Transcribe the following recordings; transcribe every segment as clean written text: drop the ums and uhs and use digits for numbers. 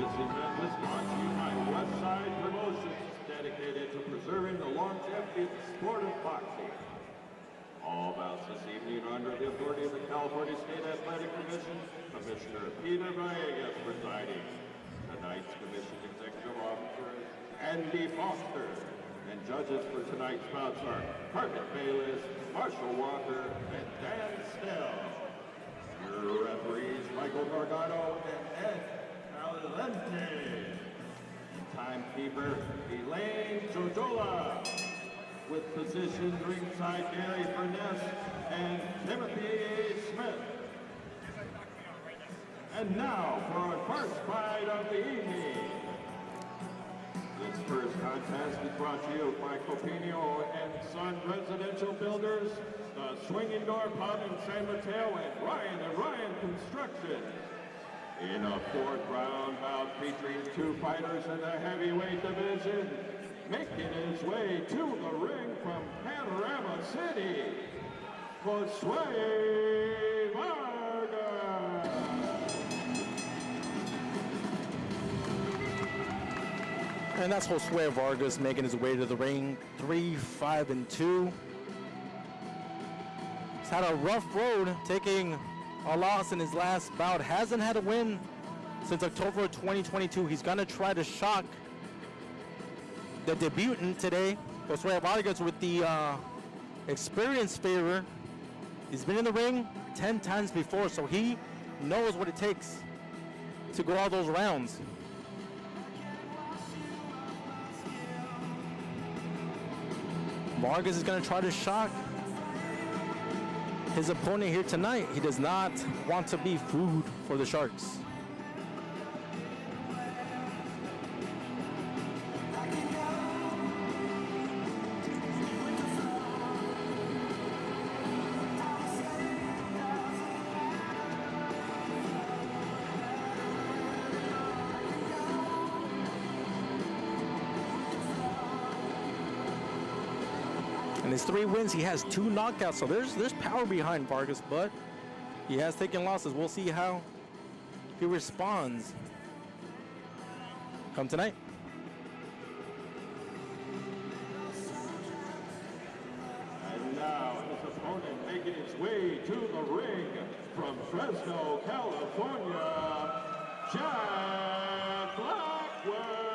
This event was brought to you by Westside Promotions, dedicated to preserving the longevity of the sport of boxing. All bouts this evening are under the authority of the California State Athletic Commission, Commissioner Peter Vargas presiding. Tonight's Commission Executive Officer is Andy Foster, and judges for tonight's bouts are Carpet Bayless, Marshall Walker, and Dan Snell. Your referees, Michael Gargano and Ed Alente. Timekeeper, Elaine Jojola. With positions ringside, Gary Fernando and Timothy Smith. And now for our first fight of the evening. This first contest is brought to you by Copinio and Son Residential Builders, the Swinging Door Pub in San Mateo, and Ryan Construction. In a fourth round bout featuring two fighters in the heavyweight division, making his way to the ring from Panorama City, Josue Vargas. And that's Josue Vargas making his way to the ring, 3-5-2. He's had a rough road, taking a loss in his last bout. Hasn't had a win since October of 2022. He's gonna try to shock the debutant today, Josue Vargas, with the experience favor. He's been in the ring 10 times before, so he knows what it takes to go all those rounds. Vargas is going to try to shock his opponent here tonight. He does not want to be food for the Sharks. In his 3 wins, he has 2 knockouts, so there's power behind Vargas, but he has taken losses. We'll see how he responds come tonight. And now his opponent making his way to the ring from Fresno, California, Jack Blackwell.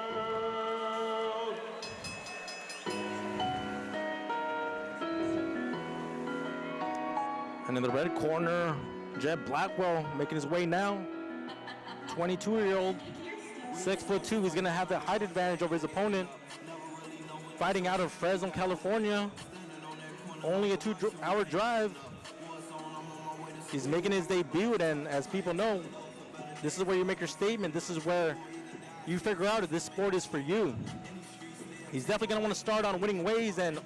And in the red corner, Jed Blackwell making his way now. 22-year-old, 6'2". He's gonna have the height advantage over his opponent. Fighting out of Fresno, California. Only a 2-hour drive. He's making his debut, and as people know, this is where you make your statement. This is where you figure out if this sport is for you. He's definitely gonna want to start on winning ways, and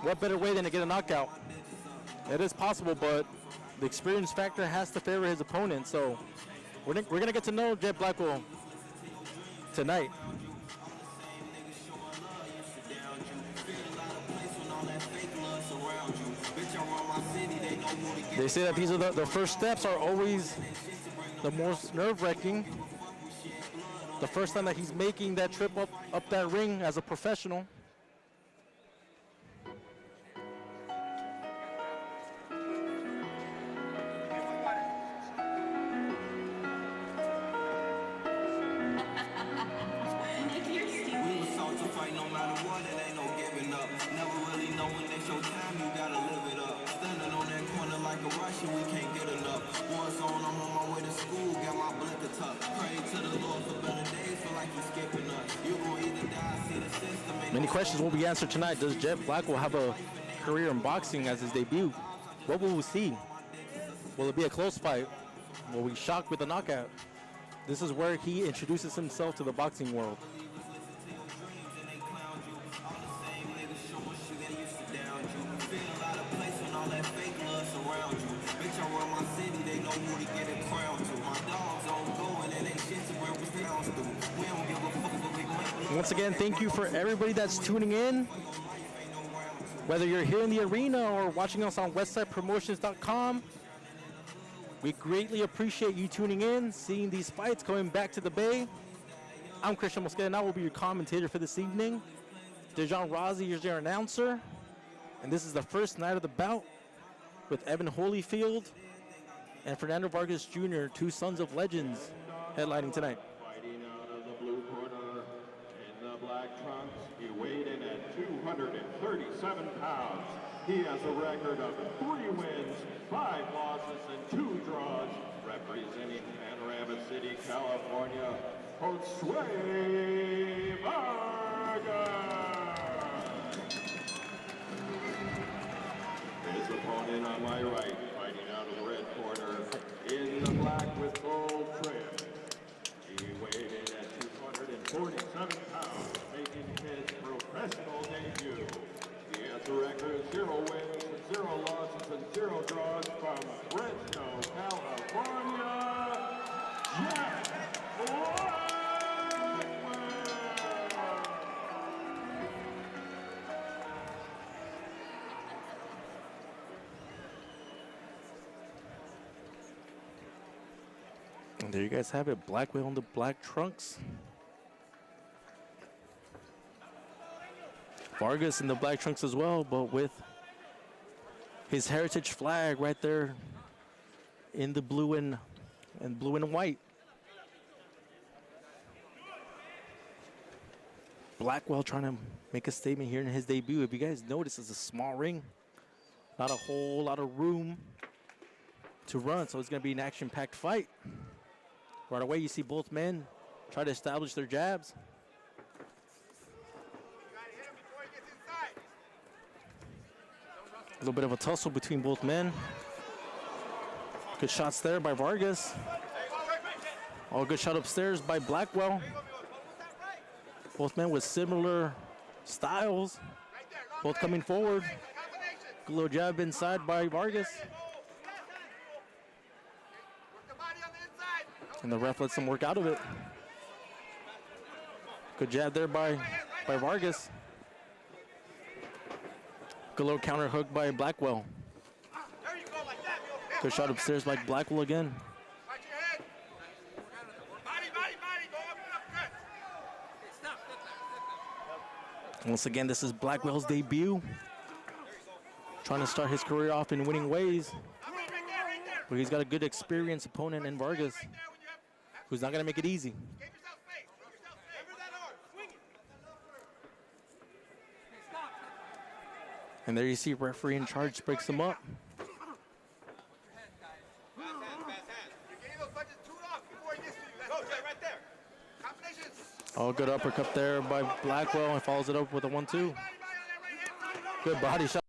what better way than to get a knockout? It is possible, but the experience factor has to favor his opponent. So we're gonna get to know Jed Blackwell tonight. They say that these are the first steps are always the most nerve-wracking. The first time that he's making that trip up that ring as a professional. Many questions will be answered tonight. Does Jed Blackwell have a career in boxing as his debut? What will we see? Will it be a close fight? Will we shock with a knockout? This is where he introduces himself to the boxing world. Once again, thank you for everybody that's tuning in. Whether you're here in the arena or watching us on westsidepromotions.com, we greatly appreciate you tuning in, seeing these fights coming back to the Bay. I'm Christian Mosqueda, and I will be your commentator for this evening. Dejan Rossi is your announcer, and this is the first night of the bout with Evander Holyfield and Fernando Vargas Jr., two sons of legends, headlining tonight. Fighting out of the blue corner in the black trunks, he weighed in at 237 pounds. He has a record of 3 wins, 5 losses, and 2 draws. Representing Panorama City, California, Josue Vargas. His opponent on my right, fighting out of the red corner, in the black with gold trim. He weighed in at 247 pounds, making his professional debut. He has a record of 0 wins, 0 losses, and 0 draws from Fresno, California, Jacksonville. And there you guys have it, Blackwell on the black trunks. Vargas in the black trunks as well, but with his heritage flag right there in the blue and white. Blackwell trying to make a statement here in his debut. If you guys notice, it's a small ring, not a whole lot of room to run, so it's going to be an action-packed fight. Right away, you see both men try to establish their jabs. A little bit of a tussle between both men. Good shots there by Vargas. Oh, good shot upstairs by Blackwell. Both men with similar styles. Both coming forward. Good little jab inside by Vargas. And the ref lets him work out of it. Good jab there by Vargas. Good little counter hook by Blackwell. Good shot upstairs by Blackwell again. Once again, this is Blackwell's debut. Trying to start his career off in winning ways. But he's got a good experienced opponent in Vargas, who's not going to make it easy. And there you see referee in charge breaks him up. Oh, good uppercut there by Blackwell, and follows it up with a 1-2. Good body shot.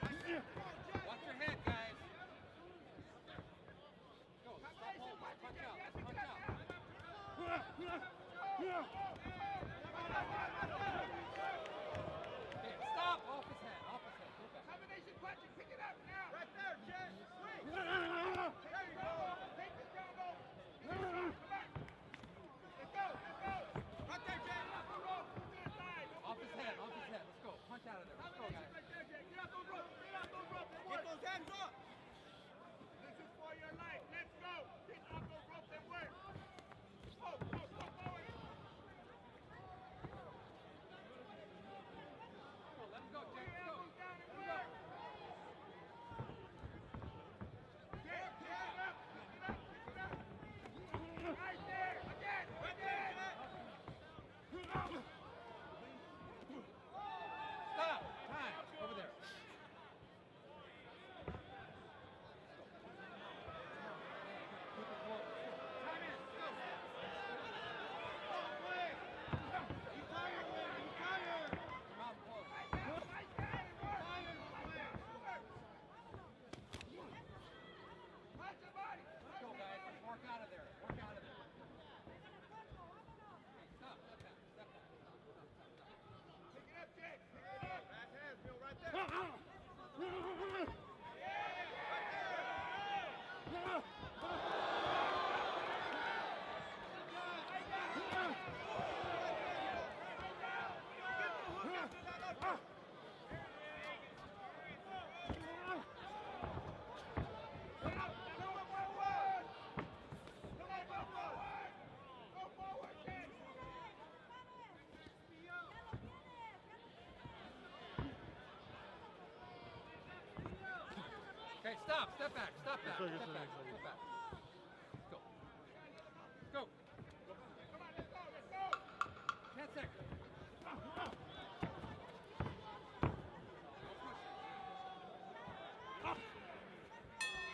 Watch your head, guys. Go. Stop holding. Punch out. Punch out. Okay, stop. Off his head. Off his head. Go back. Combination punching. Pick it up now. Right there, Jet. Swing. There you go. Take this combo. Come on. Let's go. Let's go. Right there, Jet. Off the rope. To the side. Off his head. Off his head. Let's go. Punch out of there. Let's go, guys. Right there, Jet. Get out those ropes. Get out those ropes. Get those hands up. This is for your life. Let's go. Get off those ropes and work. Go. Go. Go forward. Let him go, Jay. Let's go. Down and work. Get up. Pick it up. Pick it up. Right there. Again. Again. Stop. Time. Over there. Keep it close. Time in. Go. Come out close. Let's go, guys. Let's work out of there. Work out of there. Hey, stop. Step back. Step back. Stop. Pick it up, Jake. Pick it up. Back hands, Bill, right there. Okay, stop. Step back. Step back. Step back. Step back. Go. Go. Come on, let's go, let's go. 10 seconds.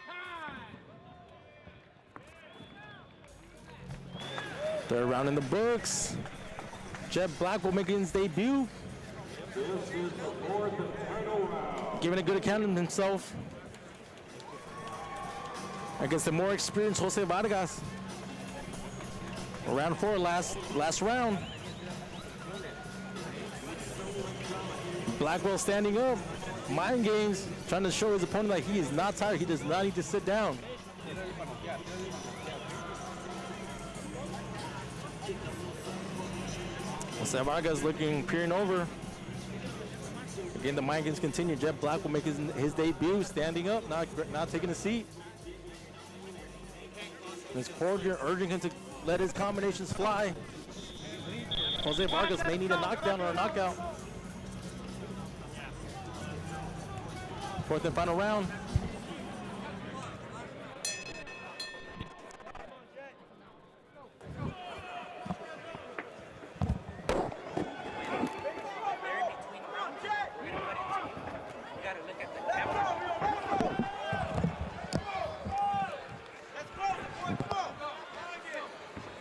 Time. Third round in the books. Jet Blackwell making his debut. This is the fourth and final round. Giving a good account of himself against the more experienced Jose Vargas. Round 4, last round. Blackwell standing up, mind games, trying to show his opponent that he is not tired. He does not need to sit down. Jose Vargas peering over. Again, the mind games continue. Jet Black will make his debut, standing up, not taking a seat. His coordinator urging him to let his combinations fly. Jose Vargas may need a knockdown or a knockout. Fourth and final round.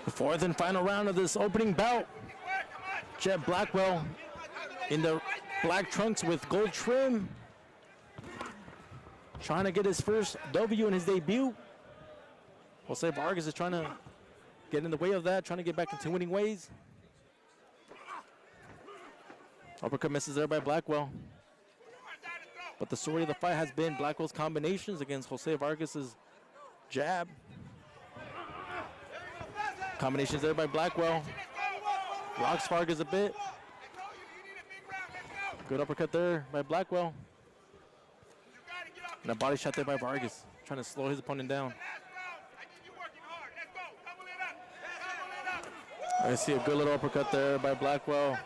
Fourth and final round of this opening bout. Jet Blackwell in the black trunks with gold trim, trying to get his first W in his debut. Jose Vargas is trying to get in the way of that, trying to get back into winning ways. Uppercut misses there by Blackwell. But the story of the fight has been Blackwell's combinations against Jose Vargas's jab. Combinations there by Blackwell. Rocks Vargas a bit. Good uppercut there by Blackwell. And a body shot there by Vargas, trying to slow his opponent down. I see a good little uppercut there by Blackwell.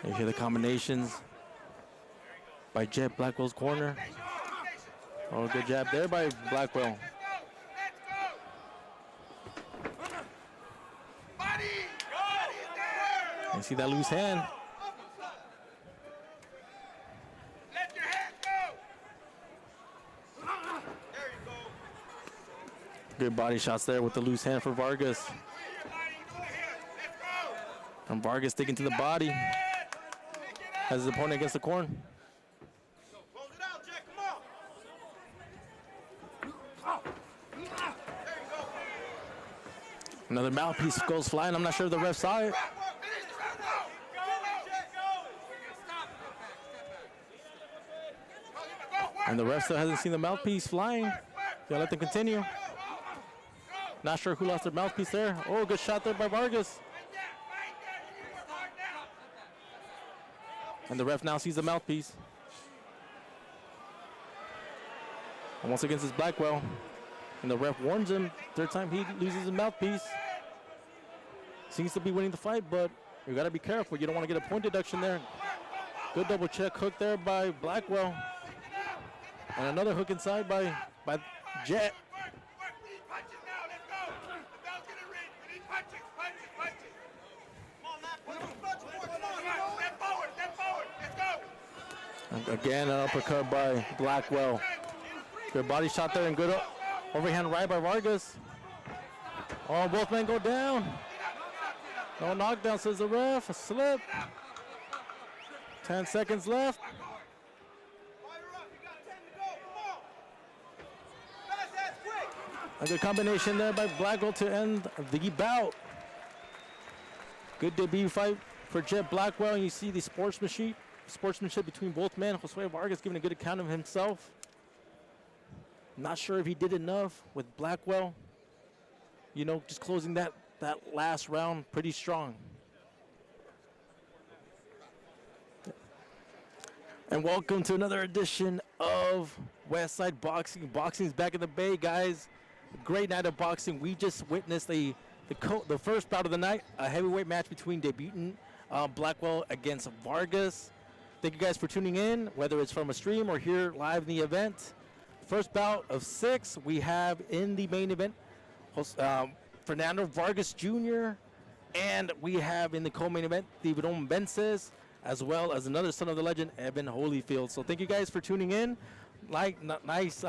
You hear the combinations by Jet Blackwell's corner. Oh, good jab there by Blackwell. You see that loose hand. Let your hand go. There you go. Good body shots there with the loose hand for Vargas. You're lining to the hip. And Vargas sticking to the body. Has his opponent against the corn. Close it out, Jack. Come on. There you go. Another mouthpiece goes flying. I'm not sure if the ref saw it. And the ref still hasn't seen the mouthpiece flying. Gotta let them continue. Not sure who lost their mouthpiece there. Oh, good shot there by Vargas. And the ref now sees the mouthpiece. And once again, it's Blackwell. And the ref warns him, third time he loses his mouthpiece. Seems to be winning the fight, but you gotta be careful. You don't want to get a point deduction there. Good double check hook there by Blackwell. And another hook inside by Jet. Again, an uppercut by Blackwell. Good body shot there and good overhand right by Vargas. Oh, both men go down. No knockdown, says the ref. A slip. 10 seconds left. A good combination there by Blackwell to end the bout. Good debut fight for Jet Blackwell. And you see the sportsmanship between both men. Josue Vargas giving a good account of himself. Not sure if he did enough with Blackwell. You know, just closing that last round pretty strong. And welcome to another edition of Westside Boxing. Boxing's back in the Bay, guys. Great night of boxing. We just witnessed the first bout of the night, a heavyweight match between debutant Blackwell against Vargas. Thank you guys for tuning in, whether it's from a stream or here live in the event. First bout of 6, we have in the main event Fernando Vargas Jr. and we have in the co-main event Tiburon Vences, as well as another son of the legend, Evander Holyfield. So thank you guys for tuning in. Nice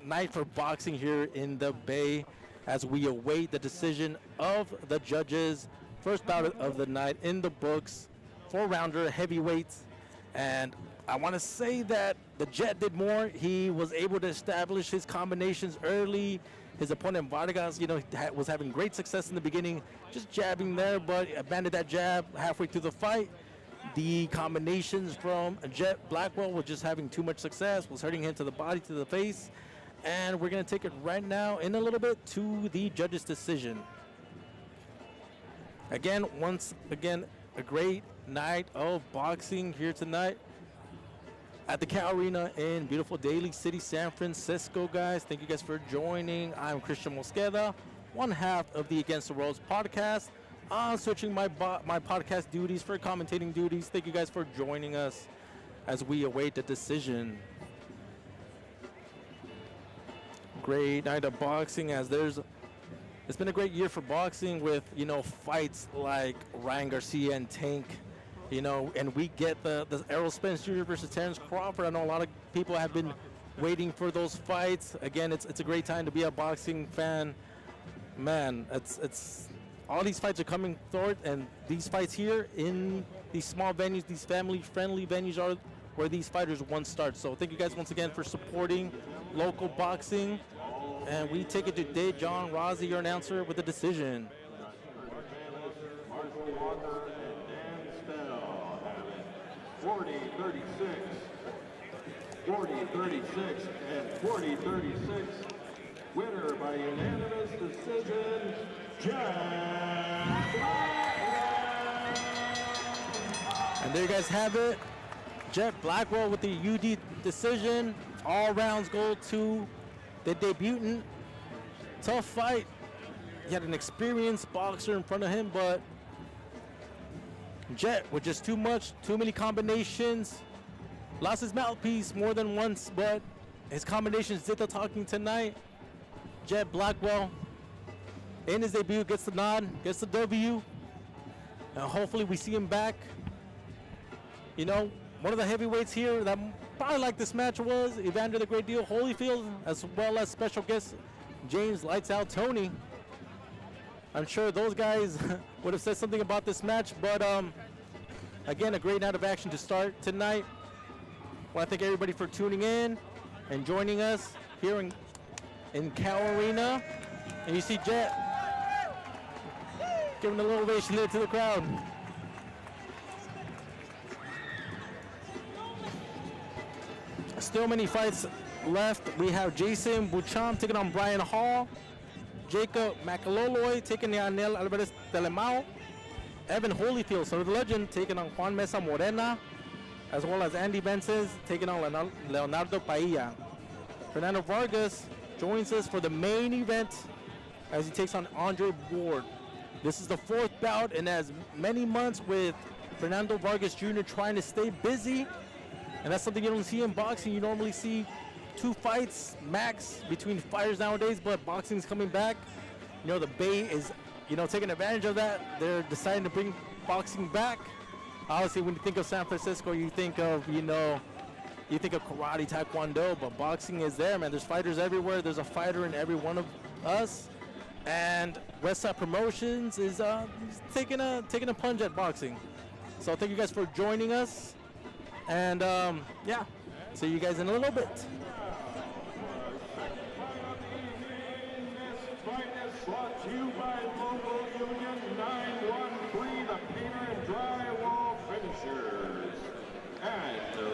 night for boxing here in the Bay as we await the decision of the judges. First bout of the night in the books, 4-rounder heavyweights. And I want to say that the Jet did more. He was able to establish his combinations early. His opponent Vargas, you know, was having great success in the beginning, just jabbing there, but abandoned that jab halfway through the fight. The combinations from Jet Blackwell were just having too much success, was hurting him to the body, to the face. And we're going to take it right now in a little bit to the judges' decision. Again, once again, a great night of boxing here tonight at the Cal Arena in beautiful Daly City, San Francisco, guys. Thank you guys for joining. I'm Christian Mosqueda, one half of the Against the Ropes podcast. I'm switching my podcast duties for commentating duties. Thank you guys for joining us as we await the decision. Great night of boxing as it's been a great year for boxing with, you know, fights like Ryan Garcia and Tank, you know, and we get the Errol Spence Jr. versus Terrence Crawford. I know a lot of people have been waiting for those fights. Again, it's a great time to be a boxing fan. Man, it's all these fights are coming forward, and these fights here in these small venues, these family-friendly venues are where these fighters once start. So thank you guys once again for supporting local boxing. And we take it today, John Rossi, your announcer, with the decision. Marshall Walker and Dan Stell have it 40-36, 40-36, and 40-36. Winner by unanimous decision, Jack Blackwell. And there you guys have it. Jet Blackwell with the UD decision. All rounds go to the debutant. Tough fight. He had an experienced boxer in front of him, but Jet with just too many combinations. Lost his mouthpiece more than once, but his combinations did the talking tonight. Jet Blackwell in his debut gets the nod, gets the W. And hopefully we see him back. You know, one of the heavyweights here that probably like this match was Evander the Great Deal Holyfield, as well as special guest James Lights Out Tony. I'm sure those guys would have said something about this match, but again, a great night of action to start tonight. I want to thank everybody for tuning in and joining us here in Cal Arena. And you see Jet giving a little ovation there to the crowd. Still many fights left. We have Jason Beauchamp taking on Bryan Hall. Jacob Macalolooy taking Yainiel Alvarez Telemaco. Evander Holyfield, so the legend, taking on Juan Meza Moreno, as well as Andy Vences taking on Leonardo Alcala. Fernando Vargas joins us for the main event as he takes on Andre Byrd. This is the fourth bout in as many months with Fernando Vargas Jr. trying to stay busy, and that's something you don't see in boxing. You normally see 2 fights max between fighters nowadays, but boxing's coming back. You know, the Bay is, you know, taking advantage of that. They're deciding to bring boxing back. Obviously, when you think of San Francisco, you think of, you know, you think of karate, taekwondo, but boxing is there, man. There's fighters everywhere. There's a fighter in every one of us. And Westside Promotions is taking a plunge at boxing. So thank you guys for joining us. And yeah, see you guys in a little bit. Brought to you by Local Union 913, the painter and drywall finishers, and the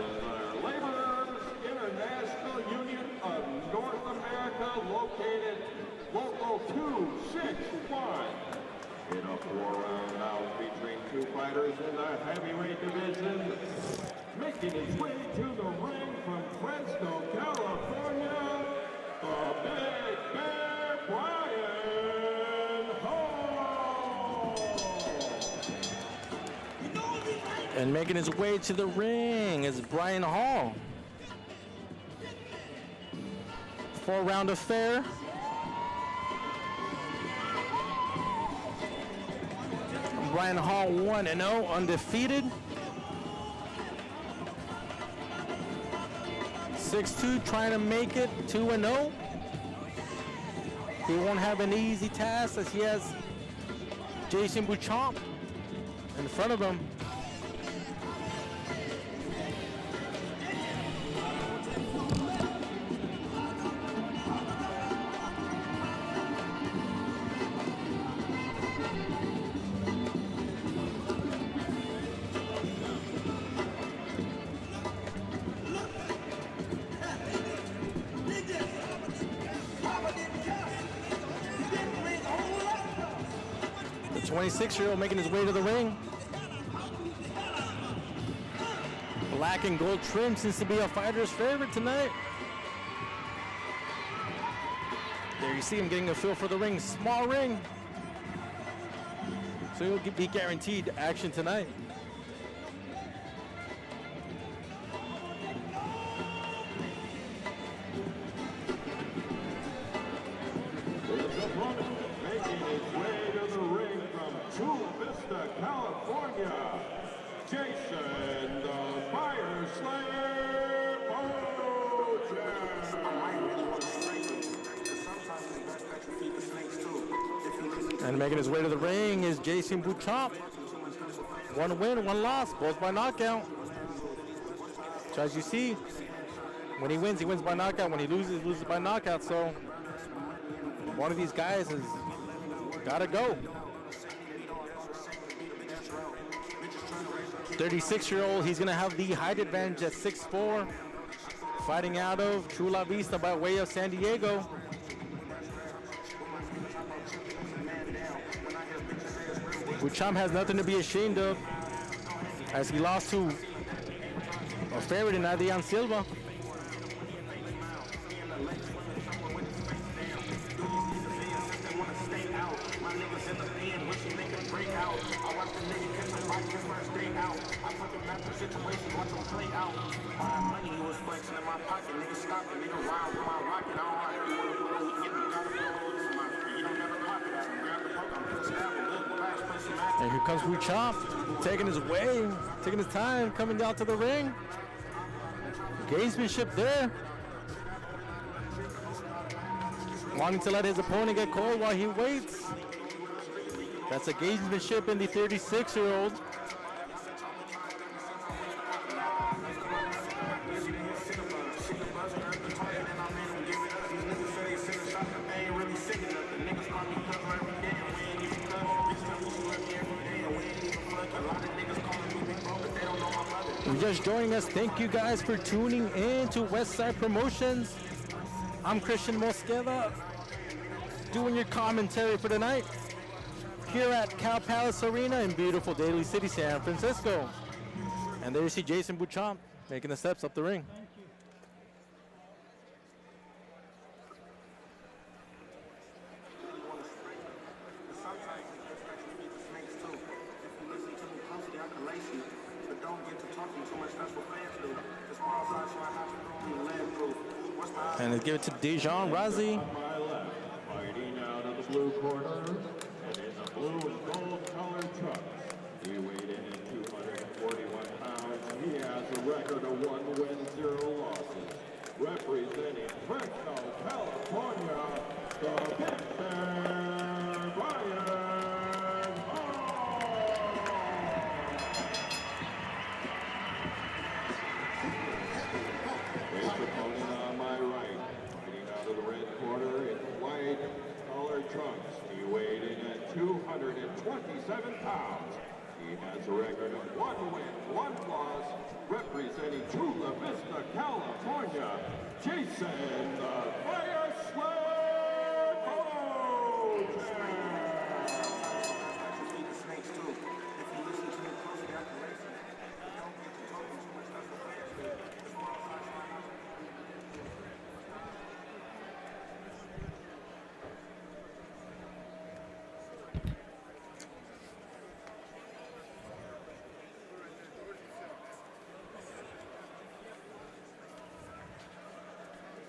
Laborers International Union of North America, located Local 261. In a 4-round bout featuring 2 fighters in the heavyweight division, making his way to the ring from Fresno, California, the Big Bear Bryan Hall. And making his way to the ring is Bryan Hall. 4-round affair. Bryan Hall 1-0, undefeated. 6'2", trying to make it 2-0. He won't have an easy task as he has Jason Beauchamp in front of him. The 26-year-old making his way to the ring. Black and gold trim seems to be a fighter's favorite tonight. There you see him getting a feel for the ring. Small ring. So he'll be guaranteed action tonight. Making his way to the ring from Chula Vista, California, Jason the Fire Slayer Beauchamp. And making his way to the ring is Jason Beauchamp. 1 win, 1 loss, both by knockout. So as you see, when he wins by knockout. When he loses, he loses by knockout. So one of these guys has got to go. 36-year-old, he's going to have the height advantage at 6'4", fighting out of Chula Vista by way of San Diego. Beauchamp has nothing to be ashamed of, as he lost to a favorite in Adrian Silva. And here comes Beauchamp, taking his way, taking his time, coming down to the ring. Gamesmanship there. Wanting to let his opponent get cold while he waits. That's a gamesmanship in the 36-year-old. If you're just joining us, thank you guys for tuning in to Westside Promotions. I'm Christian Mosqueda, doing your commentary for tonight here at Cal Palace Arena in beautiful Daly City, San Francisco. And there you see Jason Beauchamp making the steps up the ring. And they give it to Dejan Razi. Fighting out of the blue corner, and in the blue and gold colored trunks. He weighed in at 241 pounds. He has a record of 1 win, 0 losses. Representing Fresno, California, the Mr. Bryan Hall. His opponent on my right, fighting out of the red corner in white colored trunks. He weighed in at 227 pounds. He has a record of 1 win, 1 loss, representing Chula Vista, California, Jason the Fire Sled Beauchamp.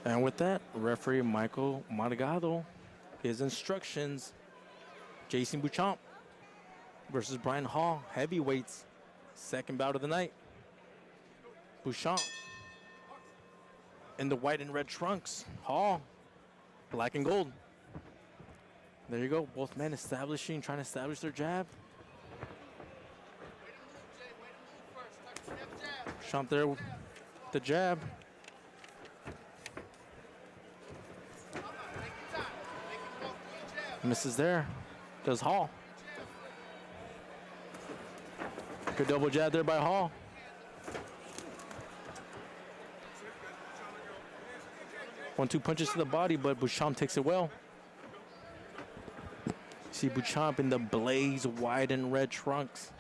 And with that, referee Michael Margado, his instructions, Jason Beauchamp versus Bryan Hall, heavyweights, second bout of the night. Beauchamp in the white and red trunks, Hall, black and gold. There you go, both men trying to establish their jab. Beauchamp there with the jab. Misses there. Does Hall. Good double jab there by Hall. One-two punches to the body, but Beauchamp takes it well. See Beauchamp in the blaze white and red trunks.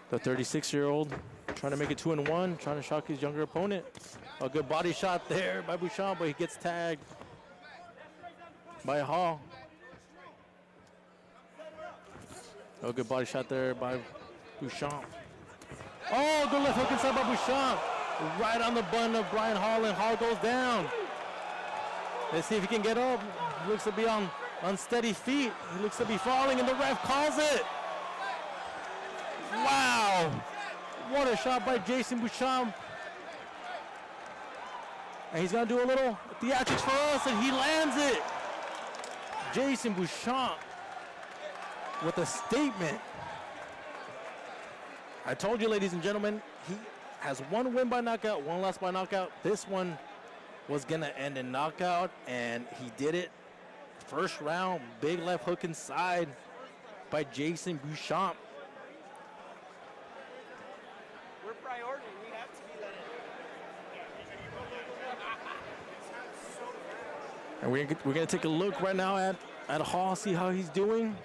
The 36-year-old trying to make it 2-1, trying to shock his younger opponent. A good body shot there by Beauchamp, but he gets tagged by Hall. Oh, good body shot there by Beauchamp. Oh, good left hook inside by Beauchamp. Right on the button of Bryan Hall, and Hall goes down. Let's see if he can get up. He looks to be on unsteady feet. He looks to be falling, and the ref calls it. Wow. What a shot by Jason Beauchamp. And he's going to do a little theatrics for us, and he lands it. Jason Beauchamp with a statement. I told you, ladies and gentlemen, he has 1 win by knockout, 1 loss by knockout. This one was going to end in knockout, and he did it. First round, big left hook inside by Jason Beauchamp. We're priority. We have to be that. And we're gonna take a look right now at Hall, see how he's doing.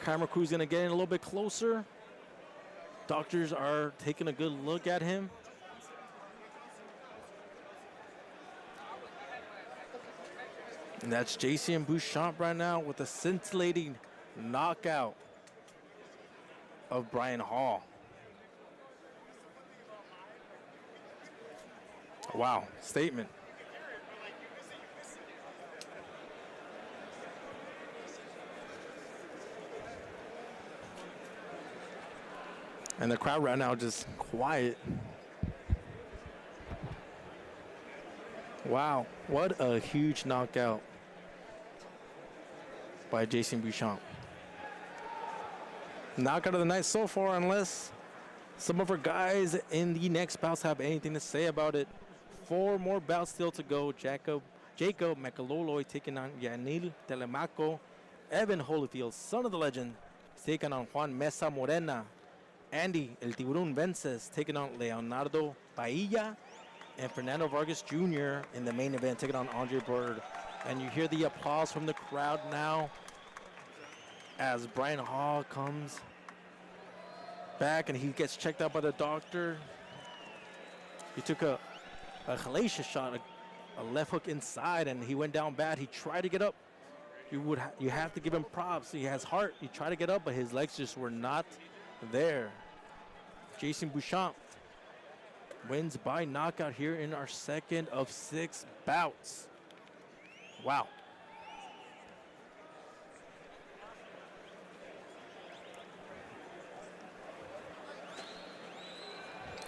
Camera crew's gonna get in a little bit closer. Doctors are taking a good look at him. And that's Jason Beauchamp right now with a scintillating knockout of Bryan Hall. Wow, statement. And the crowd right now just quiet. Wow, what a huge knockout. by Jason Beauchamp. Knockout of the night so far, unless some of our guys in the next bouts have anything to say about it. 4 more bouts still to go. Jacob Macalolooy taking on Yainiel Telemaco. Evander Holyfield, son of the legend, is taking on Juan Meza Moreno. Andy El Tiburon Vences taking on Leonardo Alcala. And Fernando Vargas Jr. in the main event taking on Byrd. And you hear the applause from the crowd now as Bryan Hall comes back and he gets checked out by the doctor. He took a hellacious shot, a left hook inside, and he went down bad. He tried to get up. You have to give him props. He has heart. He tried to get up, but his legs just were not there. Jason Beauchamp wins by knockout here in our second of 6 bouts. Wow.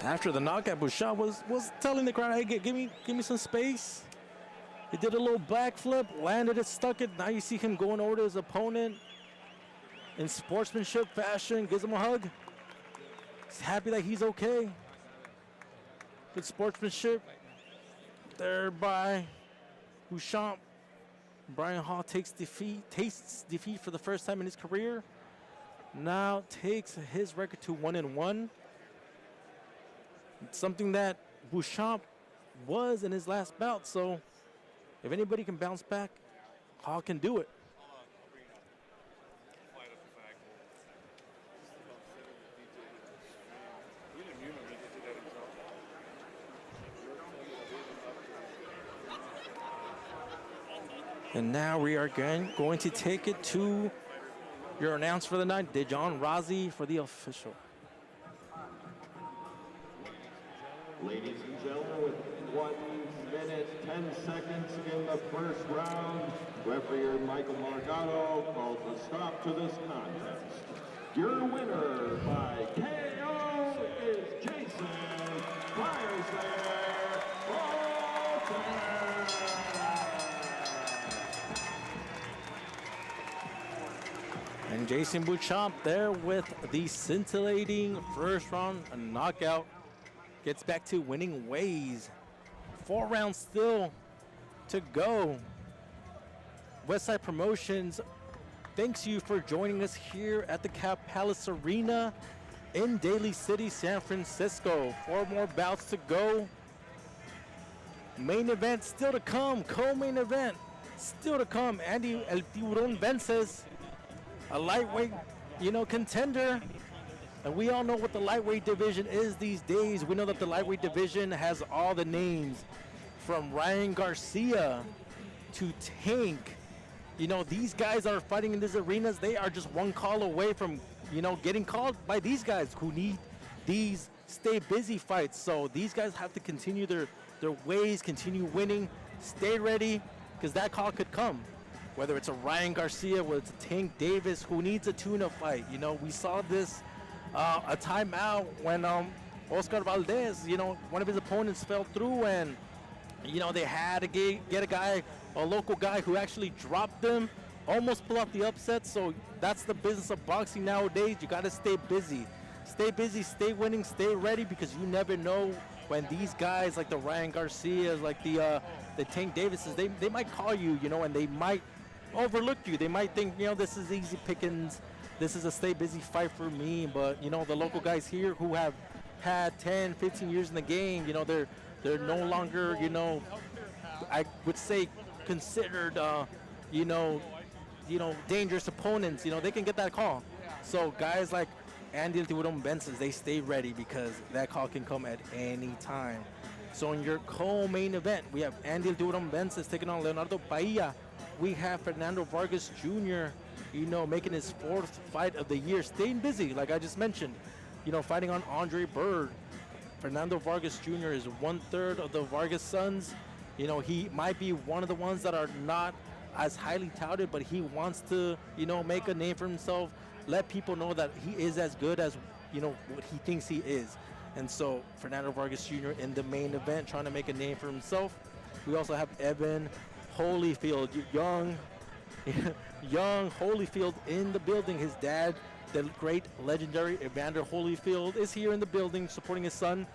After the knockout, Beauchamp was telling the crowd, hey, give me some space. He did a little backflip, landed it, stuck it. Now you see him going over to his opponent in sportsmanship fashion, gives him a hug. He's happy that he's okay. Good sportsmanship there by Beauchamp. Bryan Hall tastes defeat for the first time in his career. Now takes his record to 1-1. It's something that Beauchamp was in his last bout, so if anybody can bounce back, Hall can do it. And now we are going to take it to your announcer for the night, Dejon Razi, for the official. Ladies and gentlemen, with 1 minute, 10 seconds in the first round, referee Michael Margado calls a stop to this contest. Your winner by KO is Jason And Jason Beauchamp there with the scintillating first round knockout. Gets back to winning ways. 4 rounds still to go. Westside Promotions, thanks you for joining us here at the Cap Palace Arena in Daly City, San Francisco. 4 more bouts to go. Main event still to come. Co-main event still to come. Andy El Tiburon Vences, a lightweight, contender. And we all know what the lightweight division is these days. We know that the lightweight division has all the names from Ryan Garcia to Tank. These guys are fighting in these arenas. They are just 1 call away from, getting called by these guys who need these stay busy fights. So these guys have to continue their ways, continue winning, stay ready, because that call could come. Whether it's a Ryan Garcia, whether it's a Tank Davis who needs a tune-up fight. We saw this a timeout when Oscar Valdez, one of his opponents fell through, and they had to get a local guy who actually dropped them, almost pull off the upset. So that's the business of boxing nowadays. You got to stay busy, stay winning, stay ready, because you never know when these guys like the Ryan Garcias, like the Tank Davises, they might call you, and they might overlook you. They might think, this is easy pickings. This is a stay busy fight for me. But, the local guys here who have had 10, 15 years in the game, they're no longer, I would say considered, dangerous opponents. They can get that call. So guys like Andy El Tiburon Vences, they stay ready because that call can come at any time. So in your co-main event, we have Andy El Tiburon Vences taking on Leonardo Alcala. We have Fernando Vargas Jr., making his 4th fight of the year, staying busy, like I just mentioned, fighting on Byrd. Fernando Vargas Jr. is 1/3 of the Vargas sons. He might be one of the ones that are not as highly touted, but he wants to, make a name for himself, let people know that he is as good as, what he thinks he is. And so Fernando Vargas Jr. in the main event trying to make a name for himself. We also have Evander Holyfield, young Yung Holyfield in the building. His dad, the great legendary Evander Holyfield, is here in the building supporting his son.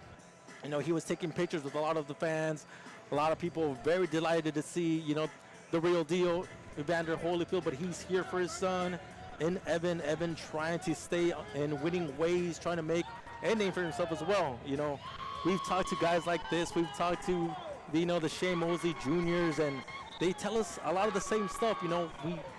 You know, he was taking pictures with a lot of the fans. A lot of people very delighted to see, you know, the real deal, Evander Holyfield, but he's here for his son and Evan trying to stay in winning ways, trying to make a name for himself as well. You know, we've talked to guys like this. We've talked to, you know, the Shea Mosley Juniors, and they tell us a lot of the same stuff. You know,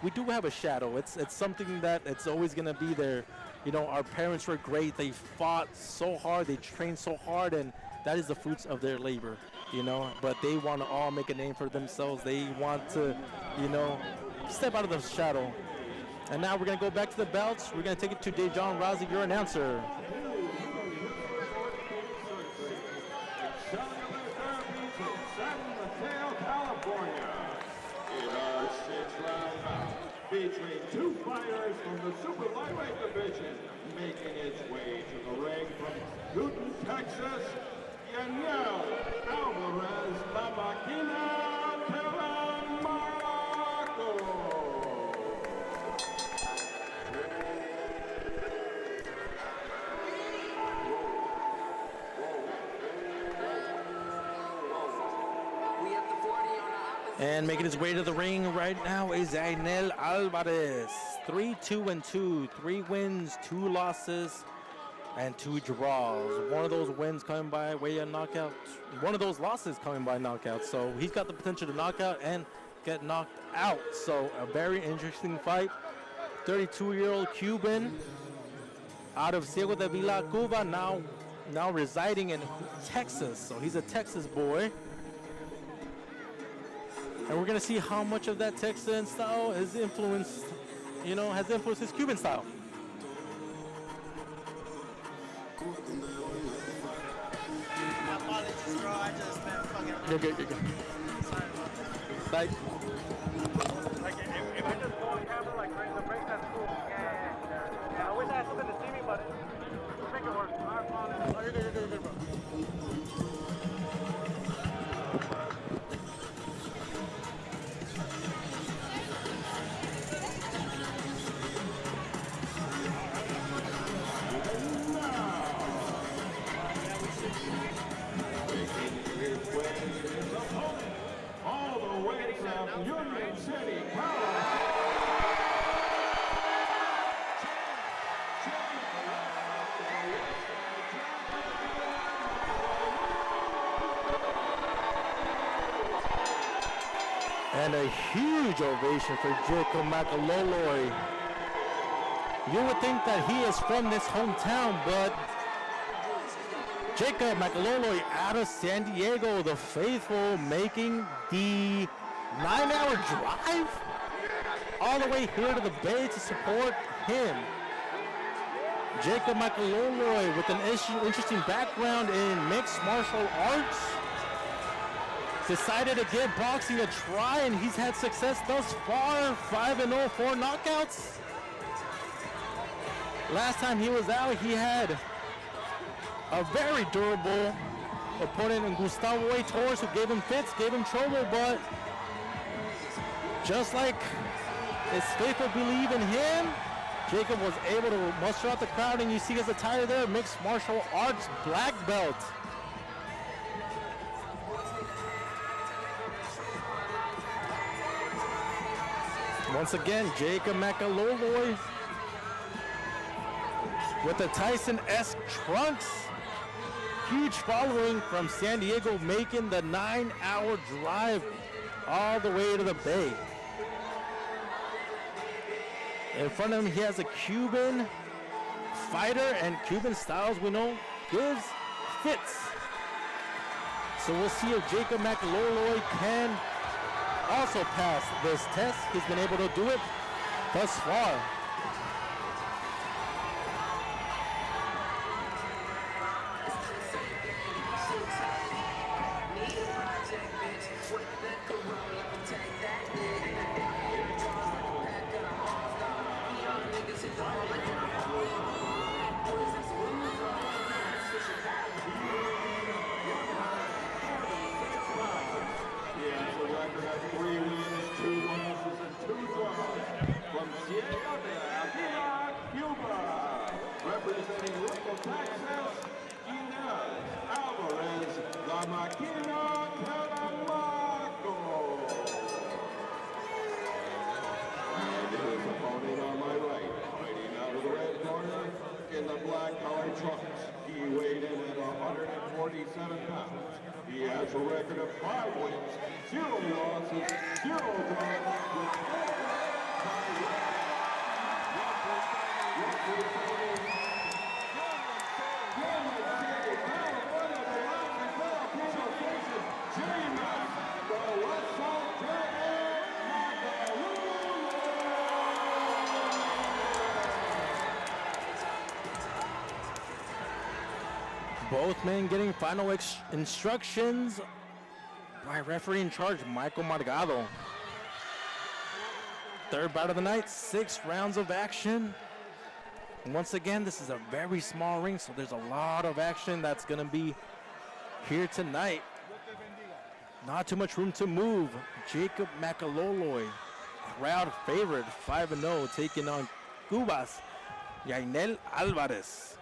we do have a shadow. It's something that it's always going to be there. You know, our parents were great. They fought so hard. They trained so hard, and that is the fruits of their labor, you know. But they want to all make a name for themselves. They want to, you know, step out of the shadow. And now we're going to go back to the belts. We're going to take it to Dejon Rossi, your announcer. Featuring two fighters from the super lightweight division, making its way to the ring from Newton, Texas, Yainiel Alvarez Telemaco. And making his way to the ring right now is Yainiel Alvarez. 3-2-2, 3 wins, 2 losses, and 2 draws. One of those wins coming by way of knockout. One of those losses coming by knockout. So he's got the potential to knock out and get knocked out. So a very interesting fight. 32-year-old Cuban out of Ciego de Avila, Cuba, now residing in Texas. So he's a Texas boy. And we're going to see how much of that Texan style has influenced, you know, has influenced his Cuban style. Apologies, bro. I just been fucking. You're good, you're good. Sorry about that. Like, Like, if I just go on camera, like, during the break, that's cool. Yeah. I wish I had something to see me, but we'll make it work. All right, fine. Oh, you're good, bro. All the way from Union City, Caracas. and a huge ovation for Jacob Macalolooy. You would think that he is from this hometown, but Jacob Macalolooy out of San Diego, the faithful, making the 9-hour drive all the way here to the Bay to support him. Jacob Macalolooy with an interesting background in mixed martial arts. Decided to give boxing a try, and he's had success thus far. 5-0, 4 knockouts. Last time he was out, he had a very durable opponent in Gustavo A. Torres, who gave him fits, gave him trouble, but just like his faithful believe in him, Jacob was able to muster out the crowd, and you see his attire there, mixed martial arts black belt. Once again, Jacob Macalolooy with the Tyson-esque trunks. Huge following from San Diego, making the 9-hour drive all the way to the Bay. In front of him, he has a Cuban fighter, and Cuban styles we know gives fits. So we'll see if Jacob Macalolooy can also pass this test. He's been able to do it thus far. trunks. He weighed in at 147 pounds. He has a record of 5 wins, 0 losses, 0 draws, with 4 Both men getting final instructions by referee in charge, Michael Margado. Third bout of the night, 6 rounds of action. And once again, this is a very small ring, so there's a lot of action that's going to be here tonight. Not too much room to move. Jacob Macalolooy, crowd favorite, 5-0, taking on Cuba's Yainiel Alvarez.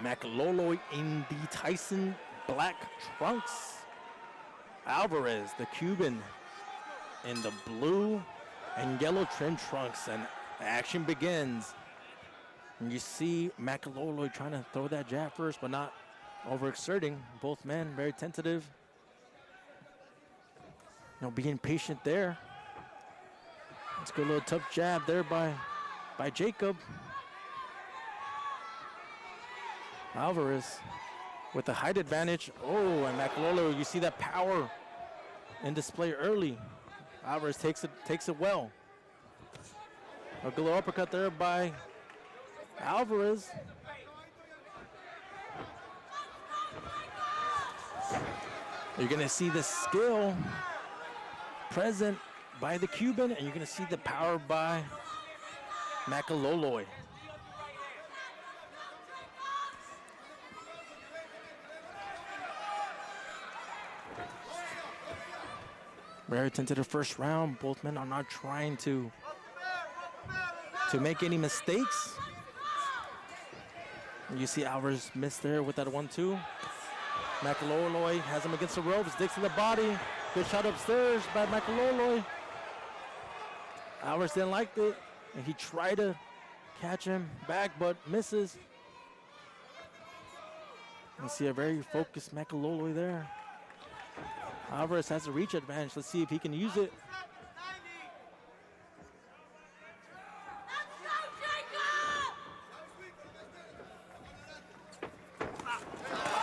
Macalolooy in the Tyson black trunks. Alvarez, the Cuban, in the blue and yellow trim trunks, and action begins. And you see Macalolooy trying to throw that jab first, but not overexerting. Both men very tentative. Being patient there. Let's go, a little tough jab there by Jacob. Alvarez with the height advantage. Oh, and Macalolooy, you see that power in display early. Alvarez takes it well. A good little uppercut there by Alvarez. You're going to see the skill present by the Cuban, and you're going to see the power by Macalolooy. Very tentative first round. Both men are not trying to make any mistakes. You see Alvarez miss there with that 1-2. Macalolooy has him against the ropes, digs to the body. Good shot upstairs by Macalolooy. Alvarez didn't like it, and he tried to catch him back, but misses. You see a very focused Macalolooy there. Alvarez has a reach advantage. Let's see if he can use it.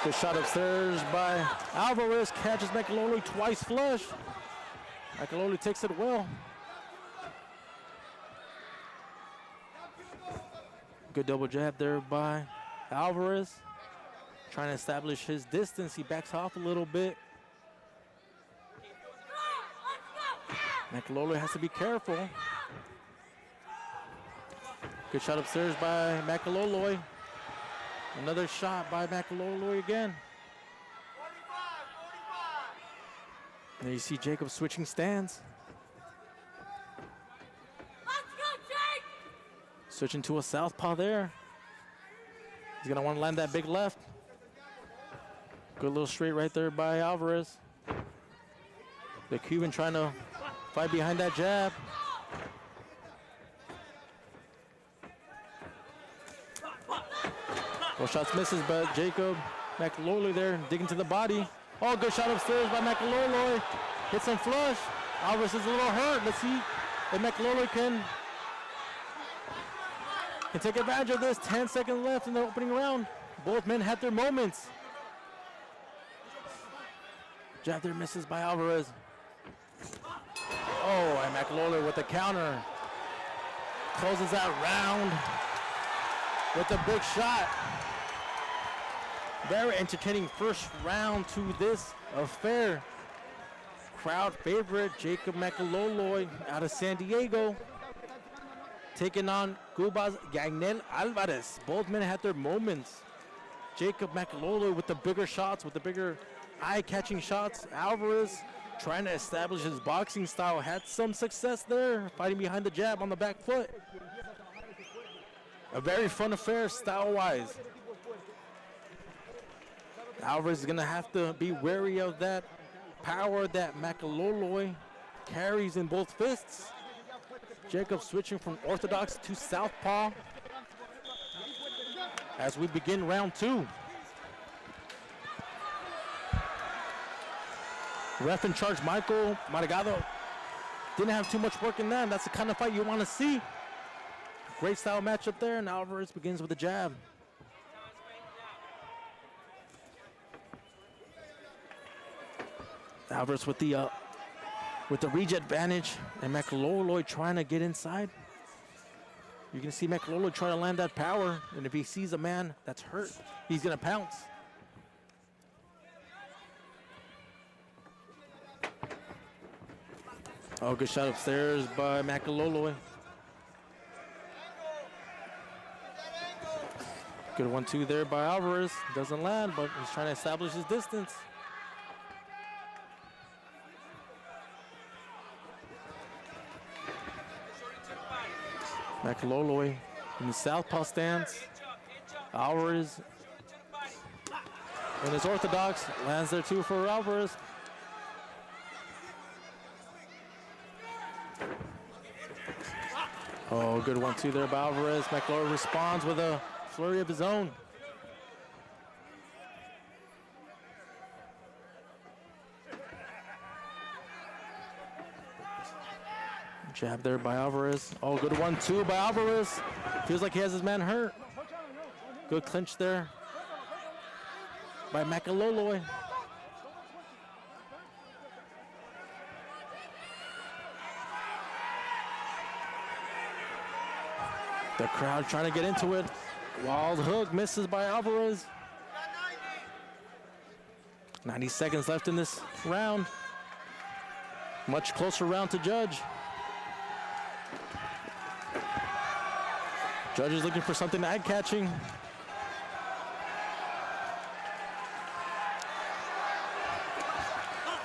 Good shot upstairs by Alvarez. Catches Macalolooy twice flush. Macalolooy takes it well. Good double jab there by Alvarez. Trying to establish his distance. He backs off a little bit. Macalolooy has to be careful. Good shot upstairs by Macalolooy. Another shot by Macalolooy again. There you see Jacob switching stands. Switching to a southpaw there. He's going to want to land that big left. Good little straight right there by Alvarez. The Cuban trying to fight behind that jab. Both shots misses, but Jacob Macalolooy there digging to the body. Oh, good shot upstairs by Macalolooy. Hits him flush. Alvarez is a little hurt. Let's see if Macalolooy can take advantage of this. 10 seconds left in the opening round. Both men had their moments. Jab there misses by Alvarez. Oh, and Macalolooy with the counter. Closes that round with a big shot. Very entertaining first round to this affair. Crowd favorite Jacob Macalolooy out of San Diego, taking on Cuba's Yainiel Alvarez. Both men had their moments. Jacob Macalolooy with the bigger shots, with the bigger eye-catching shots. Alvarez trying to establish his boxing style. Had some success there, fighting behind the jab on the back foot. A very fun affair style-wise. Alvarez is going to have to be wary of that power that Macalolooy carries in both fists. Jacob switching from orthodox to southpaw. as we begin round 2. Ref in charge, Michael Margado, didn't have too much work in that. That's the kind of fight you want to see. Great style matchup there, and Alvarez begins with a jab. Alvarez with the reach advantage, and Macalolooy trying to get inside. You can see Macalolooy try to land that power, and if he sees a man that's hurt, he's gonna pounce. Oh, good shot upstairs by Macalolooy. Good 1-2 there by Alvarez. Doesn't land, but he's trying to establish his distance. Macalolooy in the southpaw stance. Alvarez in his orthodox. Lands there too for Alvarez. Oh, good 1-2 there by Alvarez. Macalolooy responds with a flurry of his own. Jab there by Alvarez. Oh, good 1-2 by Alvarez. Feels like he has his man hurt. Good clinch there by Macalolooy. The crowd trying to get into it. Wild hook misses by Alvarez. 90 seconds left in this round. Much closer round to judge. Judge is looking for something eye-catching.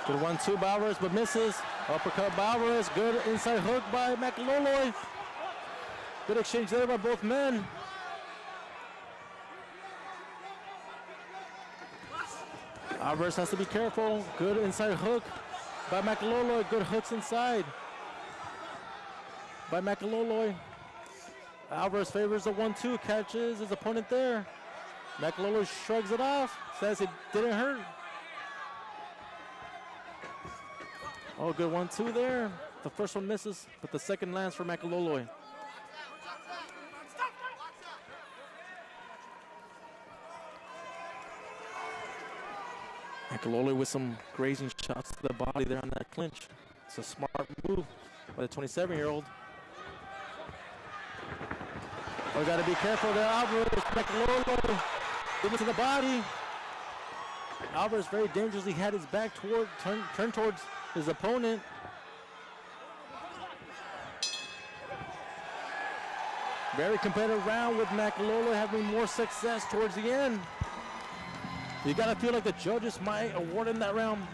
Good 1-2 by Alvarez, but misses. Uppercut by Alvarez. Good inside hook by Macalolooy. Good exchange there by both men. Alvarez has to be careful. Good inside hook by Macalolooy. Good hooks inside by Macalolooy. Alvarez favors the 1-2, catches his opponent there. Macalolooy shrugs it off, says it didn't hurt. Oh, good 1-2 there. The first one misses, but the second lands for Macalolooy. Macalolooy with some grazing shots to the body there on that clinch. It's a smart move by the 27-year-old. We got to be careful there. Alvarez, Macalolooy, give it to the body. Alvarez very dangerously had his back turned towards his opponent. Very competitive round with Macalolooy having more success towards the end. You got to feel like the judges might award him that round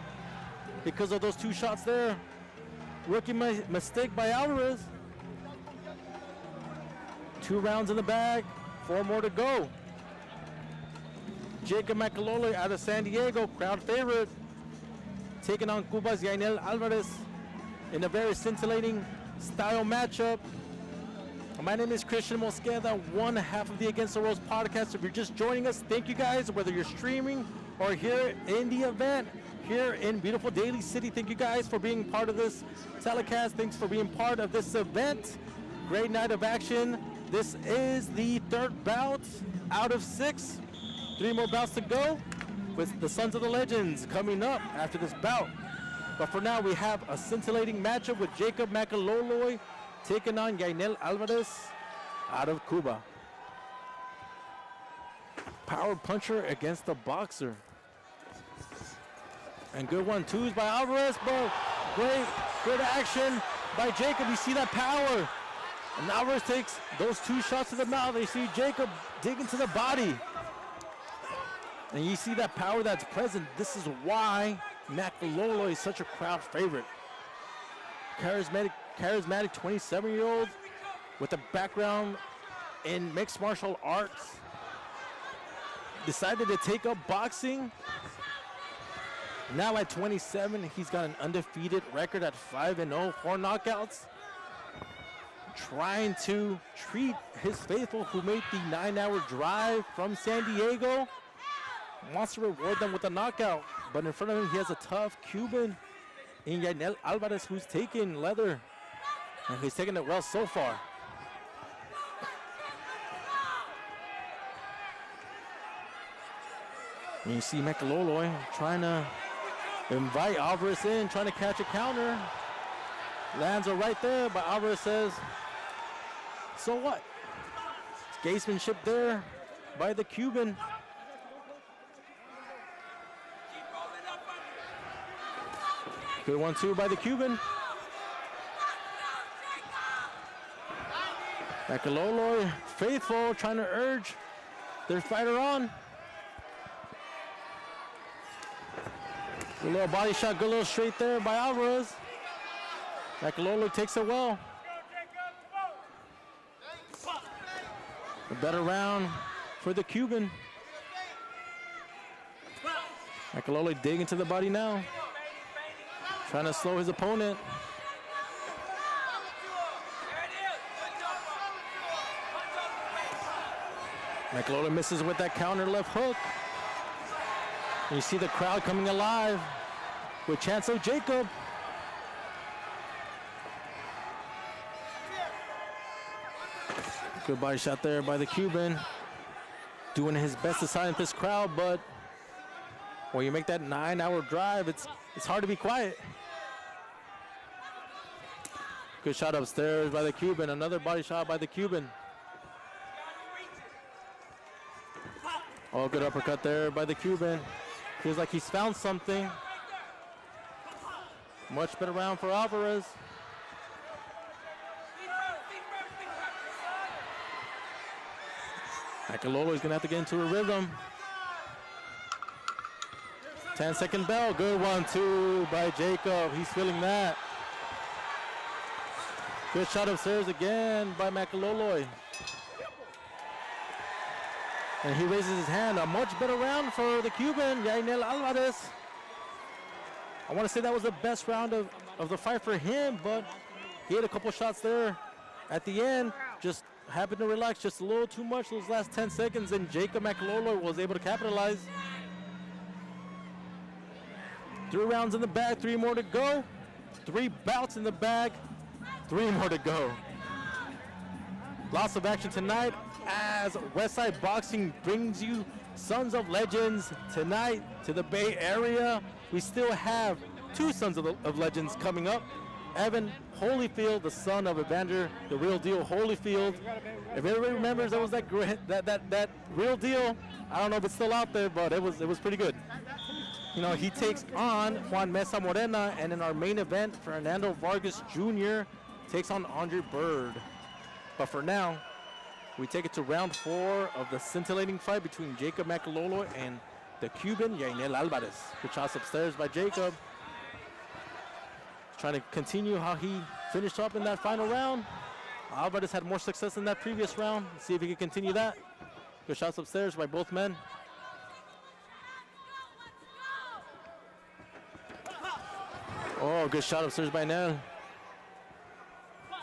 because of those 2 shots there. Rookie mistake by Alvarez. 2 rounds in the bag, 4 more to go. Jacob Macalolooy out of San Diego, crowd favorite, taking on Cuba's Yainiel Alvarez in a very scintillating style matchup. My name is Christian Mosqueda, one half of the Against the Ropes podcast. If you're just joining us, thank you guys, whether you're streaming or here in the event, here in beautiful Daly City. Thank you guys for being part of this telecast. Thanks for being part of this event. Great night of action. This is the 3rd bout out of 6. 3 more bouts to go with the Sons of the Legends coming up after this bout. But for now, we have a scintillating matchup with Jacob Macalolooy taking on Yainiel Alvarez out of Cuba. Power puncher against the boxer. And good 1-2s by Alvarez, but great, good action by Jacob. You see that power. And Alvarez takes those 2 shots to the mouth. You see Jacob dig into the body. And you see that power that's present. This is why Macalolooy is such a crowd favorite. Charismatic 27-year-old with a background in mixed martial arts. Decided to take up boxing. Now at 27, he's got an undefeated record at 5-0, 4 knockouts. trying to treat his faithful who made the 9-hour drive from San Diego. Wants to reward them with a knockout, but in front of him he has a tough Cuban in Yainiel Alvarez, who's taking leather, and he's taking it well so far. And you see Macalolooy trying to invite Alvarez in, trying to catch a counter. Lands are right there, but Alvarez says, so what? Gamesmanship there by the Cuban. Good 1-2 by the Cuban. Macalolooy, faithful, trying to urge their fighter on. Good little body shot, good little straight there by Alvarez. Macalolooy takes it well. A better round for the Cuban. Macalolooy digging to the body now. Trying to slow his opponent. Macalolooy misses with that counter left hook. And you see the crowd coming alive with chants of Jacob. Good body shot there by the Cuban. Doing his best to silence this crowd, but when you make that 9-hour drive, it's hard to be quiet. Good shot upstairs by the Cuban. Another body shot by the Cuban. Oh, good uppercut there by the Cuban. Feels like he's found something. Much better round for Alvarez. Macalolooy's gonna have to get into a rhythm. 10-second bell, good 1-2 by Jacob. He's feeling that. Good shot upstairs again by Macalolooy. And he raises his hand. A much better round for the Cuban, Yainiel Alvarez. I want to say that was the best round of the fight for him, but he had a couple shots there at the end. Just happened to relax just a little too much those last 10 seconds, and Jacob Macalolooy was able to capitalize. 3 rounds in the bag, 3 more to go. 3 bouts in the bag, 3 more to go. Lots of action tonight as Westside Boxing brings you Sons of Legends tonight to the Bay Area. We still have 2 Sons of Legends coming up. Evander Holyfield, the son of Evander, the real deal Holyfield. If everybody remembers, there was that real deal. I don't know if it's still out there, but it was pretty good. You know, he takes on Juan Meza Moreno, and in our main event, Fernando Vargas Jr. takes on Byrd. But for now, we take it to round 4 of the scintillating fight between Jacob Macalolooy and the Cuban Yainiel Alvarez. Good shots upstairs by Jacob. Trying to continue how he finished up in that final round. Alvarez had more success in that previous round. Let's see if he can continue that. Good shots upstairs by both men. Oh, good shot upstairs by Nel.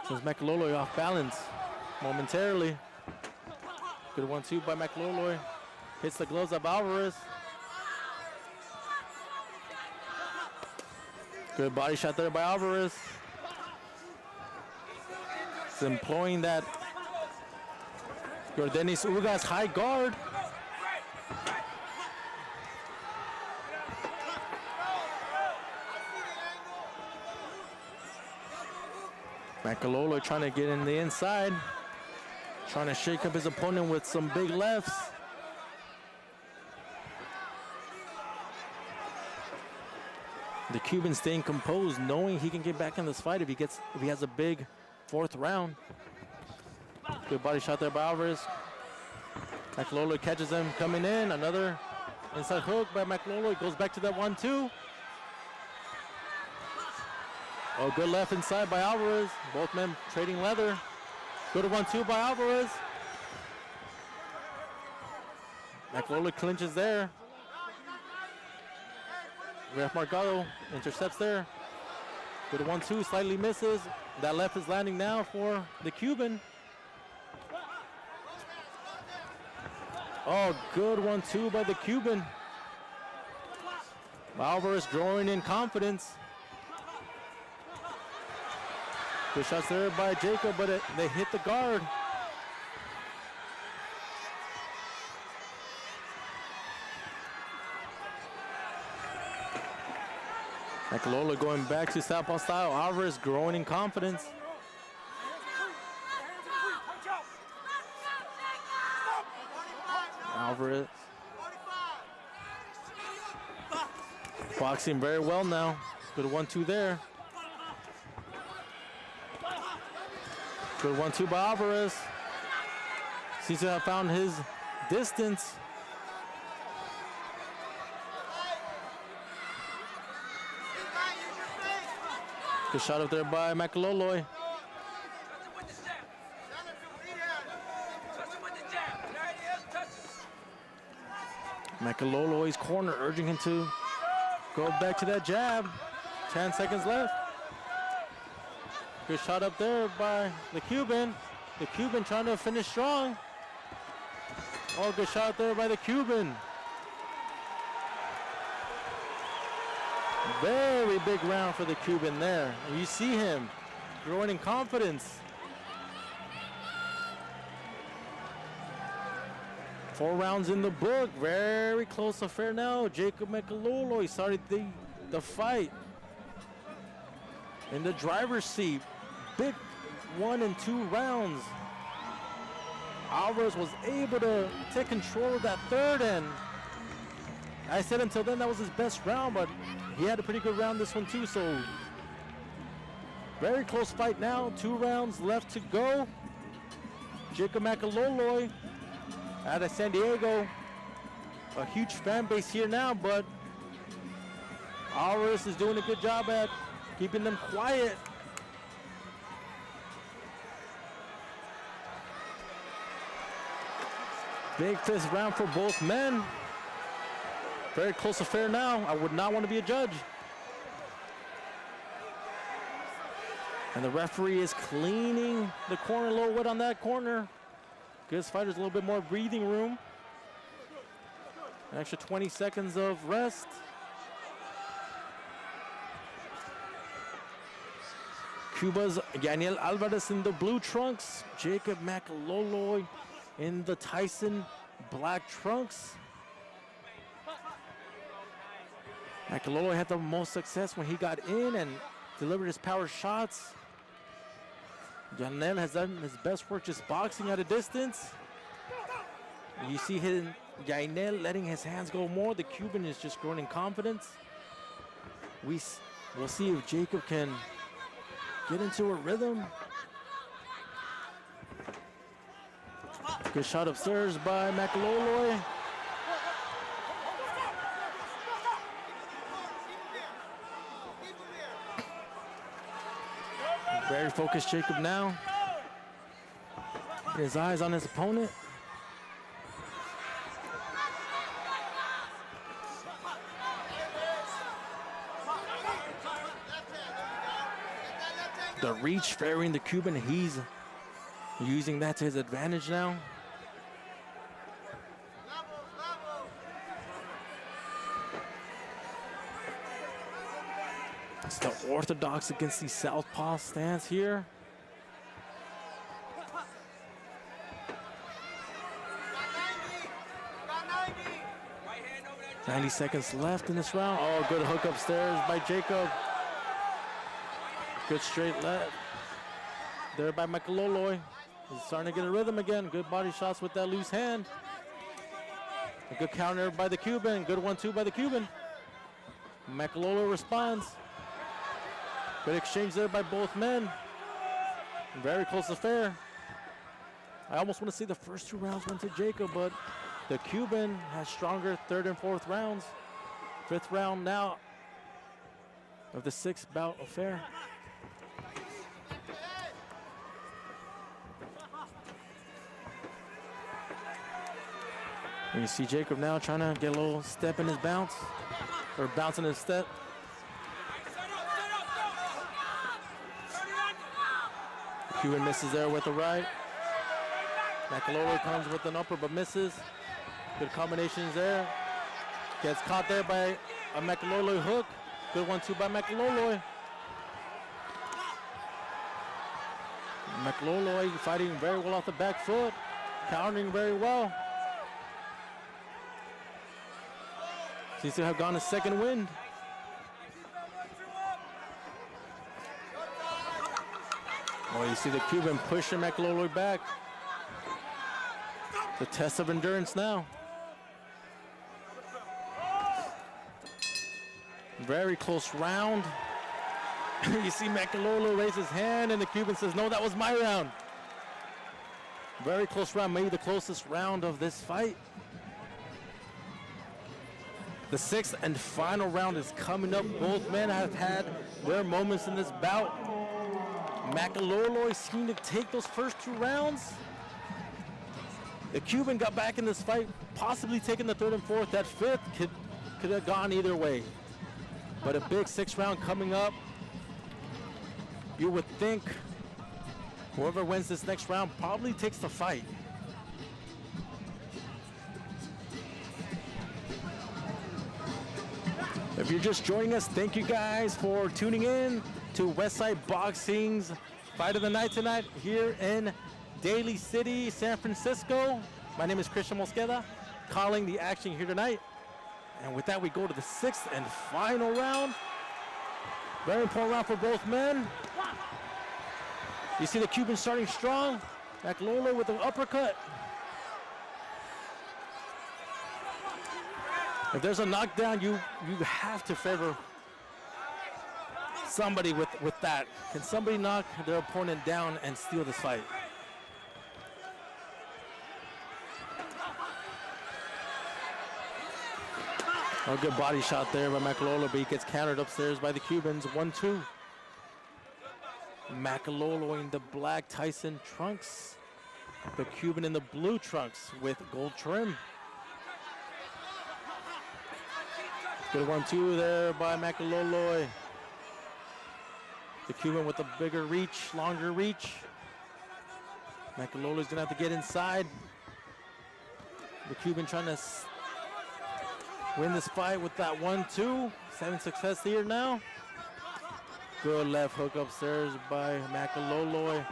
Sends Macalolooy off balance momentarily. Good 1-2 by Macalolooy. Hits the gloves of Alvarez. Good body shot there by Alvarez. He's employing that Yordenis Ugas high guard. Macalolooy trying to get in the inside. Trying to shake up his opponent with some big lefts. The Cuban staying composed, knowing he can get back in this fight if he has a big 4th round. Good body shot there by Alvarez. Macalolooy catches him coming in. Another inside hook by Macalolooy. Goes back to that 1-2. Oh, good left inside by Alvarez. Both men trading leather. Good 1-2 by Alvarez. Macalolooy clinches there. Ref Margado intercepts there. Good 1-2, slightly misses. That left is landing now for the Cuban. Oh, good 1-2 by the Cuban. Alvarez growing in confidence. Good shots there by Jacob, but they hit the guard. Macalolooy going back to southpaw style. Alvarez growing in confidence. Alvarez boxing very well now. Good 1-2 there. Good 1-2 by Alvarez. Seems to have found his distance. Good shot up there by Macalolooy. Macalolooy's corner urging him to go back to that jab. 10 seconds left. Good shot up there by the Cuban. The Cuban trying to finish strong. Oh, good shot there by the Cuban. Very big round for the Cuban there. And you see him growing in confidence. 4 rounds in the book. Very close affair now. Jacob Macalolooy started the fight in the driver's seat. Big 1 and 2 rounds. Alvarez was able to take control of that third, and I said until then that was his best round, but he had a pretty good round this one too, so very close fight now. 2 rounds left to go. Jacob Macalolooy out of San Diego. A huge fan base here now, but Alvarez is doing a good job at keeping them quiet. Big 5th round for both men. Very close affair now. I would not want to be a judge. And the referee is cleaning the corner, a little wet on that corner. Gives fighters a little bit more breathing room. An extra 20 seconds of rest. Cuba's Yainiel Alvarez in the blue trunks. Jacob Macalolooy in the Tyson black trunks. Macalolooy had the most success when he got in and delivered his power shots. Yainiel has done his best work just boxing at a distance. You see Yainiel letting his hands go more. The Cuban is just growing in confidence. We'll see if Jacob can get into a rhythm. Good shot upstairs by Macalolooy. Very focused Jacob now. His eyes on his opponent. The reach favoring the Cuban. He's using that to his advantage now. It's the orthodox against the southpaw stance here. 90 seconds left in this round. Oh, good hook upstairs by Jacob. Good straight left there by Macalolooy. He's starting to get a rhythm again. Good body shots with that loose hand. A good counter by the Cuban. Good 1-2 by the Cuban. Macalolooy responds. Good exchange there by both men. Very close affair. I almost want to see the first 2 rounds went to Jacob, but the Cuban has stronger 3rd and 4th rounds. 5th round now of the 6th bout affair. And you see Jacob now trying to get a little step in his bounce, or bounce in his step. Cuban misses there with the right. Macalolooy comes with an upper but misses. Good combinations there. Gets caught there by a Macalolooy hook. Good 1-2 by Macalolooy. Macalolooy fighting very well off the back foot. Countering very well. Seems to have gone a second wind. Oh, you see the Cuban pushing Macalolooy back. The test of endurance now. Very close round. You see Macalolooy raise his hand and the Cuban says, no, that was my round. Very close round, maybe the closest round of this fight. The sixth and final round is coming up. Both men have had their moments in this bout. Macalolooy seemed to take those first 2 rounds. The Cuban got back in this fight, possibly taking the 3rd and 4th. That 5th could have gone either way. But a big 6th round coming up. You would think whoever wins this next round probably takes the fight. If you're just joining us, thank you guys for tuning in to Westside Boxing's Fight of the Night tonight here in Daly City, San Francisco. My name is Christian Mosqueda, calling the action here tonight. And with that, we go to the 6th and final round. Very important round for both men. You see the Cuban starting strong. Macalolooy with an uppercut. If there's a knockdown, you have to favor somebody with that. Can somebody knock their opponent down and steal this fight? A good body shot there by Macalolooy, but he gets countered upstairs by the Cubans. 1-2. Macalolooy in the black Tyson trunks. The Cuban in the blue trunks with gold trim. Good 1-2 there by Macalolooy. The Cuban with the bigger reach, longer reach. Macalolooy's gonna have to get inside. The Cuban trying to win this fight with that 1-2. Having success here now. Good left hook upstairs by Macalolooy.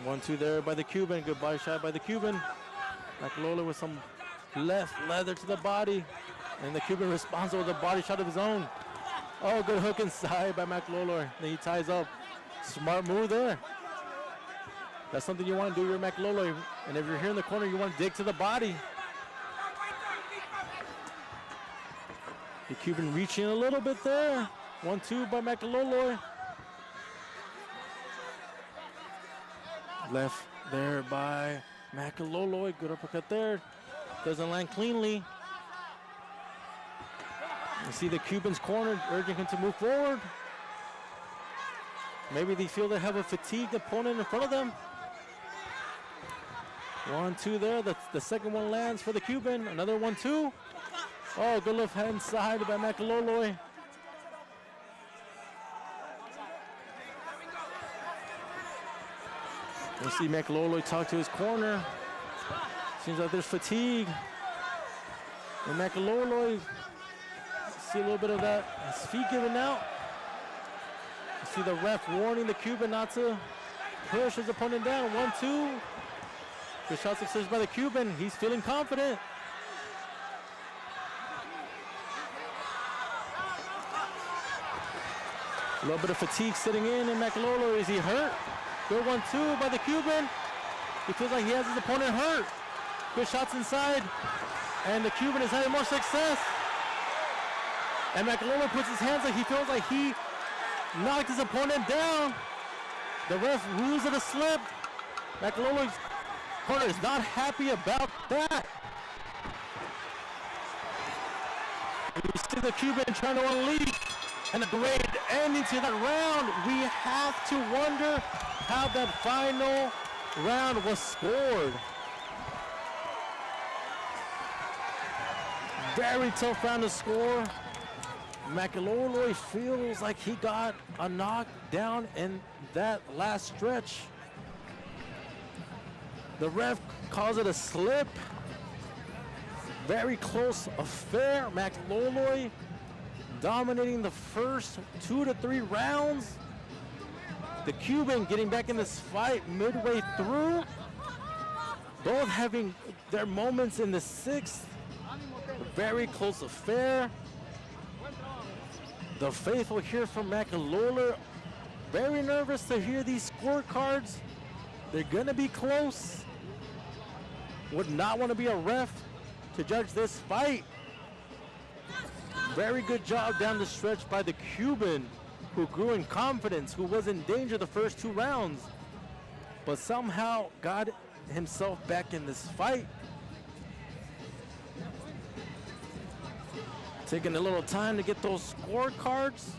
1-2 there by the Cuban. Good body shot by the Cuban. Macalolooy with some left leather to the body. And the Cuban responds with a body shot of his own. Oh, good hook inside by Macalolooy. Then he ties up. Smart move there. That's something you want to do, you're Macalolooy. And if you're here in the corner, you want to dig to the body. The Cuban reaching a little bit there. 1-2 by Macalolooy. Left there by Macalolooy. Good uppercut there. Doesn't land cleanly. You see the Cuban's corner urging him to move forward. Maybe they feel they have a fatigued opponent in front of them. 1-2 there. The second one lands for the Cuban. Another 1-2. Oh, good left hand side by Macalolooy. You see Macalolooy talk to his corner. Seems like there's fatigue. And Macalolooy, see a little bit of that. His feet giving out. You see the ref warning the Cuban not to push his opponent down. 1-2. Good shots upstairs by the Cuban. He's feeling confident. A little bit of fatigue sitting in Macalolooy. Is he hurt? Good 1-2 by the Cuban. He feels like he has his opponent hurt. Good shots inside. And the Cuban is having more success. And Macalolooy puts his hands like he feels like he knocked his opponent down. The ref rules it a slip. Macalolooy's corner is not happy about that. You see the Cuban trying to unleash. And a great ending to that round. We have to wonder how that final round was scored. Very tough round to score. Macalolooy feels like he got a knockdown in that last stretch. The ref calls it a slip. Very close affair. Macalolooy dominating the first 2 to 3 rounds. The Cuban getting back in this fight midway through. Both having their moments in the 6th. Very close affair. The faithful here from Macalolooy very nervous to hear these scorecards. They're gonna be close. Would not want to be a ref to judge this fight. Very good job down the stretch by the Cuban, who grew in confidence, who was in danger the first 2 rounds, but somehow got himself back in this fight. Taking a little time to get those scorecards.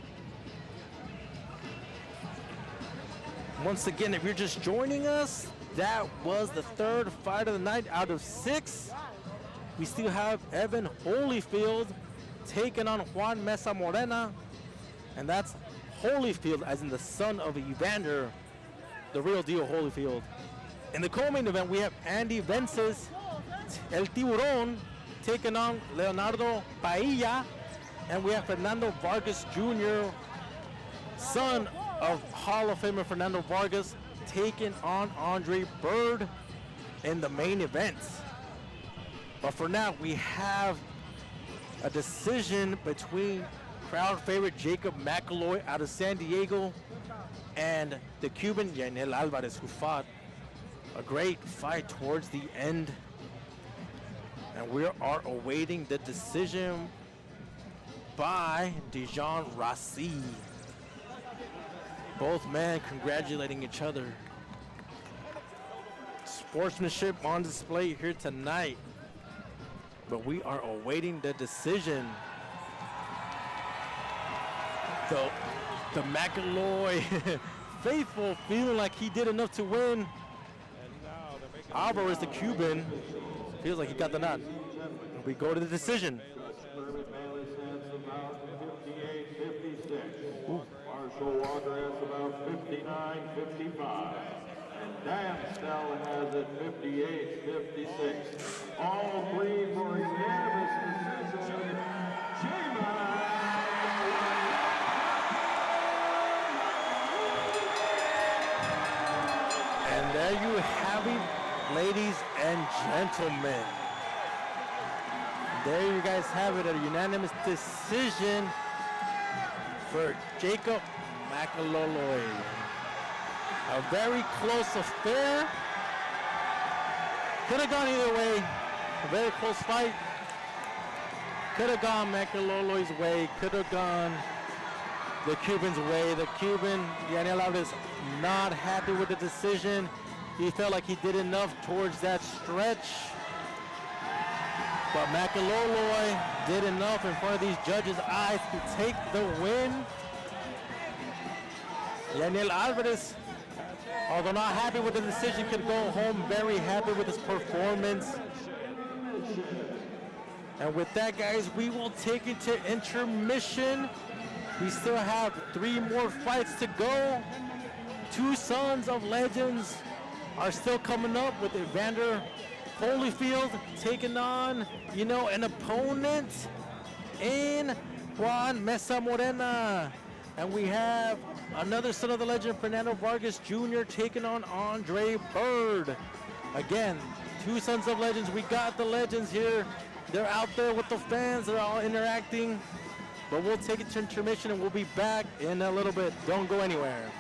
Once again, if you're just joining us, that was the 3rd fight of the night out of 6. We still have Evander Holyfield taking on Juan Meza Moreno, and that's Holyfield as in the son of Evander, the real deal Holyfield. In the co-main event, we have Andy Vences, El Tiburon, taking on Leonardo Alcala, and we have Fernando Vargas Jr., son of Hall of Famer Fernando Vargas, taking on Byrd in the main event. But for now, we have a decision between crowd favorite Jacob Macalolooy out of San Diego and the Cuban Yainiel Alvarez, who fought a great fight towards the end. And we are awaiting the decision by Dijon Rossi. Both men congratulating each other. Sportsmanship on display here tonight. But we are awaiting the decision. The Macalolooy faithful feeling like he did enough to win. Alvarez, the Cuban, feels like he got the nod. We go to the decision. Marshall Walker has about 59-55. And Dan Stell has it 58-56. All three for unanimous decision. And there you have it, ladies and gentlemen. There you guys have it, a unanimous decision for Jacob Macalolooy. A very close affair. Could have gone either way. A very close fight. Could have gone Macalolooy's way. Could have gone the Cuban's way. The Cuban, Yainiel Alvarez, not happy with the decision. He felt like he did enough towards that stretch. But Macalolooy did enough in front of these judges' eyes to take the win. Yainiel Alvarez, although not happy with the decision, could go home very happy with his performance. And with that, guys, we will take it to intermission. We still have 3 more fights to go. 2 sons of legends are still coming up, with Evander Holyfield taking on, an opponent in Juan Meza Moreno. And we have another son of the legend, Fernando Vargas Jr., taking on Byrd. Again, 2 sons of legends. We got the legends here. They're out there with the fans. They're all interacting. But we'll take it to intermission, and we'll be back in a little bit. Don't go anywhere.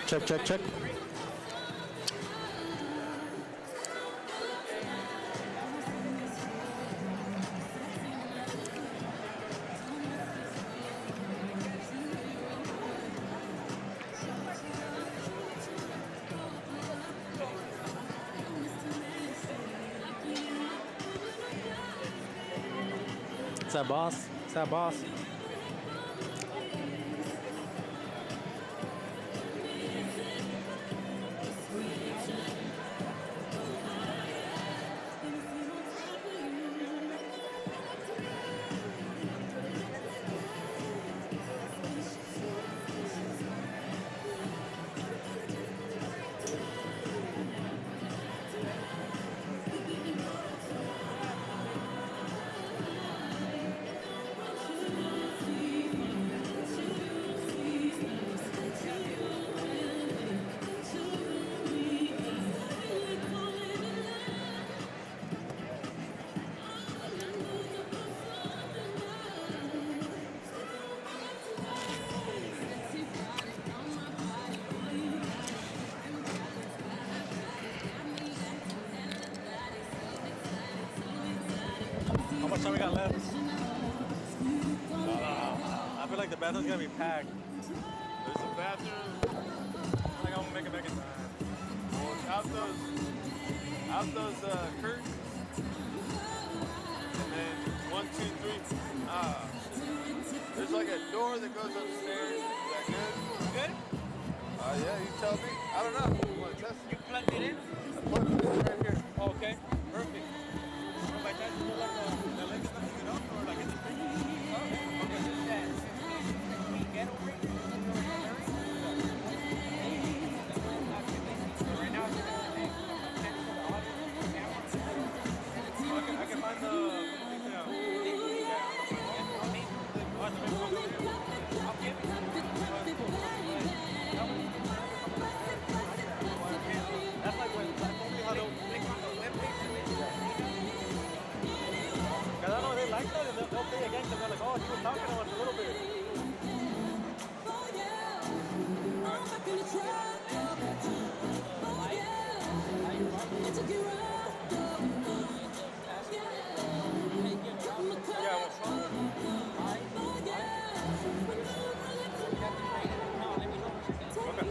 Check, check, check. What's that, boss? What's that, boss? How much time we got left? I feel like the bathroom's gonna be packed. There's a bathroom. I think I'm gonna make it back in time. Out those curtains. And then 1, 2, 3. There's like a door that goes upstairs. Is that good? Good? Yeah, you tell me. I don't know. You want to test You it? plugged it in? I plugged it in right here. Okay, perfect. So by chance, you know, like the leg is not hanging up or like it's free? Okay, okay. Just that. Since we get over here, right now, it's going to connect the audio to the camera. I can find the. That's like when I told you how to click on the web page and then because I know they like that and they'll play again because they're like, oh, he was talking to us a little bit. Yeah, what's wrong? Okay.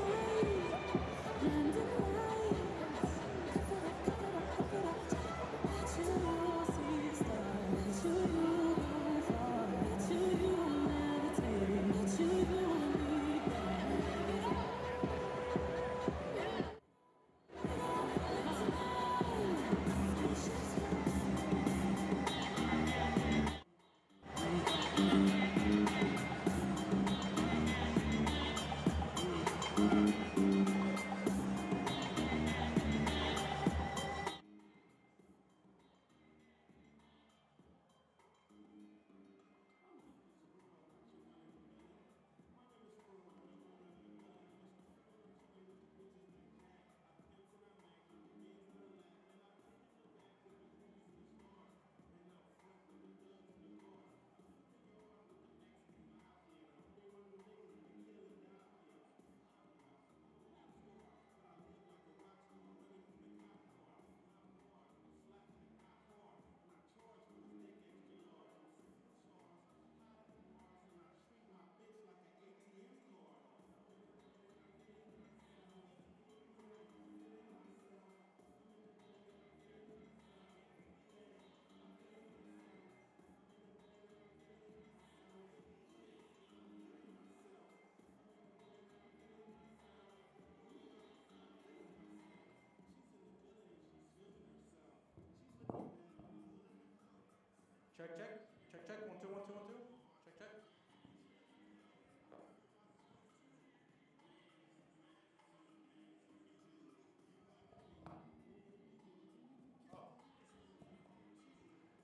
Check, check, check, check. 1, 2, 1, 2, 1, 2. Check, check.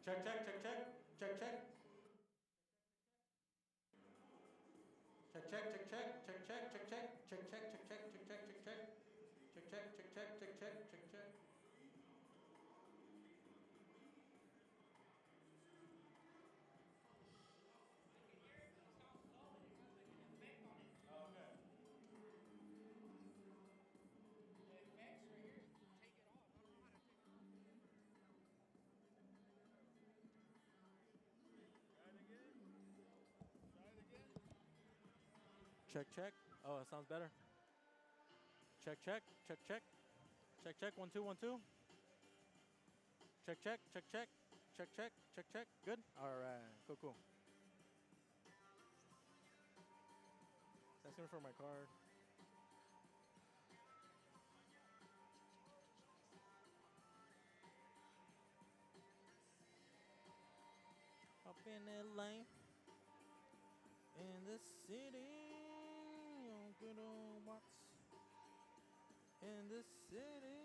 Check, check, check, check, check, check. Check, check, check, check, check, check, check, check, check, check, check, check, check, check, check, check. Check, check, check, check, check, check, check, check. Check, check. Oh, that sounds better. Check, check, check, check. Check, check, 1, 2, 1, 2. Check, check, check, check. Check, check, check, check. Good? All right, cool, cool. That's going for my card. Up in LA, in the city, on good old Watts, in the city.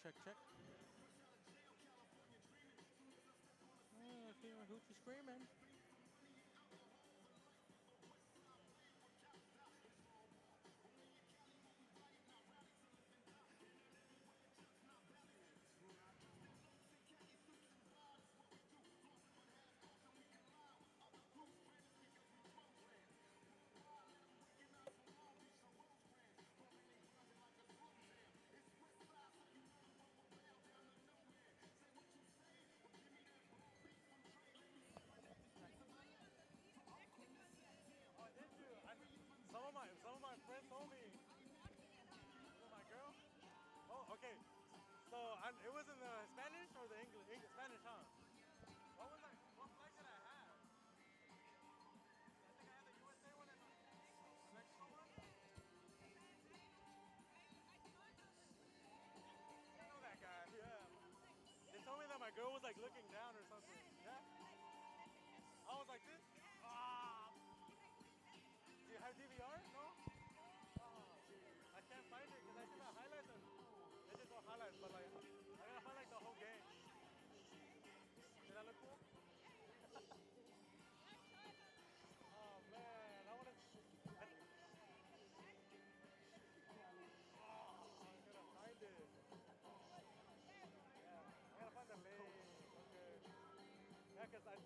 Check, check. Oh, I feel my hoochie screaming. Some of my friends told me. Oh, my girl? Oh, okay. So it was in the Spanish or the English? Spanish, huh? What flight did I have? I think I had the USA one and the Mexico one. I know that guy. Yeah. They told me that my girl was like looking down or something. Yeah. I was like this. Ah. Do you have DVR? No. I can't find it because I see the highlights and they just go highlights, but like I gotta highlight the whole game. Did that look cool? Oh man, I wanna. I'm gonna find it. Yeah, I gotta find the link. Okay. Yeah, cause like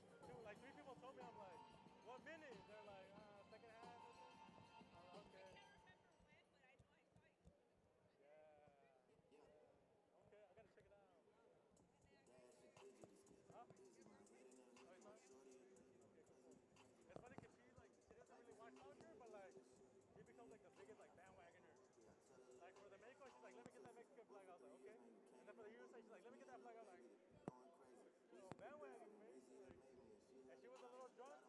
3 people told me, I'm like, what minute? They're like, second half. Okay. Okay, I gotta check it out. Huh? Oh, it's not? Okay, cool. It's funny because she doesn't really watch soccer, but like, she becomes like the biggest like bandwagoner. Like for the Mexico, she's like, let me get that Mexican flag. I was like, okay. And then for the USA, she's like, let me get that flag. I was like, oh, bandwagon, man. Like, and she was a little drunk.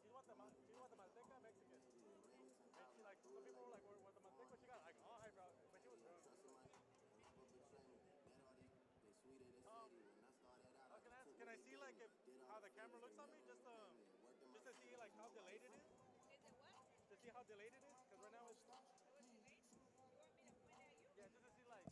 She want the Manteca Mexican. And she like, some people were like, what the Manteca? She got like all hype out, but she was drunk. Can I see like how the camera looks on me? Just to see like how delayed it is? Is it what? To see how delayed it is? Because right now it's... Delayed? You want me to point at you? Yeah, just to see like...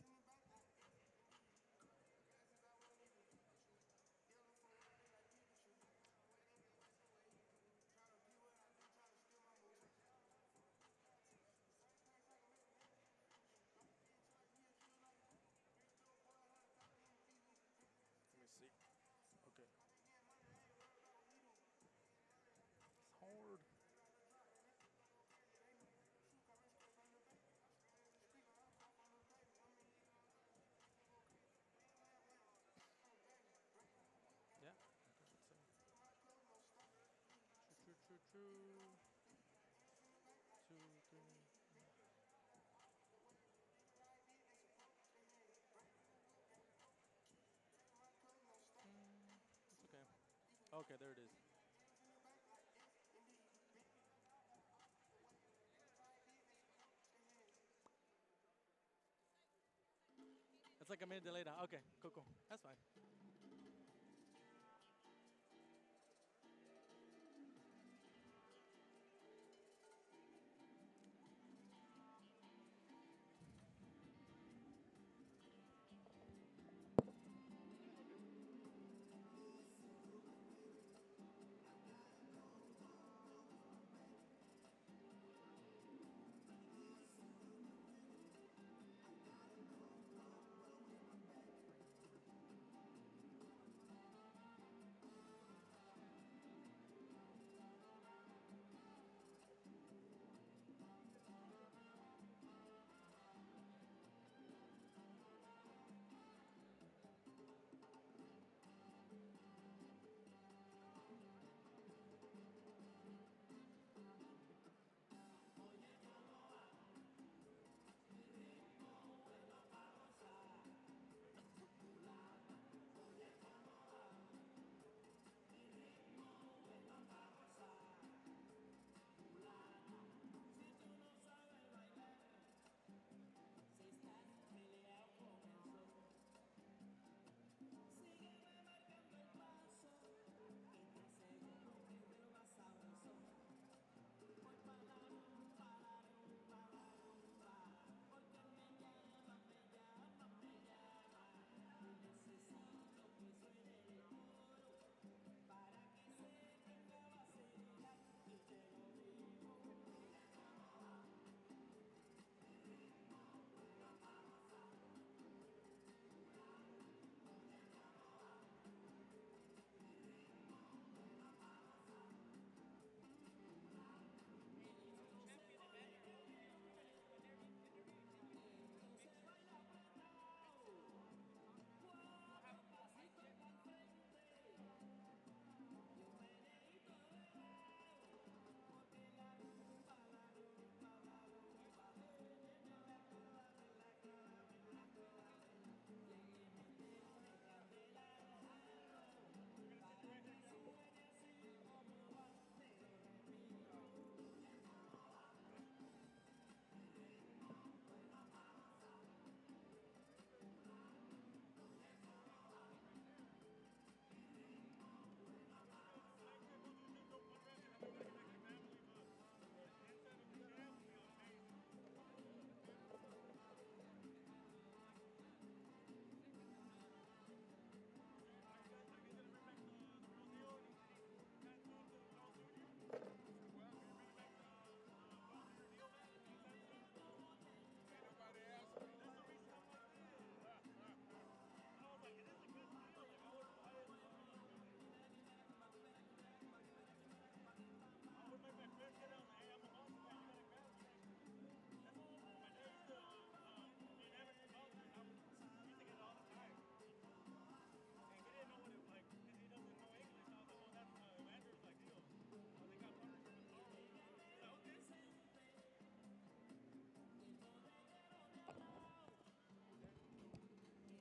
Okay, there it is. It's like a minute delay now. Okay, cool. That's fine.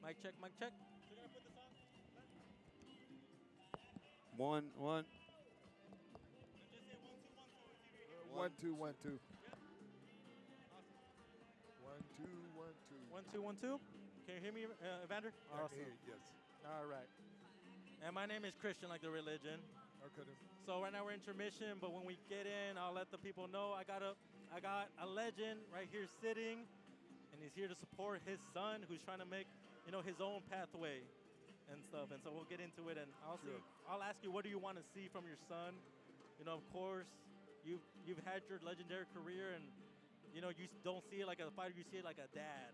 Mic check, mic check. One. 1 2 1 2. 1 2 1 2. 1 2 1 2. Can you hear me, Evander? Awesome. Yes. All right. And my name is Christian, like the religion. Okay. Then. So right now we're intermission, but when we get in, I'll let the people know I got a legend right here sitting, and he's here to support his son, who's trying to make, his own pathway and stuff. And so we'll get into it, and I'll ask you, what do you want to see from your son? Of course, you've had your legendary career, and you don't see it like a fighter, you see it like a dad.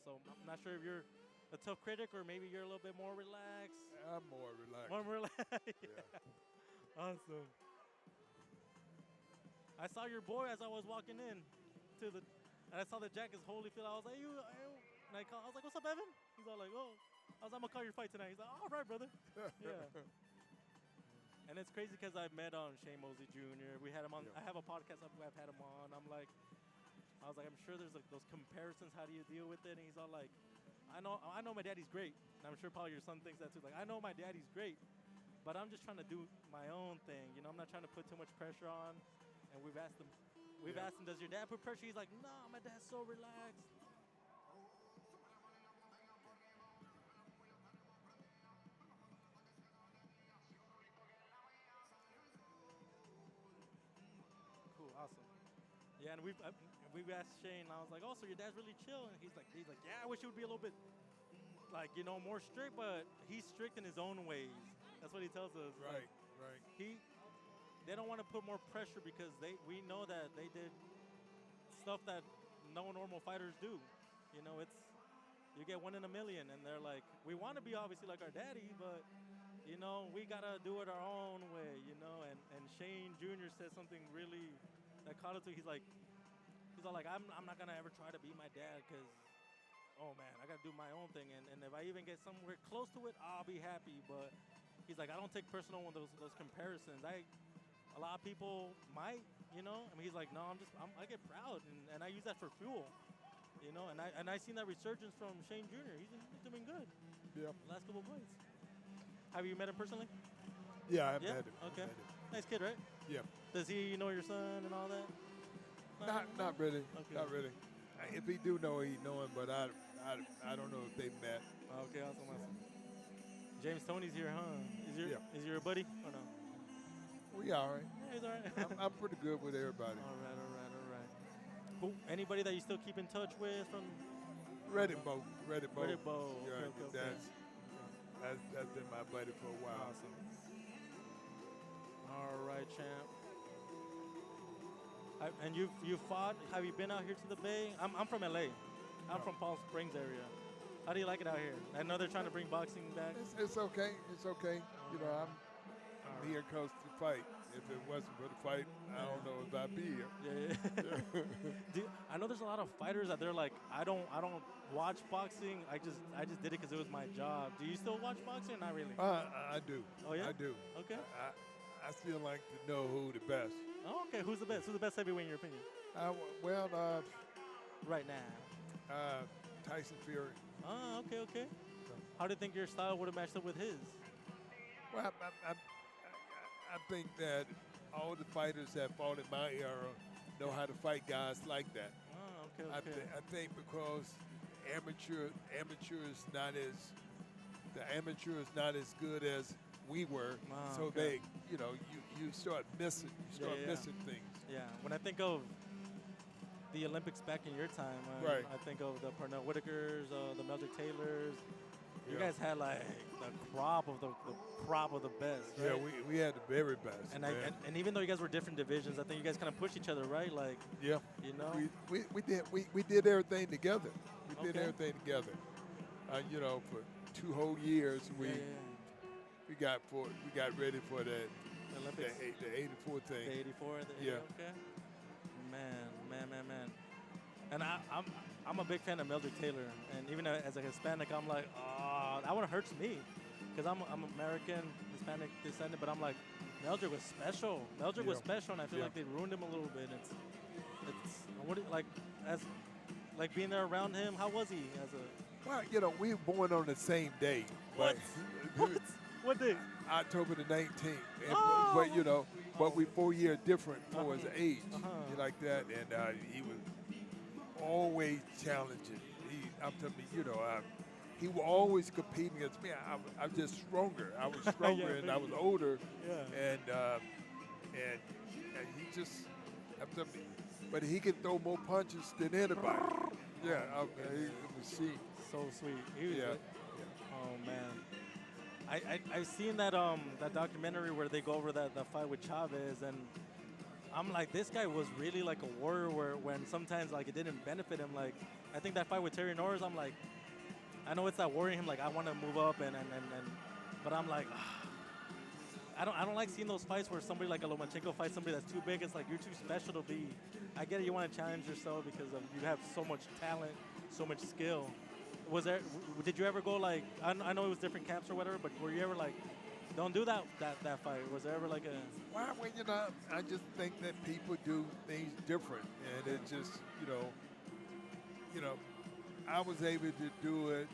So I'm not sure if you're a tough critic or maybe you're a little bit more relaxed. I'm more relaxed. More relaxed. Yeah. Awesome. I saw your boy as I was walking in and I saw the Jack is Holyfield. I was like, and I was like, what's up, Evan? He's all like, oh. I was like, I'm gonna call your fight tonight. He's like, all right, brother. Yeah. And it's crazy because I met Shane Mosley Jr. We had him on. I have a podcast. I've had him on. I was like, I'm sure there's like those comparisons. How do you deal with it? And he's all like, I know my daddy's great. And I'm sure probably your son thinks that too. Like, I know my daddy's great, but I'm just trying to do my own thing. You know, I'm not trying to put too much pressure on. And we've asked him, does your dad put pressure? He's like, no, my dad's so relaxed. Cool, awesome. Yeah, and we've asked Shane. I was like, oh, so your dad's really chill, and he's like, yeah, I wish he would be a little bit, like, you know, more strict, but he's strict in his own ways. That's what he tells us. Right, like, right. They don't want to put more pressure because we know that they did stuff that no normal fighters do. You know, you get 1 in a million, and they're like, we want to be obviously like our daddy, but you know, we gotta do it our own way. You know, and Shane Jr. said something really that caught it to. He's all like, I'm not gonna ever try to be my dad because, oh man, I gotta do my own thing, and if I even get somewhere close to it, I'll be happy. But he's like, I don't take personal on those comparisons. A lot of people might, you know. I mean, he's like, no, I get proud, and I use that for fuel, you know. And I seen that resurgence from Shane Jr. He's doing good. Yeah. Last couple of points. Have you met him personally? Yeah, I've met him. Okay. Met him. Nice kid, right? Yeah. Does he know your son and all that? Not really. Okay. Not really. If he do know, he know him, but I don't know if they met. Okay, awesome. James Tony's here, huh? Is your buddy or no? We all right. Yeah, he's all right. I'm pretty good with everybody. All right. Who? Anybody that you still keep in touch with from? Reddit Bo. Yeah, okay. That's been my buddy for a while. Awesome. All right, champ. And you fought? Have you been out here to the Bay? I'm from LA. I'm from Palm Springs area. How do you like it out here? I know they're trying to bring boxing back. It's okay. It's okay. You know, I'm here because to fight. If it wasn't for the fight, I don't know if I'd be here. Yeah. I know there's a lot of fighters that they're like, I don't watch boxing. I just did it because it was my job. Do you still watch boxing or not really? I do. Oh yeah. I do. Okay. I still like to know who the best. Oh, okay. Who's the best? Who's the best heavyweight in your opinion? Right now. Tyson Fury. Oh, okay. How do you think your style would have matched up with his? Well, I think that all the fighters that fought in my era know how to fight guys like that. Oh, okay. I think because amateur is not as good as we were, so okay. you start missing things. Yeah, when I think of the Olympics back in your time, right. I think of the Pernell Whitakers, the Meldrick Taylors. You guys had like the crop of the best. Right? Yeah, we had the very best. And even though you guys were different divisions, I think you guys kind of pushed each other, right? Like yeah, you know, we did everything together. We did everything together. For 2 whole years we got ready for the Olympics, the 84 thing. The 84. Okay. Man. And I'm a big fan of Meldrick Taylor, and even as a Hispanic, I'm like, oh, that one hurts me, because I'm American, Hispanic descendant, but I'm like, Meldrick was special. Was special, and I feel like they ruined him a little bit. Like being there around him. How was he as a? Well, we were born on the same day. What? What day? October the 19th. But we 4 years different for his age, like that, and he was always challenging. I'm telling you, he was always competing against me. I'm just stronger. I was stronger and I was older. Yeah. And he just, I'm telling you, but he could throw more punches than anybody. Yeah, it was so sweet. He was good. Oh man. I've seen that documentary where they go over that fight with Chavez, and I'm like, this guy was really like a warrior when sometimes like it didn't benefit him. Like I think that fight with Terry Norris, I'm like, I know it's not worrying him, like I want to move up but I'm like, I don't like seeing those fights where somebody like a Lomachenko fights somebody that's too big. It's like you're too special to be. I get it, you want to challenge yourself because you have so much talent, so much skill. Did you ever go like, I know it was different camps or whatever, but were you ever like, don't do that fight? Was there ever like a? Well, I just think that people do things different, and it just, I was able to do it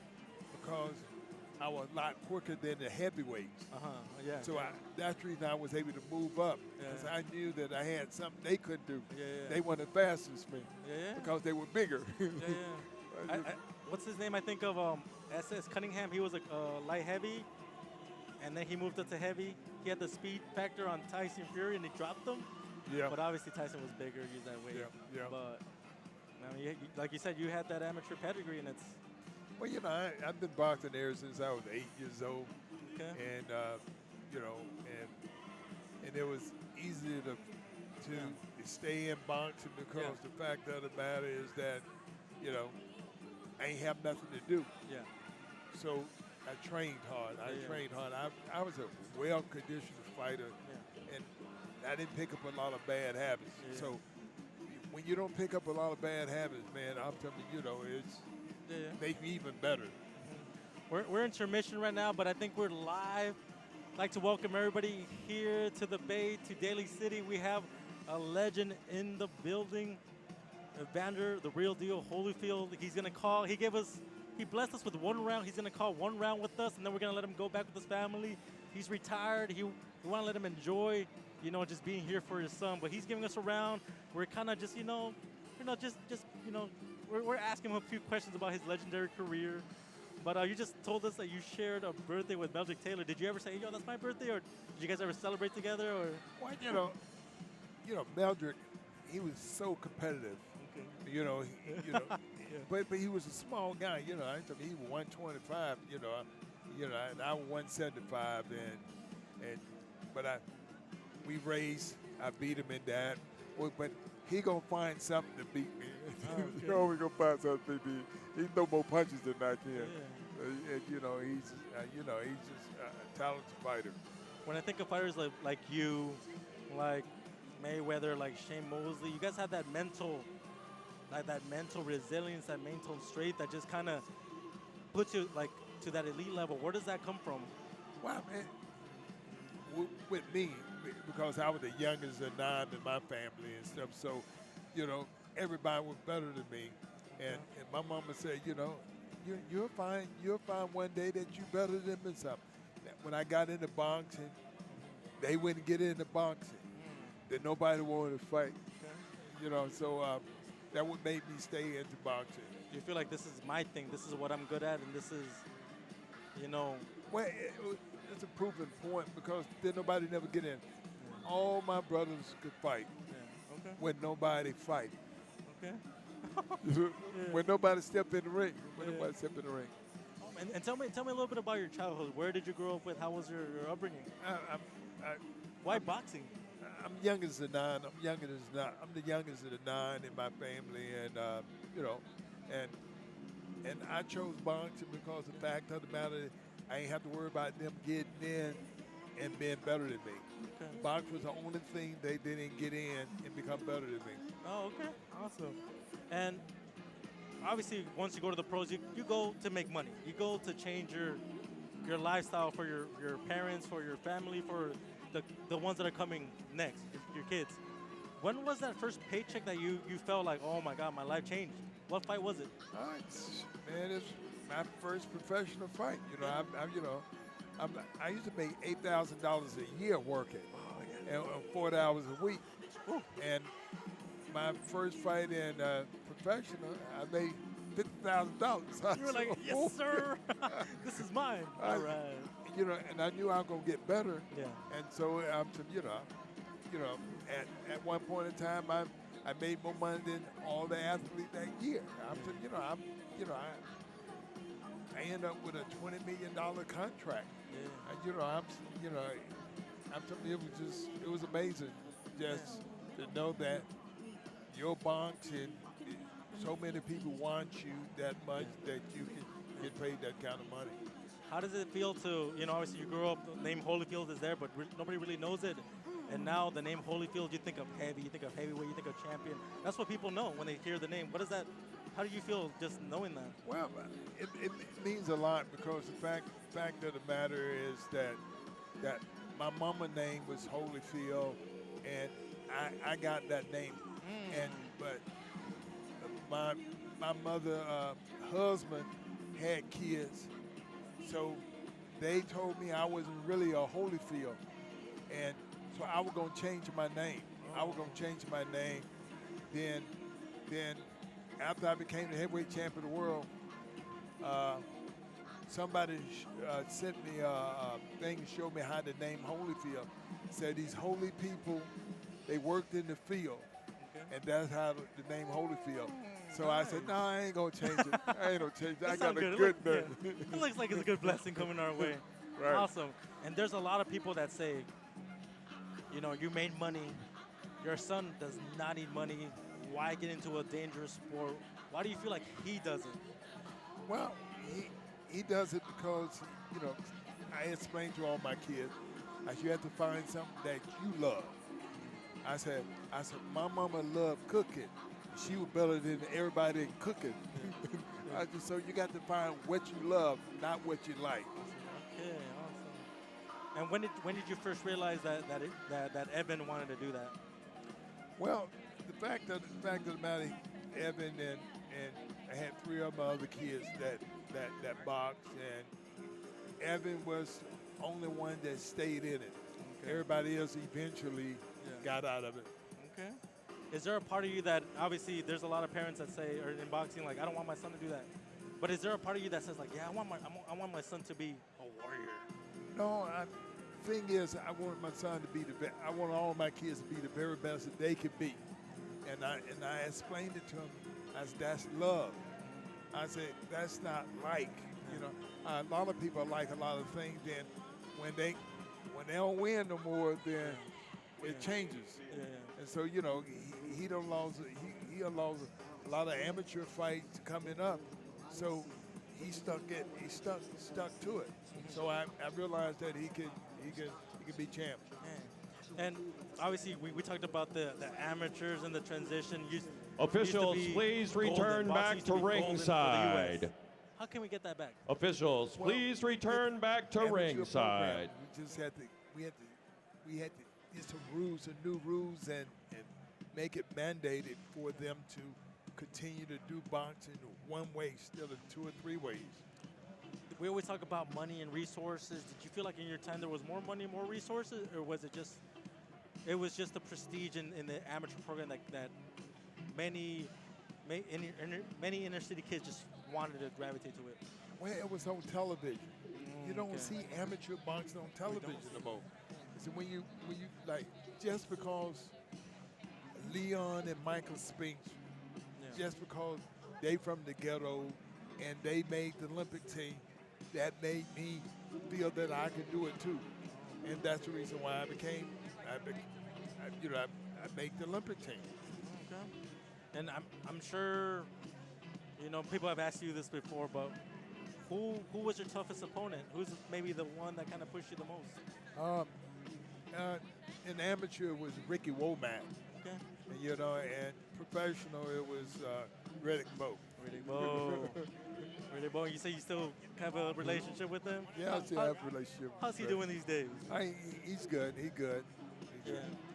because I was a lot quicker than the heavyweights. Yeah. So that's the reason I was able to move up, because I knew that I had something they couldn't do. They weren't as fast as me because they were bigger. What's his name? I think of SS Cunningham. He was a light heavy, and then he moved up to heavy. He had the speed factor on Tyson Fury, and he dropped him. Yeah. But obviously Tyson was bigger, used that weight. Yeah. But I mean, like you said, you had that amateur pedigree, and it's. Well, you know, I've been boxing there since I was 8 years old. Okay. And you know, and it was easy to stay in boxing because the fact of the matter is that, you know, I ain't have nothing to do. Yeah. So I trained hard. I was a well-conditioned fighter, and I didn't pick up a lot of bad habits. So when you don't pick up a lot of bad habits, man, I'm telling you, you know, it's make me even better. We're intermission right now, but I think we're live. I'd like to welcome everybody here to the Bay, to Daly City. We have a legend in the building, Evander, the real deal, Holyfield. He's gonna call. He blessed us with 1 round. He's gonna call 1 round with us, and then we're gonna let him go back with his family. He's retired. We want to let him enjoy, you know, just being here for his son. But he's giving us a round. We're kind of just, you know, we're asking him a few questions about his legendary career. But you just told us that you shared a birthday with Meldrick Taylor. Did you ever say, yo, that's my birthday? Or did you guys ever celebrate together? Or? Well, you know, Meldrick, he was so competitive. Okay. You know, but he was a small guy. You know, I mean, he was 125. You know, and I was 175. But we raced. I beat him in that. But he gonna find something to beat me. You know, we gonna find something to beat me. He throw more punches than I can. And, you know, he's just a talented fighter. When I think of fighters like you, like Mayweather, like Shane Mosley, you guys have that mental resilience, that mental strength that just kind of puts you like to that elite level. Where does that come from? Well, man, with me, because I was the youngest of 9 in my family and stuff, so, you know, everybody was better than me. And my mama said, you know, you'll find one day that you're better than me. Something. When I got into boxing, they wouldn't get into boxing. That nobody wanted to fight. You know, so that would make me stay into boxing. You feel like this is my thing, this is what I'm good at, and this is, you know. Well, it's a proven point because then nobody never get in. All my brothers could fight when nobody fight. Okay. When nobody step in the ring. And tell me a little bit about your childhood. Where did you grow up with? How was your upbringing? Why boxing? I'm youngest of 9. I'm the youngest of the 9 in my family, and you know, and I chose boxing because the fact of the matter, I ain't have to worry about them getting in and being better than me. Okay. Boxing was the only thing they didn't get in and become better than me. Oh, okay, awesome. And obviously, once you go to the pros, you go to make money. You go to change your lifestyle for your parents, for your family, for the ones that are coming next, your kids. When was that first paycheck that you felt like, oh my God, my life changed? What fight was it? Man, it's my first professional fight. You know, I used to make $8,000 a year working, and 40 hours a week. Ooh. And my first fight in professional, I made $50,000. You were like, yes, sir. This is mine. All right. You know, and I knew I was gonna get better. Yeah. And so you know, at one point in time, I made more money than all the athletes that year. I ended up with a $20 million contract. Yeah. I'm telling you, it was amazing just to know that your boxing, so many people want you that much that you can get paid that kind of money. How does it feel to, you know, obviously you grew up, the name Holyfield is there, but nobody really knows it. And now the name Holyfield, you think of heavy, you think of heavyweight, you think of champion. That's what people know when they hear the name. What is that? How do you feel just knowing that? Well, it means a lot because the fact of the matter is that my mama name was Holyfield, and I got that name. But my mother husband had kids, So they told me I wasn't really a Holyfield, and so I was gonna change my name. I was gonna change my name. Then after I became the heavyweight champion of the world, somebody sent me a thing to show me how to name Holyfield. Said these holy people, they worked in the field, and that's how the name Holyfield. So I said, no, I ain't gonna change it. I ain't gonna change it. I got a good name. It looks like it's a good blessing coming our way. Right. Awesome. And there's a lot of people that say, you know, you made money. Your son does not need money. Why get into a dangerous sport? Why do you feel like he does it? Well, he does it because, you know, I explained to all my kids, you have to find something that you love. I said, my mama loved cooking. She was better than everybody in cooking. I said, so you got to find what you love, not what you like. Okay, awesome. And when did you first realize that Evan wanted to do that? Well, the fact of the matter, Evan and I had 3 of my other kids that boxed, and Evan was the only one that stayed in it. Okay. Everybody else eventually got out of it. Okay. Is there a part of you that, obviously there's a lot of parents that say, or in boxing, like, I don't want my son to do that. But is there a part of you that says, like, yeah, I want my son to be a warrior? No, thing is, I want my son to be the best. I want all my kids to be the very best that they could be. And I explained it to them as that's love. I said, that's not like, you know. A lot of people like a lot of things, then when they don't win no more, then it changes. Yeah. And so, you know, he allows a lot of amateur fights coming up. So he stuck to it. So I realized that he could be champ. And obviously we talked about the amateurs and the transition. Officials, please return back to ringside. How can we get that back? Officials, please return back to ringside. We had to get some rules, some new rules, and make it mandated for them to continue to do boxing one way instead of 2 or 3 ways. We always talk about money and resources. Did you feel like in your time there was more money, more resources, or was it just the prestige in the amateur program that many inner city kids just wanted to gravitate to it? Well, it was on television. You don't see amateur boxing on television no more. So when you like, just because Leon and Michael Spinks, just because they from the ghetto and they made the Olympic team, that made me feel that I could do it too. And that's the reason why I made the Olympic team. Okay. And I'm sure, you know, people have asked you this before, but who was your toughest opponent? Who's maybe the one that kind of pushed you the most? In amateur, it was Ricky Womack. Okay. And, you know, and professional, it was Riddick Bowe. Riddick Bowe. You say you still have a relationship with him? Yeah, I still have a relationship. How's he doing these days? He's good. He's good.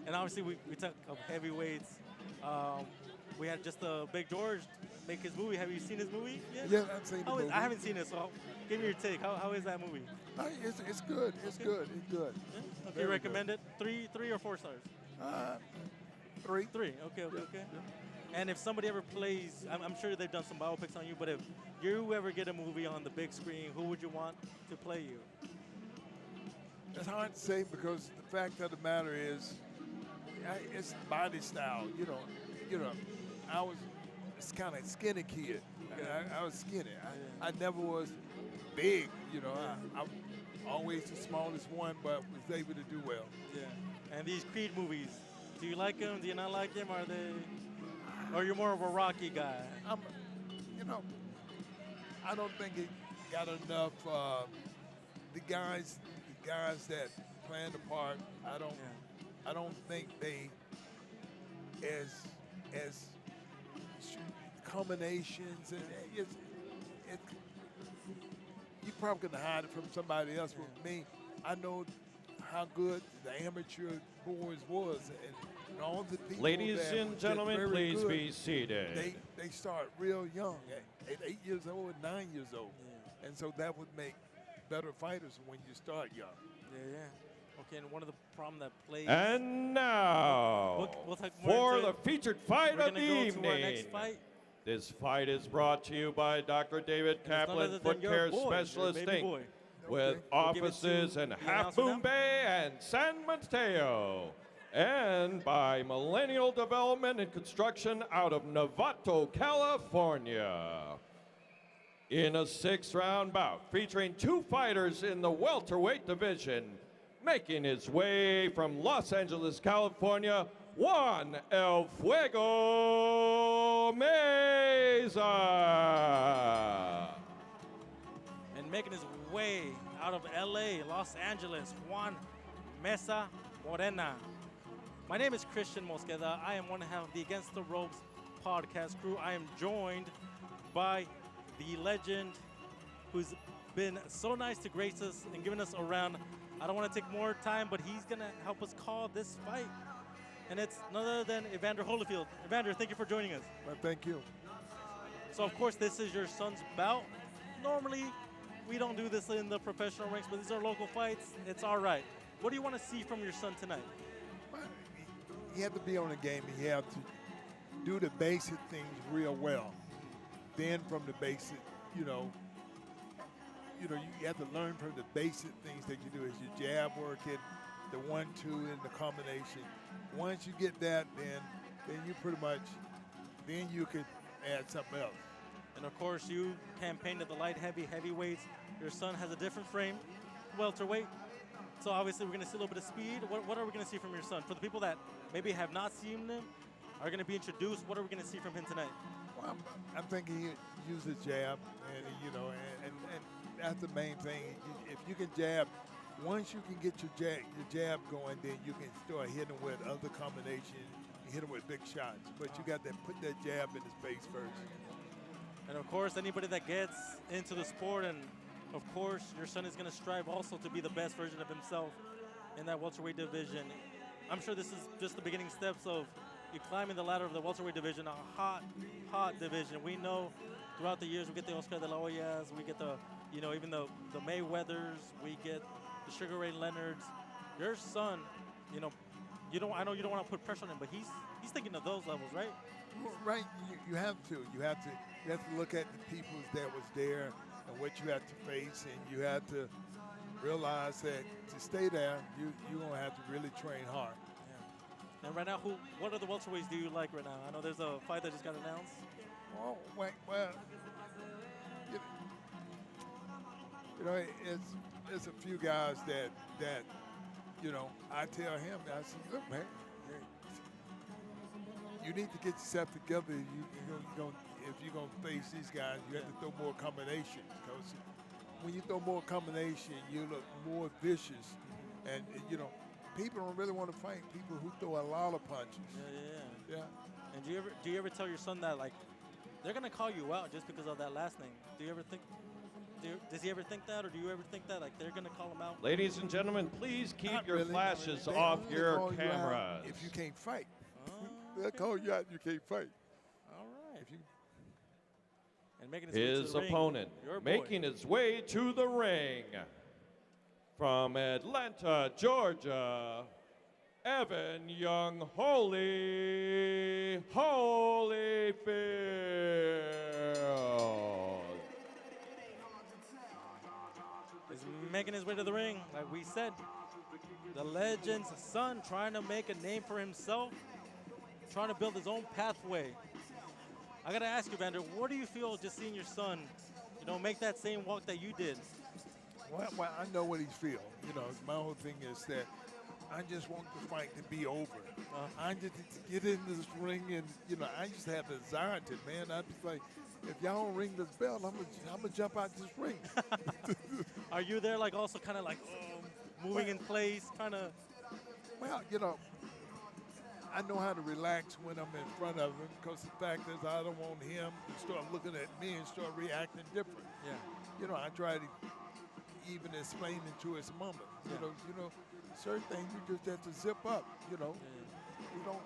And obviously, we talk of heavyweights. We had just Big George make his movie. Have you seen his movie yet? Yeah, I've seen the movie. I haven't seen it, so give me your take. How is that movie? It's good. It's good. It's good. Yeah? Okay, recommend it? 3 or 4 stars? 3. 3. Okay. And if somebody ever plays, I'm sure they've done some biopics on you, but if you ever get a movie on the big screen, who would you want to play you? It's hard to say because the fact of the matter is, it's body style. You know, I was kind of skinny kid. I was skinny. I never was big. You know, I was always the smallest one, but was able to do well. Yeah. And these Creed movies, do you like them? Do you not like them? Or you're more of a Rocky guy? You know, I don't think it got enough. The guys that playing the part, I don't think they as combinations, and you probably can hide it from somebody else. With me, I know how good the amateur boys was, and all the people. Ladies and gentlemen, please good, be seated. They start real young, at 8 years old and 9 years old, and so that would make better fighters when you start young. Yeah. Okay, and one of the problem that plays. And now, we'll talk more for into the it. featured fight We're of the gonna go evening. to our next fight. This fight is brought to you by Dr. David And it's none Kaplan, other than Foot your Care boy, your Specialist baby Inc., boy. with We'll give it offices to in the Half announcer Moon now. Bay and San Mateo. And by Millennial Development and Construction out of Novato, California. In a 6-round bout featuring 2 fighters in the welterweight division, making his way from Los Angeles, California, Juan El Fuego Meza. And making his way out of LA, Los Angeles, Juan Meza Moreno. My name is Christian Mosqueda. I am one half of the Against the Ropes podcast crew. I am joined by the legend who's been so nice to grace us and giving us a round. I don't want to take more time, but he's going to help us call this fight. And it's none other than Evander Holyfield. Evander, thank you for joining us. Well, thank you. So, of course, this is your son's bout. Normally, we don't do this in the professional ranks, but these are local fights. It's all right. What do you want to see from your son tonight? Well, he had to be on the game. He had to do the basic things real well. Then from the basic, you have to learn from the basic things that you do is your jab working, the 1-2 and the combination. Once you get that, then you pretty much, then you can add something else. And of course, you campaigned at the light heavyweights. Your son has a different frame, welterweight. So obviously, we're going to see a little bit of speed. What are we going to see from your son? For the people that maybe have not seen him, are going to be introduced. What are we going to see from him tonight? Well, I'm thinking he uses jab, and and that's the main thing. If you can jab, once you can get your jab going, then you can start hitting with other combinations. You hit him with big shots, but you got to put that jab in his face first. And of course, anybody that gets into the sport, and of course, your son is going to strive also to be the best version of himself in that welterweight division. I'm sure this is just the beginning steps of you climbing the ladder of the welterweight division, a hot division. We know throughout the years we get the Oscar de la Hoyas, we get the, even the Mayweathers, we get the Sugar Ray Leonards. Your son, I know you don't want to put pressure on him, but he's thinking of those levels, right? Right, you have to. You have to look at the people that was there and what you had to face, and you have to realize that to stay there, you're gonna have to really train hard. Yeah. And right now, what other welterweights do you like right now? I know there's a fight that just got announced. Oh, well, it's a few guys that I tell him, I said, look, man, you need to get yourself together. If you're going to face these guys, you have to throw more combinations. Because when you throw more combination, you look more vicious. And, people don't really want to fight people who throw a lot of punches. Yeah. And do you ever tell your son that, like, they're going to call you out just because of that last name? Do you ever think, does he ever think that, or do you ever think that, like, they're going to call him out? Ladies and gentlemen, please keep Not your really. flashes They off only your call you out cameras. if you can't fight. They'll call you out, you can't fight. All right. If you, and making his way to His the ring, opponent your boy. making his way to the ring from Atlanta, Georgia, Yung Holy Holyfield. Is making his way to the ring, like we said. The legend's son trying to make a name for himself, trying to build his own pathway. I gotta ask you, Evander, what do you feel just seeing your son, make that same walk that you did? well, I know what he's feeling. My whole thing is that I just want the fight to be over. I just to get in this ring, and I just have the desire to, man. I'm just like, if y'all don't ring this bell, I'm gonna jump out this ring. Are you there, like, also kind of like moving in place, kind of? Well, I know how to relax when I'm in front of him, because the fact is I don't want him to start looking at me and start reacting different. Yeah. I try to even explain it to his mama. Yeah. Certain things you just have to zip up. You don't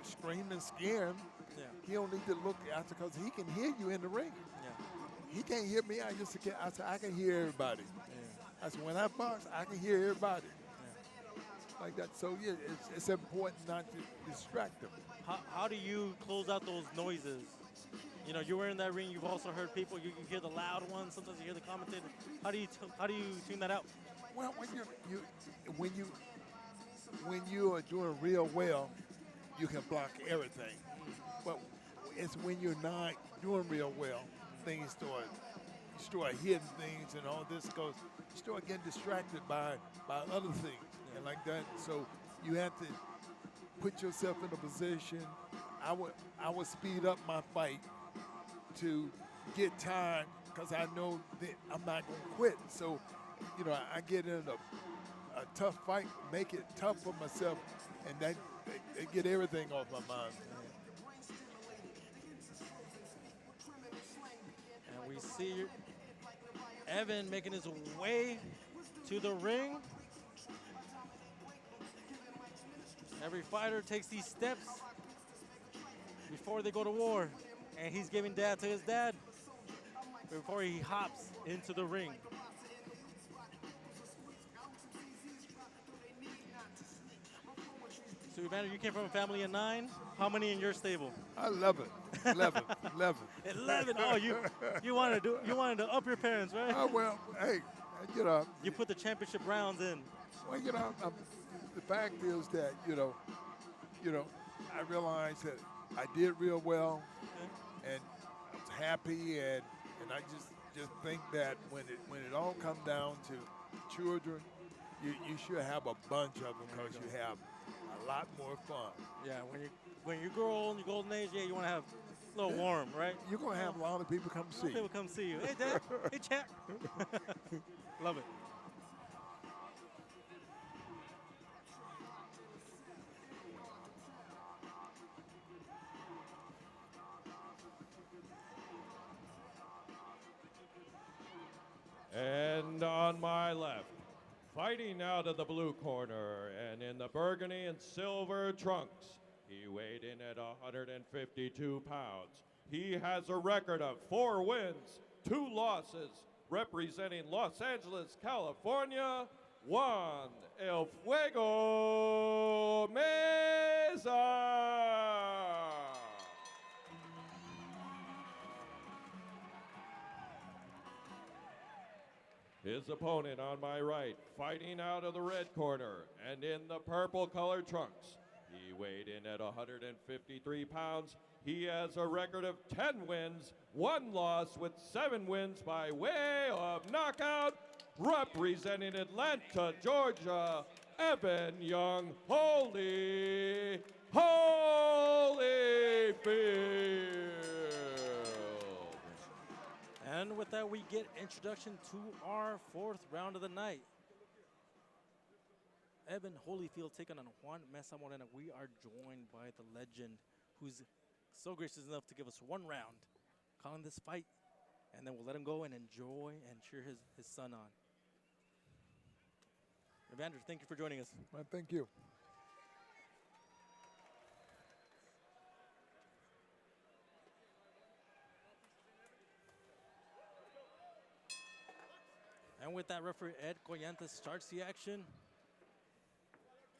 scream and scare him. Yeah. He don't need to look after, because he can hear you in the ring. Yeah. He can't hear me. I can hear everybody. Yeah. I said, when I box, I can hear everybody. Like that. So, yeah, it's important not to distract them. How do you close out those noises? You know, you were in that ring. You've also heard people. You hear the loud ones. Sometimes you hear the commentator. How do you tune that out? Well, when you are doing real well, you can block everything. But it's when you're not doing real well, things start hitting things and all this goes. You start getting distracted by other things and like that. So you have to put yourself in a position. I would speed up my fight to get time because I know that I'm not going to quit. So, you know, I get in a tough fight, make it tough for myself, and that get everything off my mind. And we see Evan making his way to the ring. Every fighter takes these steps before they go to war. And he's giving dad to his dad before he hops into the ring. So, Evander, you came from a family of 9. How many in your stable? 11. 11. 11. Oh, you wanted to up your parents, right? Oh, well, hey, you know. You put the championship rounds in. Well, you know, the fact is that, you know, I realized that I did real well, and I was happy, and I just think that when it all comes down to children, you should have a bunch of them because you have a lot more fun. Yeah, when you grow old in your golden age, you want to have a little warm, right? You're gonna have a lot of people come see you. People come see you. Hey, Dad. Hey, champ. Love it. And on my left, fighting out of the blue corner and in the burgundy and silver trunks, he weighed in at 152 pounds. He has a record of 4 wins, 2 losses, representing Los Angeles, California, Juan El Fuego Meza. His opponent on my right, fighting out of the red corner and in the purple colored trunks. He weighed in at 153 pounds. He has a record of 10 wins, 1 loss with 7 wins by way of knockout. Representing Atlanta, Georgia, Evan Yung Holy Holyfield. And with that, we get introduction to our 4th round of the night. Evan Holyfield taking on Juan Meza Moreno. We are joined by the legend who's so gracious enough to give us 1 round, calling this fight, and then we'll let him go and enjoy and cheer his son on. Evander, thank you for joining us. Well, thank you. And with that, referee Ed Collantes starts the action.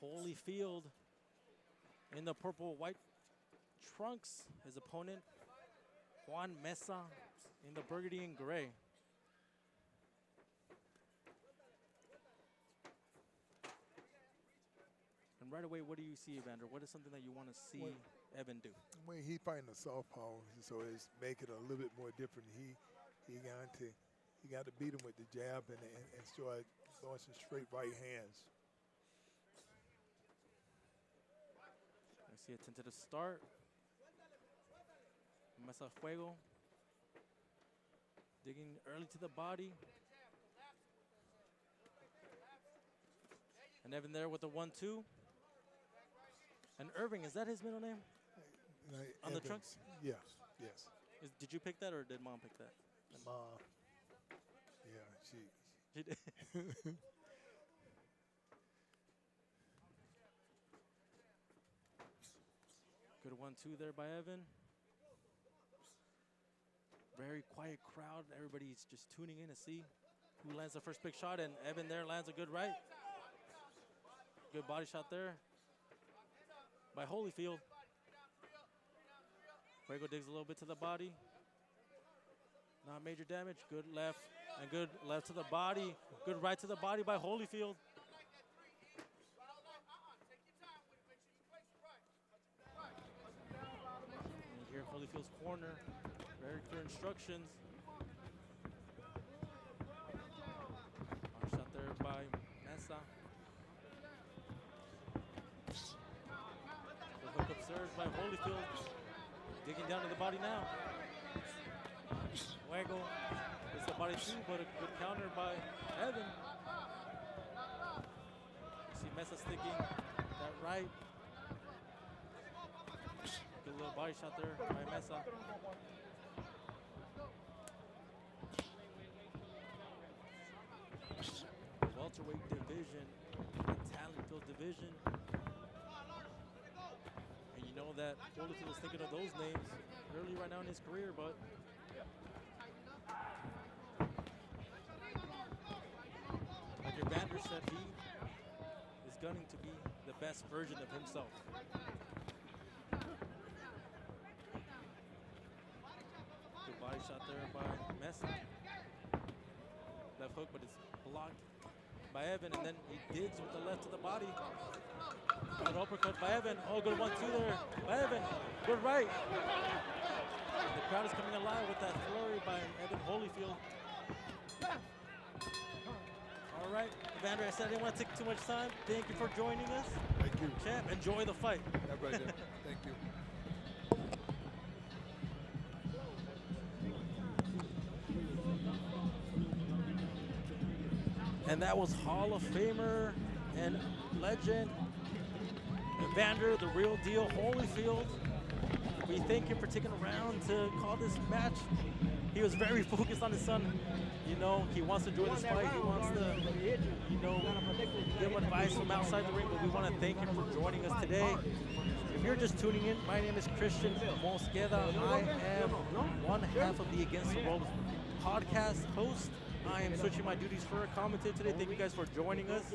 Holyfield in the purple-white trunks. His opponent, Juan Meza, in the burgundy and gray. And right away, what do you see, Evander? What is something that you want to see Evan do? Well, he fighting a southpaw, so it's make it a little bit more different. He got to beat him with the jab and start throwing some straight right hands. I see a tentative start. Meza Fuego digging early to the body. And Evan there with the 1-2. And Irving, is that his middle name? On the trunks? Yes, yes. Did you pick that or did Mom pick that? Yeah, She did. Good 1-2 there by Evan. Very quiet crowd. Everybody's just tuning in to see who lands the first big shot, and Evan there lands a good right. Good body shot there by Holyfield. Fuego digs a little bit to the body. Not major damage. Good left and good left to the body. Good right to the body by Holyfield. And here in Holyfield's corner, very clear instructions. Shot there by Meza. The hook upstairs by Holyfield. Digging down to the body now. Fuego gets the body too, but a good counter by Evan. See Meza sticking that right. Good little body shot there by Meza. Welterweight division, the talent-filled division. And you know that Holyfield was thinking of those names early right now in his career, but like Evander said, he is gunning to be the best version of himself. Good body shot there by Meza. Left hook, but it's blocked by Evan, and then he digs with the left to the body. Good uppercut by Evan. Oh, good 1-2 there by Evan. Good right. The crowd is coming alive with that flurry by Evan Holyfield. All right, Evander, I said I didn't want to take too much time. Thank you for joining us. Thank you. Champ, enjoy the fight. That right there. Thank you. And that was Hall of Famer and legend Evander, the real deal, Holyfield. We thank him for taking around to call this match. He was very focused on his son. You know, he wants to join this fight. He wants to, you know, give advice from outside the ring, but we want to thank him for joining us today. If you're just tuning in, my name is Christian Mosqueda. I am one half of the Against the Ropes podcast host. I am switching my duties for a commentator today. Thank you guys for joining us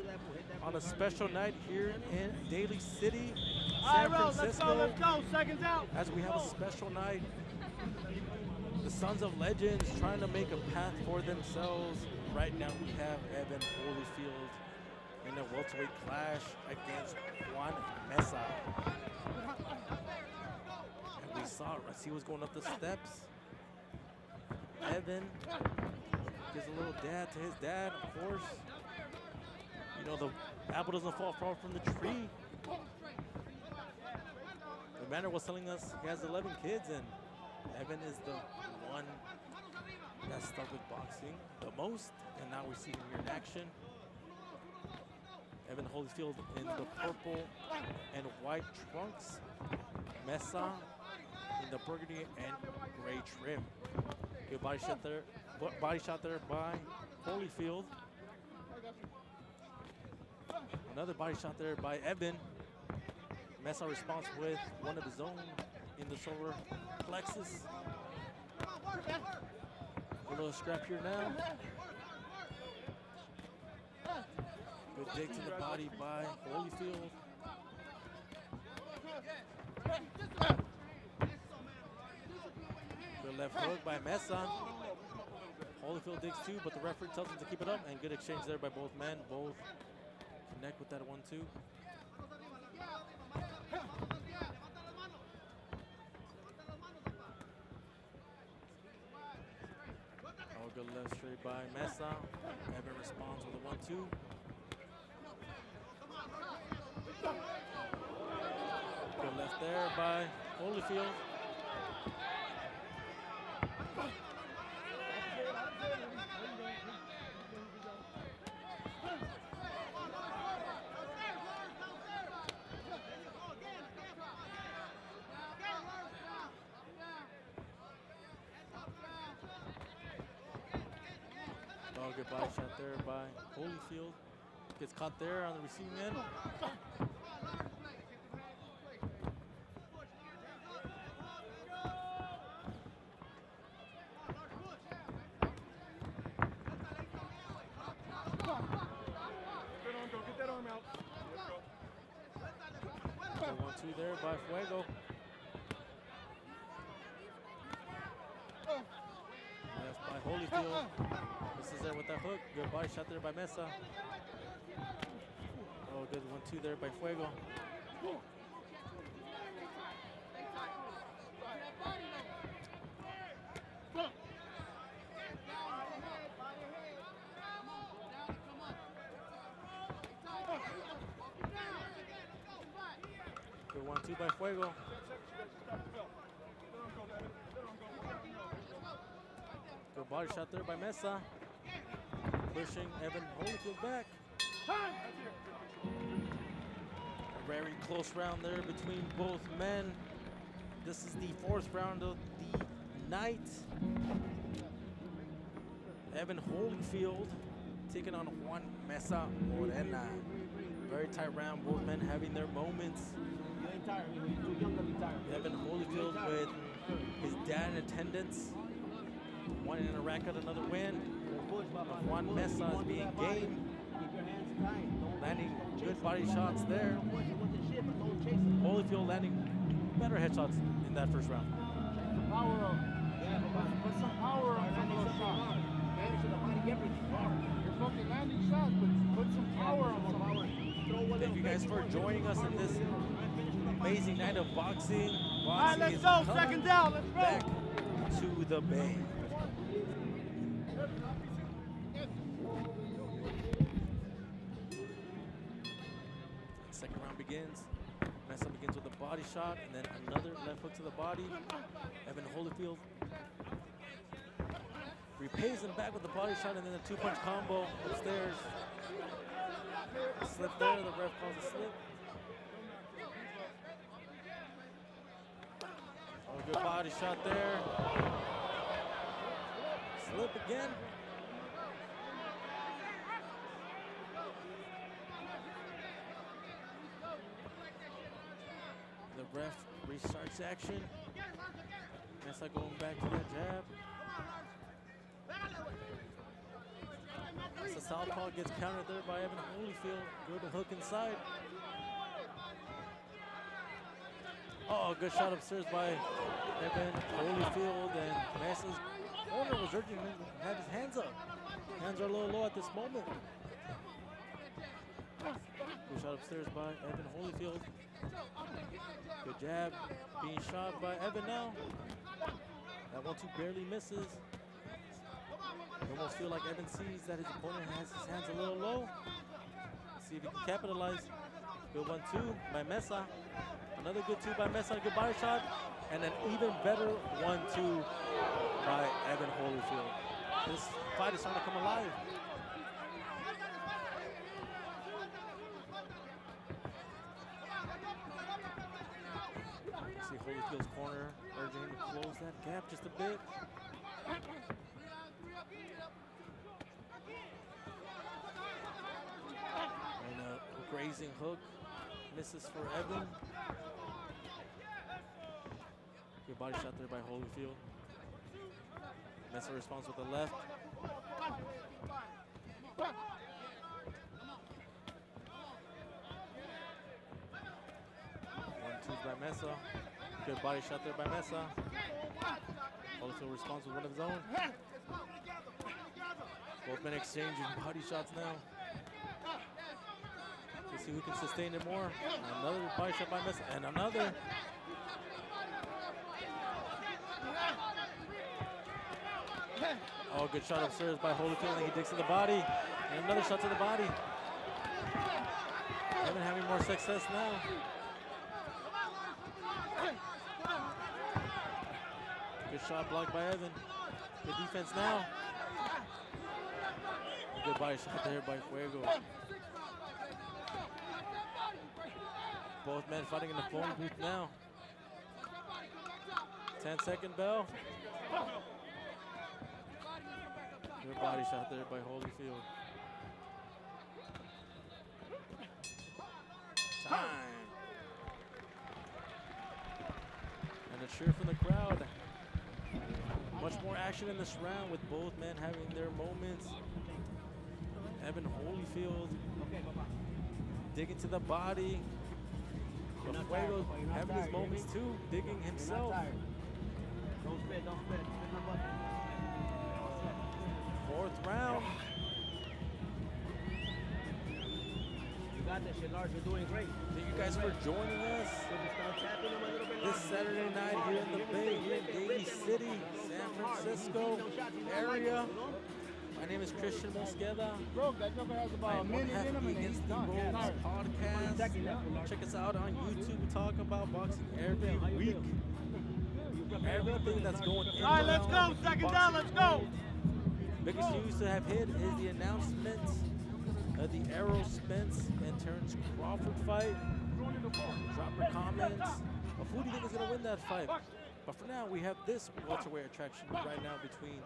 on a special night here in Daly City, San Francisco. Let's go, seconds out. As we have a special night, the Sons of Legends trying to make a path for themselves. Right now we have Evan Holyfield in a welterweight clash against Juan Meza. And we saw it as he was going up the steps. Evan gives a little dad to his dad, of course. You know, the apple doesn't fall far from the tree. Evander was telling us he has 11 kids, and Evan is the one that's stuck with boxing the most, and now we see him here in action. Evan Holyfield in the purple and white trunks. Meza in the burgundy and gray trim. Good body shot there by Holyfield. Another body shot there by Evan. Meza responds with one of his own in the solar plexus. A little scrap here now. Good dig to the body by Holyfield. Good left hook by Meza. Holyfield digs too, but the referee tells him to keep it up, and good exchange there by both men. Both connect with that 1-2. Oh, good left straight by Meza. Evan responds with a 1-2. Good left there by Holyfield. Oh, good body shot there by Holyfield. Gets caught there on the receiving end. 1-2 there by Fuego. Left by Holyfield. This is there with that hook. Good body shot there by Meza. Oh, good 1-2 there by Fuego. Good 1-2 by Fuego. Good body shot there by Meza. Pushing Evan Holyfield back. A very close round there between both men. This is the 4th round of the night. Evan Holyfield taking on Juan Meza Moreno. Very tight round, both men having their moments. Evan Holyfield with his dad in attendance, wanting to rack out another win. Juan Meza is being game, landing good body shots there. Holyfield landing better headshots in that first round. Put some power on some of those shots. You're fucking landing shots, but put some power on some. Thank you guys for joining us in this amazing night of boxing. All right, let's go. Second down. Let's go. Back to the Bay. Second round begins. Meza begins with a body shot and then another left hook to the body. Evan Holyfield repays him back with the body shot and then a 2-punch combo upstairs. A slip there, the ref calls a slip. Oh, good body shot there. Slip again. The ref restarts action. Meza going back to that jab. So southpaw gets countered there by Evan Holyfield. Good hook inside. Oh, good shot upstairs by Evan Holyfield, and Meza's corner was urging him to have his hands up. Hands are a little low at this moment. Good shot upstairs by Evan Holyfield. Good jab being shot by Evan now. That 1-2 barely misses. You almost feel like Evan sees that his opponent has his hands a little low. Let's see if he can capitalize. Good 1-2 by Meza. Another good 2 by Meza, good body shot. And an even better 1-2 by Evan Holyfield. This fight is starting to come alive. See Holyfield's corner urging him to close that gap just a bit. And a grazing hook misses for Evan. Good body shot there by Holyfield. Meza responds with the left. 1-2 by Meza. Good body shot there by Meza. Holyfield responds with one of his own. Both men exchanging body shots now. Let's see who can sustain it more. Another body shot by Meza, and another. Oh, good shot upstairs by Holyfield, and he digs to the body. And another shot to the body. Evan having more success now. Good shot blocked by Evan. Good defense now. Good body shot there by Fuego. Both men fighting in the phone booth now. 10-second bell. Good body shot there by Holyfield. Time. And a cheer from the crowd. Much more action in this round with both men having their moments. Evan Holyfield digging to the body. But Fuego having his moments too, digging himself. Don't spit, don't spit. Spit my bucket. Fourth round. You got this shit, Lars. You're doing great. Thank you guys for joining us this Saturday night here in the Bay, here in Daly City, San Francisco area. My name is Christian Mosqueda. I am one half of the Against the Ropes podcast. Check us out on YouTube. We talk about boxing every week. Everything that's going in. All right, let's go. Second down, let's go. Biggest news to have hit is the announcement of the Errol Spence and Terrence Crawford fight. Drop your comments of who do you think is going to win that fight. But for now, we have this welterweight attraction right now between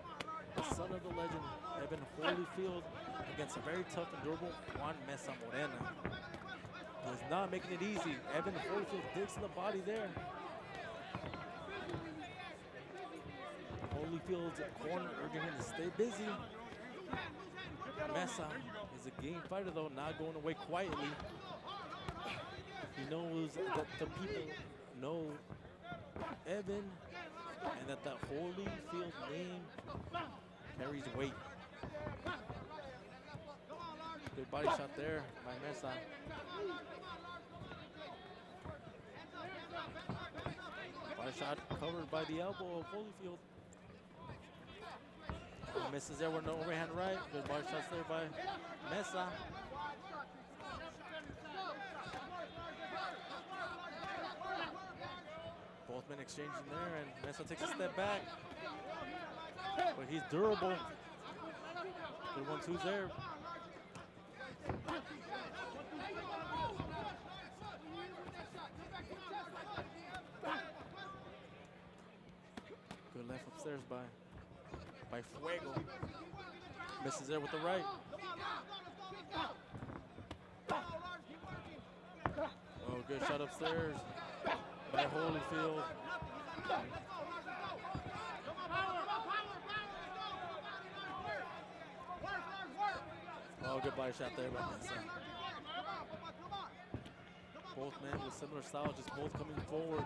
the son of the legend, Evander Holyfield, against a very tough and durable Juan Meza Moreno. He's not making it easy. Evander Holyfield digs in the body there. Holyfield's corner urging him to stay busy. Meza is a game fighter though, not going away quietly. He knows that the people know Evan and that the Holyfield name carries weight. Good body shot there by Meza. Body shot covered by the elbow of Holyfield. Misses there with no overhand right. Good body shots there by Meza. Both men exchanging there, and Meza takes a step back. But he's durable. Good 1-2s there. Good left upstairs by Fuego. Misses there with the right. Oh, good shot upstairs by Holyfield. Oh, good body shot there by Meza. Both men with similar style, just both coming forward.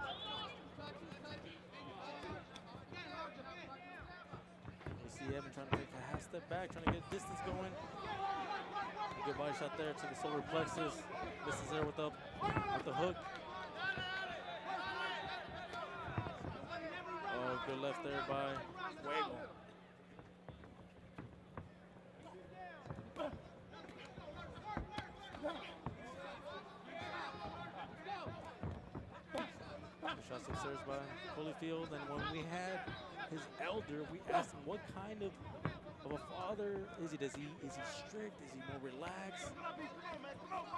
Evan trying to take a half step back, trying to get distance going. A good body shot there to the solar plexus. This is there with the hook. Oh, good left there by Fuego. Good shots upstairs by Holyfield, and when we had his elder, we asked him what kind of a father is he? Is he strict? Is he more relaxed?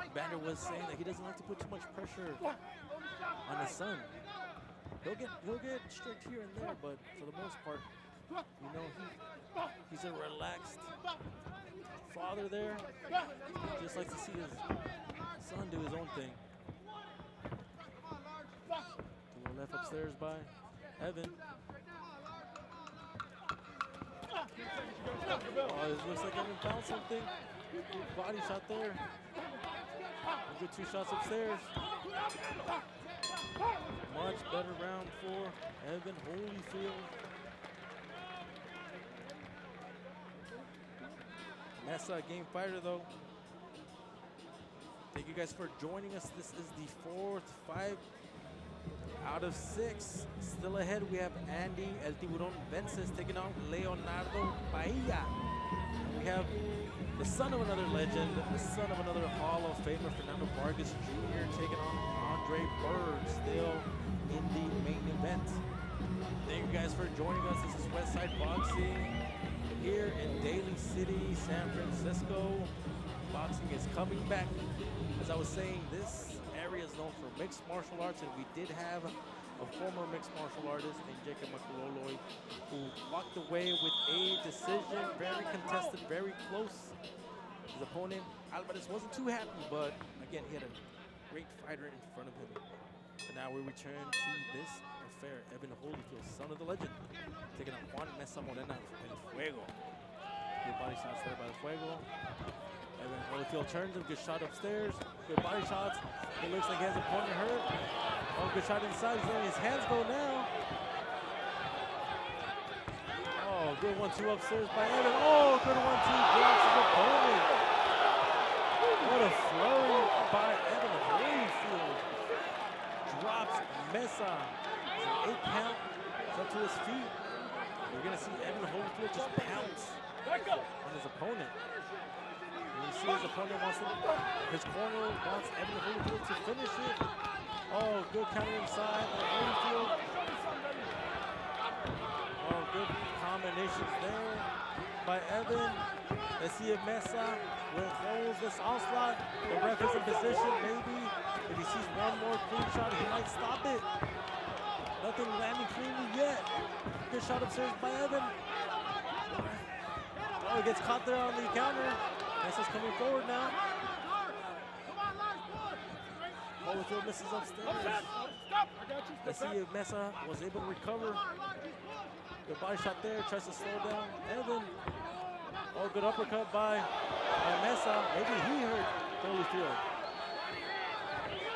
Evander was saying that he doesn't like to put too much pressure on his son. He'll get strict here and there, but for the most part, you know, he's a relaxed father there. He just likes to see his son do his own thing. To the left upstairs by Evan. Oh, it looks like Evan found something. Good body shot there. A good 2 shots upstairs. Much better round for Evan Holyfield. Meza, game fighter though. Thank you guys for joining us. This is the 4th fight out of 6. Still ahead, we have Andy El Tiburon Vences taking on Leonardo Alcala. We have the son of another legend, the son of another Hall of Famer, Fernando Vargas Jr. taking on Andre Byrd, still in the main event. Thank you guys for joining us. This is Westside Boxing here in Daly City, San Francisco. Boxing is coming back. As I was saying, this area is known for mixed martial arts, and we did have a former mixed martial artist named Macalolooy who walked away with a decision, very contested, very close. His opponent, Alvarez, wasn't too happy, but again, he had a great fighter in front of him. And now we return to this affair. Evan Holyfield, son of the legend, taking on Juan Meza Moreno and Fuego. Good body shots there by Fuego. Evan Holyfield turns him, good shot upstairs. Good body shots. It looks like he has a opponent hurt. Oh, good shot inside. He's letting his hands go now. Oh, good 1-2 upstairs by Evan. Oh, good 1-2. Drops his opponent. What a flurry by Evan Holyfield. Drops Meza. It's an 8 count. It's up to his feet. You're going to see Evan Holyfield just pounce on his opponent. And you see his opponent wants to, his corner wants Evan Holyfield to finish it. Oh, good counter inside by Holyfield. Oh, good combinations there by Evan. Let's see if Meza will hold this onslaught. The ref is in position, maybe. If he sees one more clean shot, he might stop it. Nothing landing cleanly yet. Good shot upstairs by Evan. Oh, he gets caught there on the counter. Meza's coming forward now. Holyfield misses upstairs. Let's see if Meza was able to recover. Good body shot there, tries to slow down Evan. Oh, good uppercut by Meza. Maybe he hurt Holyfield.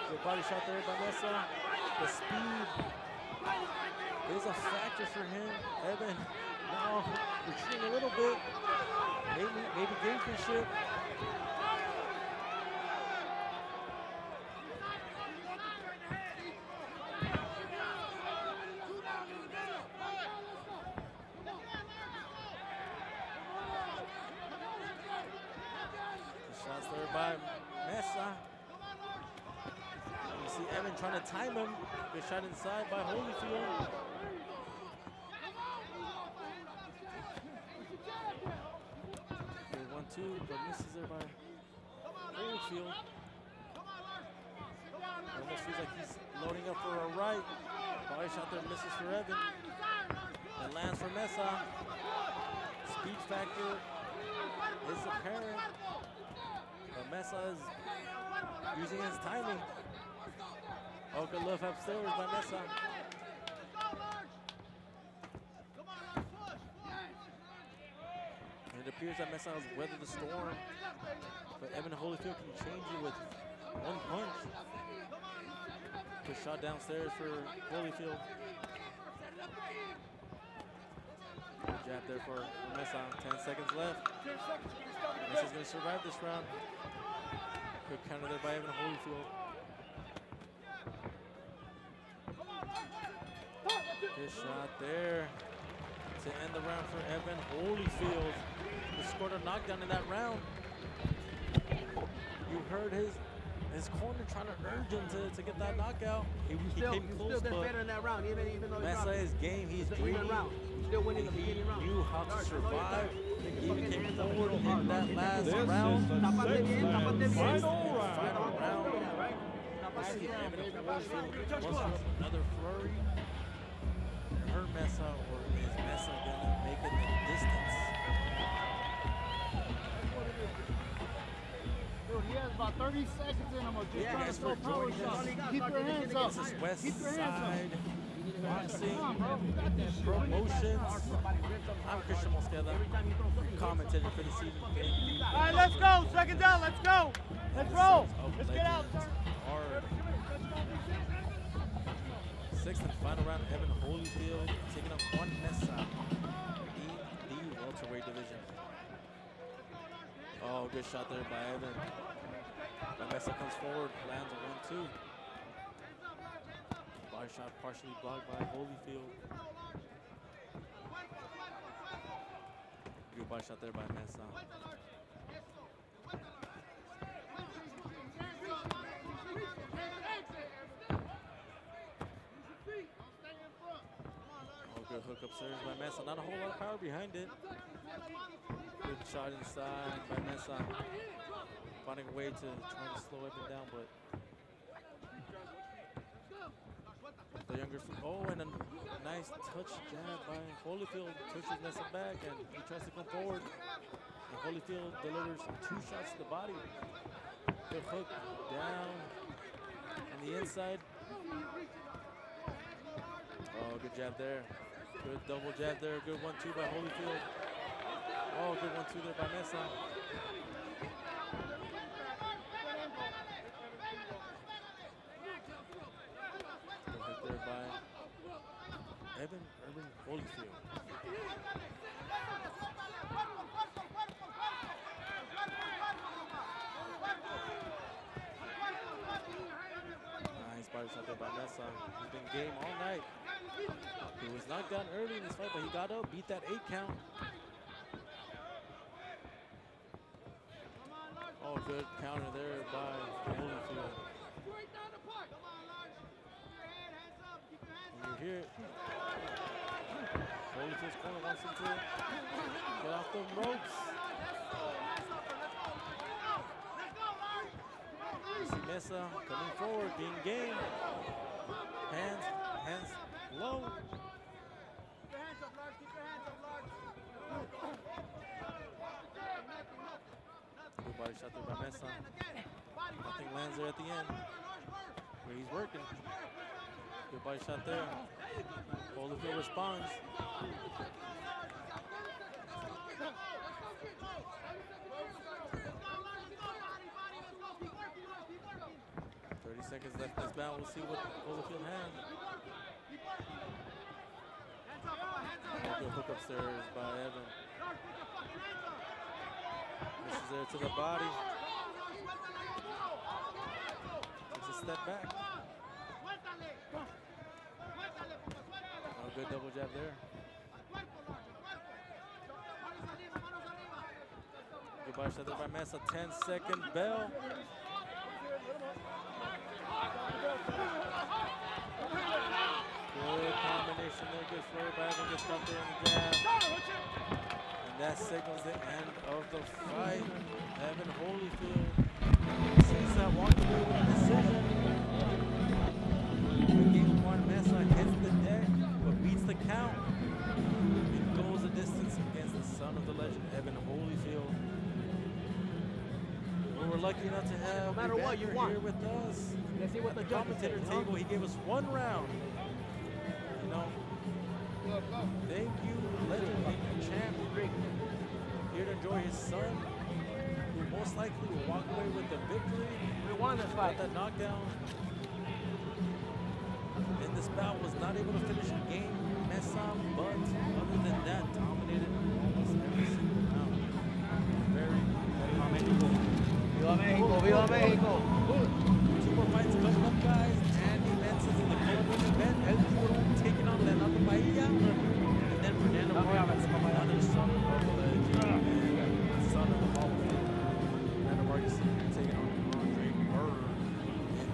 Good body shot there by Meza. The speed is a factor for him. Evan now retreating a little bit. Maybe gamesmanship. Shots there by Meza. You see Evan trying to time him. Good shot inside by Holyfield. Good 1-2, but misses there by Holyfield. Almost feels like he's loading up for a right. Body shot there, misses for Evan. And lands for Meza. Speed factor is apparent. But Meza is using his timing. Oh, good left upstairs by Meza. It appears that Meza has weathered the storm, but Evan Holyfield can change it with one punch. Good shot downstairs for Holyfield. Good jab there for Meza. 10 seconds left. Meza's going to survive this round. Good counter there by Evan Holyfield. Good shot there to end the round for Evan Holyfield. He scored a knockdown in that round. You heard his corner trying to urge him to get that knockout. He came close, but better in that round, even though Meza is game. He's greedy. Still winning the He beginning round. knew how to survive. He even came forward in that last This round. is the sixth and final round. Final round. Let's see if Evan Holyfield wants another flurry. Hurt Meza, or is Meza gonna make it the distance? Dude, he has about 30 seconds in him. Just trying to Guys, throw for power joining shots. us. Keep your hands up. This is Keep your hands up. Westside Boxing Promotions. I'm Christian Mosqueda, commentator for the season. All right, let's go. Second down. Let's go. Let's roll. Let's get out, sir. Sixth and final round, Evan Holyfield taking on Juan Meza in the welterweight division. Oh, good shot there by Evan. Meza comes forward, lands a 1-2. Body shot partially blocked by Holyfield. Good body shot there by Meza. Good hook upstairs by Meza. Not a whole lot of power behind it. Good shot inside by Meza. Finding a way to try to slow Evan down, but the younger. Oh, and a nice touch jab by Holyfield. Pushes Meza back, and he tries to come forward. And Holyfield delivers 2 shots to the body. Good hook down on the inside. Oh, good jab there. Good double jab there. Good 1-2 by Holyfield. Oh, good 1-2 there by Meza. Evan Urban Holyfield. Nice body shot there by Meza. He's been game all night. He was knocked down early in this fight, but he got up, beat that 8 count. Oh, good counter there by Holyfield. And you hear it. Holyfield's corner wants him to get off the ropes. You see Meza coming forward, being game. Hands low. Good body shot there by Meza. Nothing lands there at the end. Where he's working. Good body shot there. Holyfield responds. Seconds left in this bout. We'll see what Holyfield has. Good hook upstairs by Evan. This is there to the body. Takes a step back. Oh, good double jab there. Good body shot there by Meza. 10-second bell. Good combination there, good flurry by Evan, gets up there in the jab. And that signals the end of the fight. Evan Holyfield sees that walking away with a decision. Again, Juan Meza hits the deck, but beats the count. It goes a distance against the son of the legend, Evan Holyfield. We're lucky enough to have no matter what you want here with us. Let's see what At the the commentator table, he gave us 1 round. You know, thank you, legend, thank you, champ. Here to enjoy his son, who most likely will walk away with the victory. We won this fight. That knockdown. And this bout was not able to finish the game. Meza, but other than that, dominated almost every single round. Very, Viva México! Viva México! 2 more fights coming up, guys. Andy Vences in the co-main event. El Tiburon taking on Leonardo Alcala. And then Fernando Vargas, another son of the legend and son of the Hall of Fame. Fernando Vargas taking on Byrd in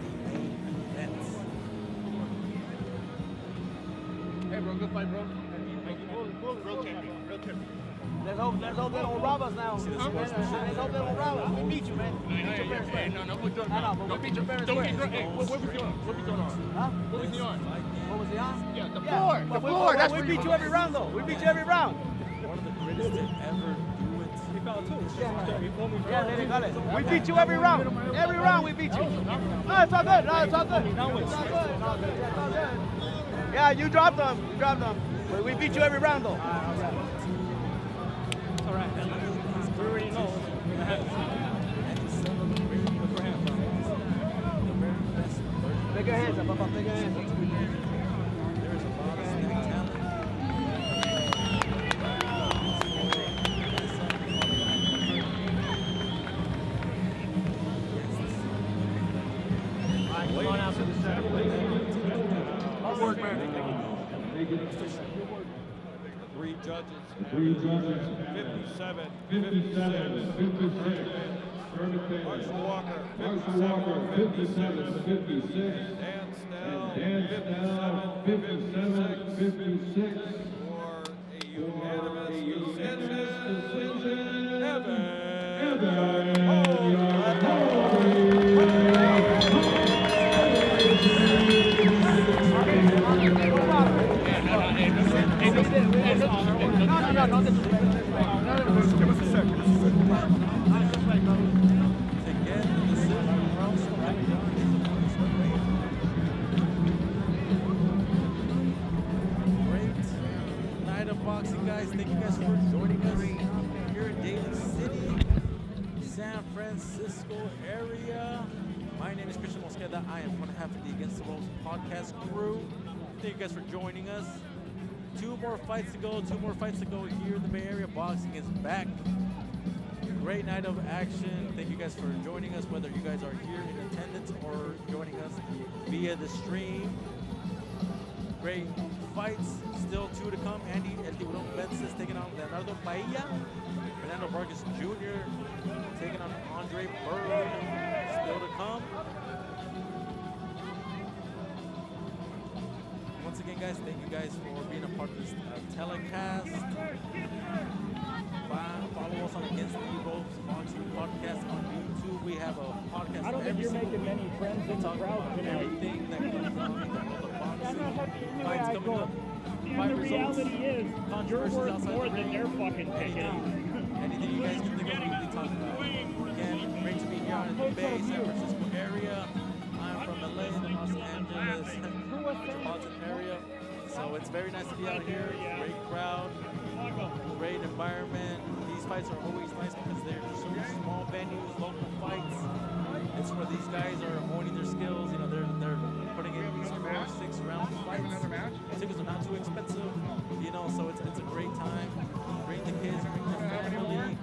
the main event. Hey, bro, good fight, bro. Real champion. Let's hope they don't rob us now. Let's hope they don't rob us. We beat you, man. We beat your fair square. No, we beat your fair square. Hey, what was the arm? What was the arm? Huh? What was the arm? What was the arm? Yeah, the floor. The floor. That's we beat you every round, though. We beat you every round. One of the greatest to ever do it. He fell too. Yeah, we beat you every round. Every round we beat you. No, it's all good. No, it's all good. It's all good. It's all good. Yeah, you dropped them. You dropped them. But we beat you every round, though. All right. We already know. Make your hands up, Papa. Make your hands up. There's a lot of snack talent. All right, come on out to the center. Hard work, man. 3 judges. 57, 56. Marshall Walker, 57, 56. Dan Snell, 57, 56. For a unanimous decision, Evan No, this is Give us a second. Great night of boxing, guys. Thank you guys for joining us here in Daly City, San Francisco area. My name is Christian Mosqueda. I am one half of the Against the Ropes podcast crew. Thank you guys for joining us. 2 more fights to go. 2 more fights to go here in the Bay Area. Boxing is back. Great night of action. Thank you guys for joining us, whether you guys are here in attendance or joining us via the stream. Great fights. Still 2 to come. Andy El Tiburon Vences taking on Leonardo Alcala. Fernando Vargas Jr. taking on Andre Byrd. Still to come. Once again, guys, thank you guys for being a part of this telecast. Follow us on Against the Ropes Boxing Podcast on YouTube. We have a podcast. I don't think you're making many friends in the crowd tonight. Everything that comes on the boxing. I'm not happy anyway Fights I coming go. up. And Fight the results, reality is, you're controversies worth outside more the than ring. they're fucking taking. Anything you guys can think of, we'll be talking about. Again, great to be here in the Bay, San Francisco area. I'm from LA, the Los Angeles metropolitan area. So it's very nice to be out here. Great crowd, great environment. These fights are always nice because they're just small venues, local fights. It's where these guys are honing their skills. You know, they're putting in these 4-6 round fights. Tickets are not too expensive. You know, so it's a great time. Bring the kids, bring the family,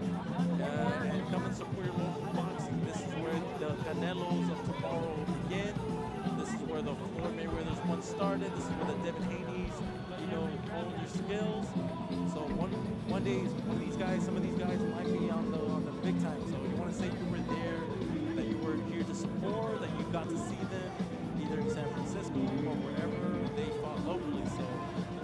and come and support your local boxing. This is where the Canelos of tomorrow begin. This is where the Floyd Mayweather's once started. This is where the Devin Haney's, you know, hone their skills. So one day, some of these guys might be on the big time. So you want to say you were there, that you were here to support, that you got to see them either in San Francisco or wherever they fought locally. So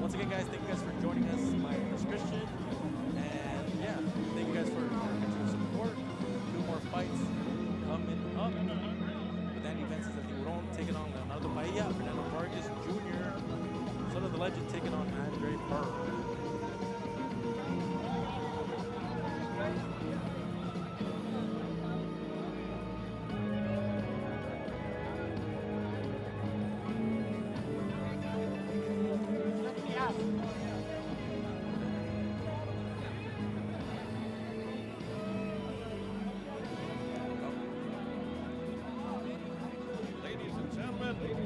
once again, guys, thank you guys for joining us. My name is Christian, and yeah, thank you guys for your continued support. 2 more fights coming up. Andy Vences El Tiburon taking on Leonardo Alcala, Fernando Vargas Jr., son of the legend taking on Andre Byrd.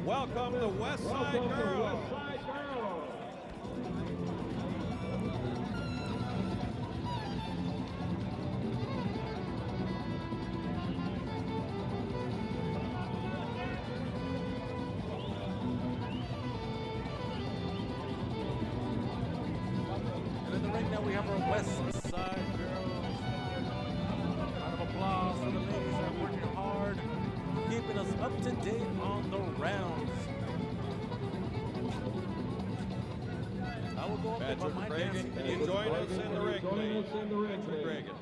Welcome the Westside Girls. And in the ring now we have our Westside Girls. Round of applause for the ladies that are working hard, keeping us up to date on the rounds. I will go up there by my Reagan, dancing. can you join us in the ring, please? Patrick Reagan.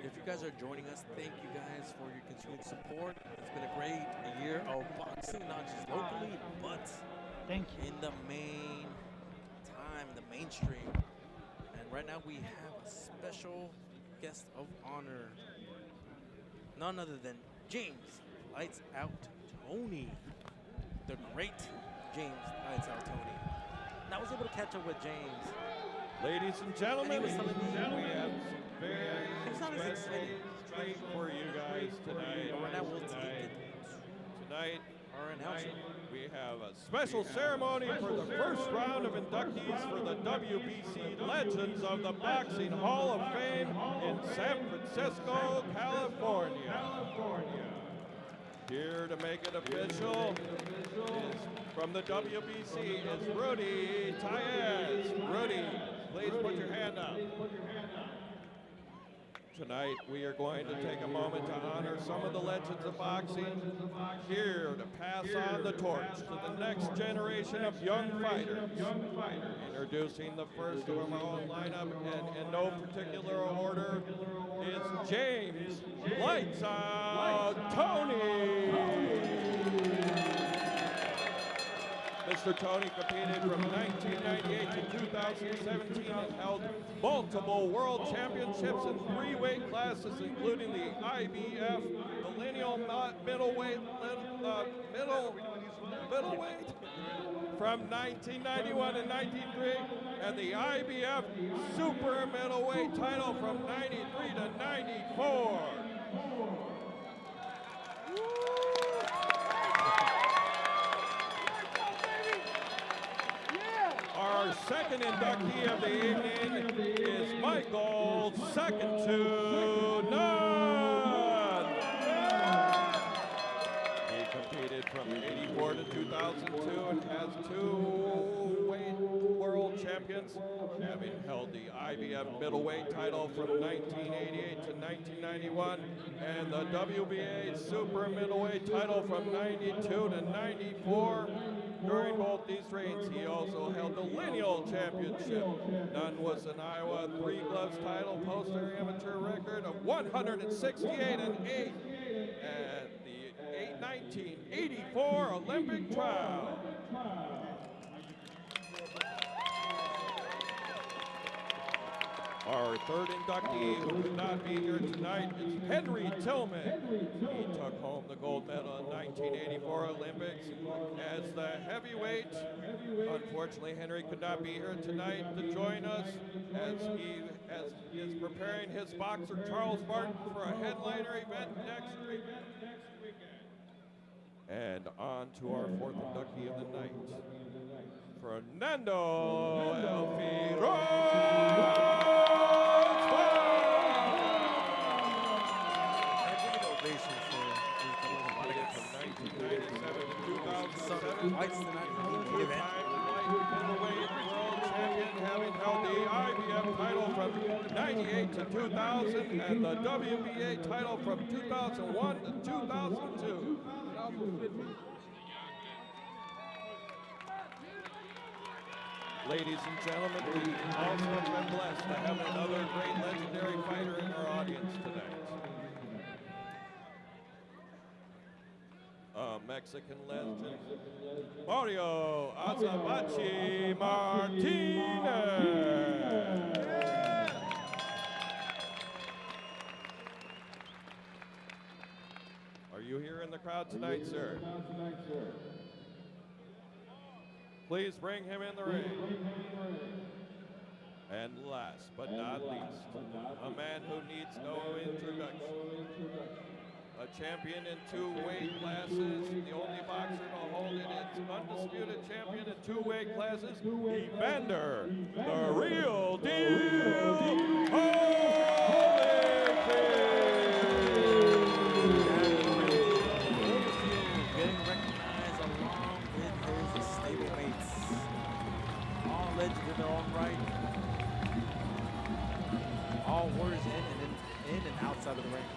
If you guys are joining us, thank you guys for your continued support. It's been a great year of boxing, not just locally, but in the main time, the mainstream. And right now we have a special guest of honor, none other than James Lights Out Tony, the great James Lights Out Tony. And I was able to catch up with James. Ladies and gentlemen, And he was telling me, we have some very He's not as special treat for you guys tonight. But right now we'll take it. Tonight, Our announcer. we have a special ceremony for the first round of inductees for the WBC Legends of the Boxing Hall of Fame in San Francisco, California. Here to make it official is from the WBC is Rudy Taez. Rudy, please put your hand up. Tonight, we are going to take a moment to honor some of the legends of boxing, here to pass on the torch to the next generation of young fighters. Introducing the first of our own lineup, and in no particular order, is James Lights Out Tony. Mr. Tony competed from 1998 to 2017 and held multiple world championships in 3 weight classes, including the IBF millennial middleweight from 1991 to 93, and the IBF super middleweight title from 93 to 94. Our second inductee of the evening is Michael, second to none. He competed from 84 to 2002 and has 2 weight world champions, having held the IBF middleweight title from 1988 to 1991 and the WBA super middleweight title from 92 to 94. During both these reigns, he also held the lineal championship. None was an Iowa 3 gloves title, posting an amateur record of 168 and 8 at the 1984 Olympic trial. Our third inductee who could not be here tonight is Henry Tillman. He took home the gold medal in 1984 Olympics as the heavyweight. Unfortunately, Henry could not be here tonight to join us as he is preparing his boxer Charles Martin for a headliner event next weekend. And on to our fourth inductee of the night, Fernando El Tiburon. Fights tonight for the event. Middleweight world champion, having held the IBF title from 98 to 2000 and the WBA title from 2001 to 2002. Ladies and gentlemen, we also have been blessed to have another great legendary fighter in our audience tonight. Mexican legend, Mario Azabachi Martinez. Are you here in the crowd tonight, sir? Please bring him in the ring. And last but not least, a man who needs no introduction. A champion in 2 weight classes, the only boxer to hold it, it's undisputed champion in 2 weight classes, Evander, the real deal, Holyfield getting recognized along with his stablemates. All legends in their own right. All warriors in and outside of the ring.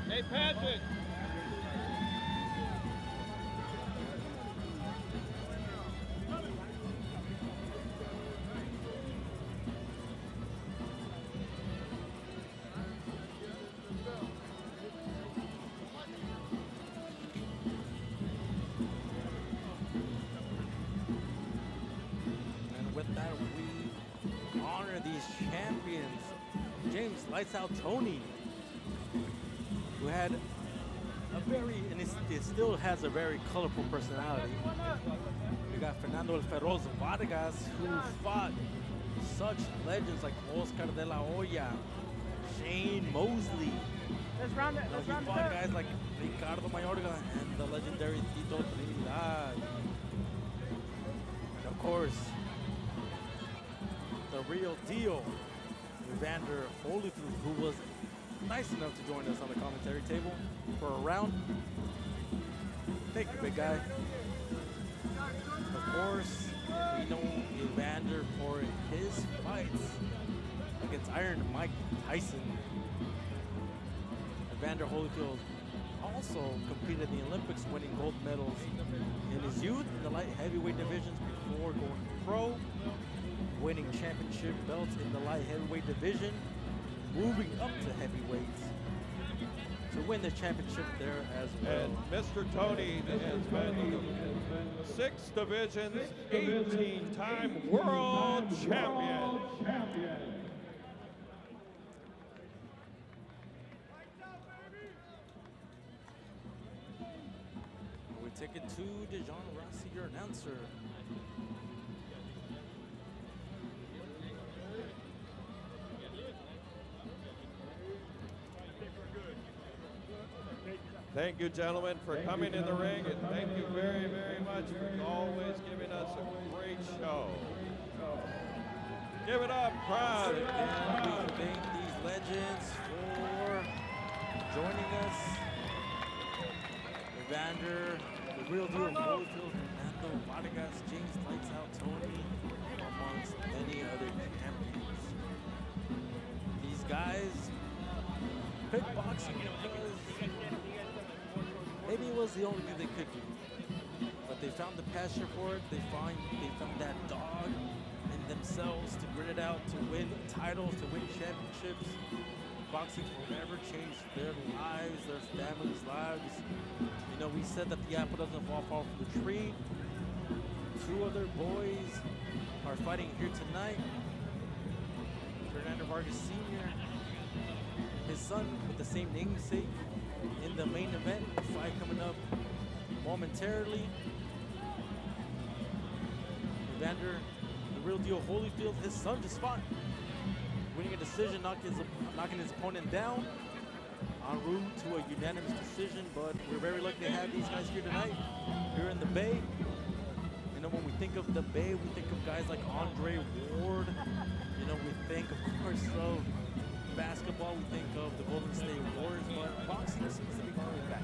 Hey, Patrick. And with that, we honor these champions. James Lights Out Tony, who had a very, and it still has a very colorful personality. We got Fernando El Feroz Vargas, who fought such legends like Oscar de la Hoya, Shane Mosley, Let's round it. You know, Let's he round it fought up. guys like Ricardo Mayorga and the legendary Tito Trinidad. And of course, the real deal, Evander Holyfield, who was nice enough to join us on the commentary table for a round. Thank you, big guy. Of course, we know Evander for his fights against Iron Mike Tyson. Evander Holyfield also competed in the Olympics, winning gold medals in his youth in the light heavyweight divisions before going pro, winning championship belts in the light heavyweight division, moving up to heavyweights to win the championship there as well. And Mr. Tony has been 6 divisions, 18-time world champion. We take it to Dejan Rossi, your announcer. Thank you, gentlemen, for coming in the ring, and thank you very, very much for always giving us a great show. Give it up, crowd. Again, we thank these legends for joining us. Evander, the real deal, Holyfield, Fernando, Vargas, James Lights Out, Tony, amongst many other champions. These guys picked boxing because maybe it was the only thing they could do. But they found the passion for it. They found that dog in themselves to grit it out, to win titles, to win championships. Boxing forever changed their lives, their families' lives. You know, we said that the apple doesn't fall far from the tree. 2 other boys are fighting here tonight. Fernando Vargas Sr., his son with the same namesake, in the main event, fight coming up momentarily. Evander, the real deal, Holyfield, his son just fought, winning a decision, knocking his opponent down, en route to a unanimous decision. But we're very lucky to have these guys here tonight, here in the Bay. You know, when we think of the Bay, we think of guys like Andre Ward. You know, we think, of course, of basketball, we think of the Golden State Warriors, but boxing seems to be coming back.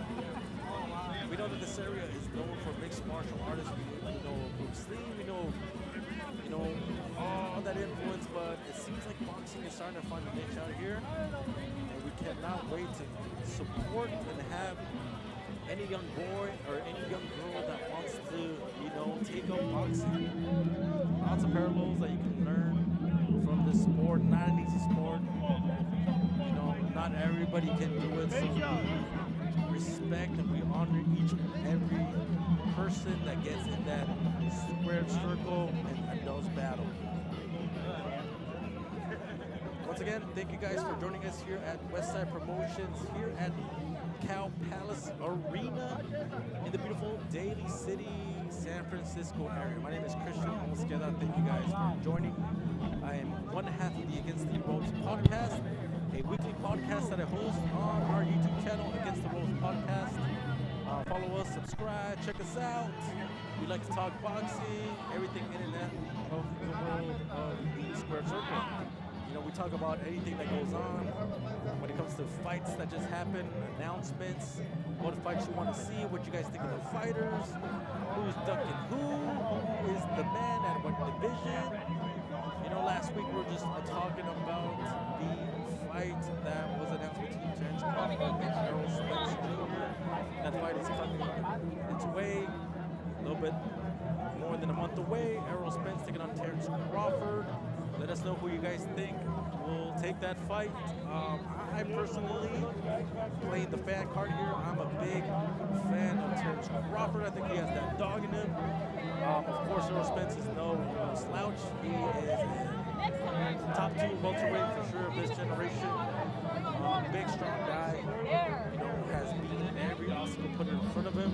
We know that this area is known for mixed martial artists. We know Bruce Lee, we know all that influence, but it seems like boxing is starting to find a niche out here, and we cannot wait to support and have any young boy or any young girl that wants to, you know, take up boxing. Lots of parallels that you can learn from this sport. Not an easy sport. You know, not everybody can do it. So we respect and we honor each and every person that gets in that squared circle and does battle. Once again, thank you guys for joining us here at Westside Promotions, here at Cow Palace Arena in the beautiful Daly City, San Francisco area. My name is Christian Mosqueda. Thank you guys for joining. I am one half of the Against the Ropes podcast, a weekly podcast that I host on our YouTube channel, Against the Ropes Podcast. Follow us, subscribe, check us out. We like to talk boxing, everything in and out of the world of the square circle. You know, we talk about anything that goes on when it comes to fights that just happen, announcements, what fights you want to see, what you guys think of the fighters, who's ducking who is the man at what division. You know, last week we were just talking about the fight that was announced between Terrence Crawford and Errol Spence Jr. That fight is coming its way, a little bit more than a month away. Errol Spence taking on Terrence Crawford. Let us know who you guys think will take that fight. I personally, playing the fan card here, I'm a big fan of Terrence Crawford. I think he has that dog in him. Of course, Errol Spence is no slouch. He is top 2 welterweight for sure of this generation. Big, strong guy. You know, has beaten every obstacle put in front of him.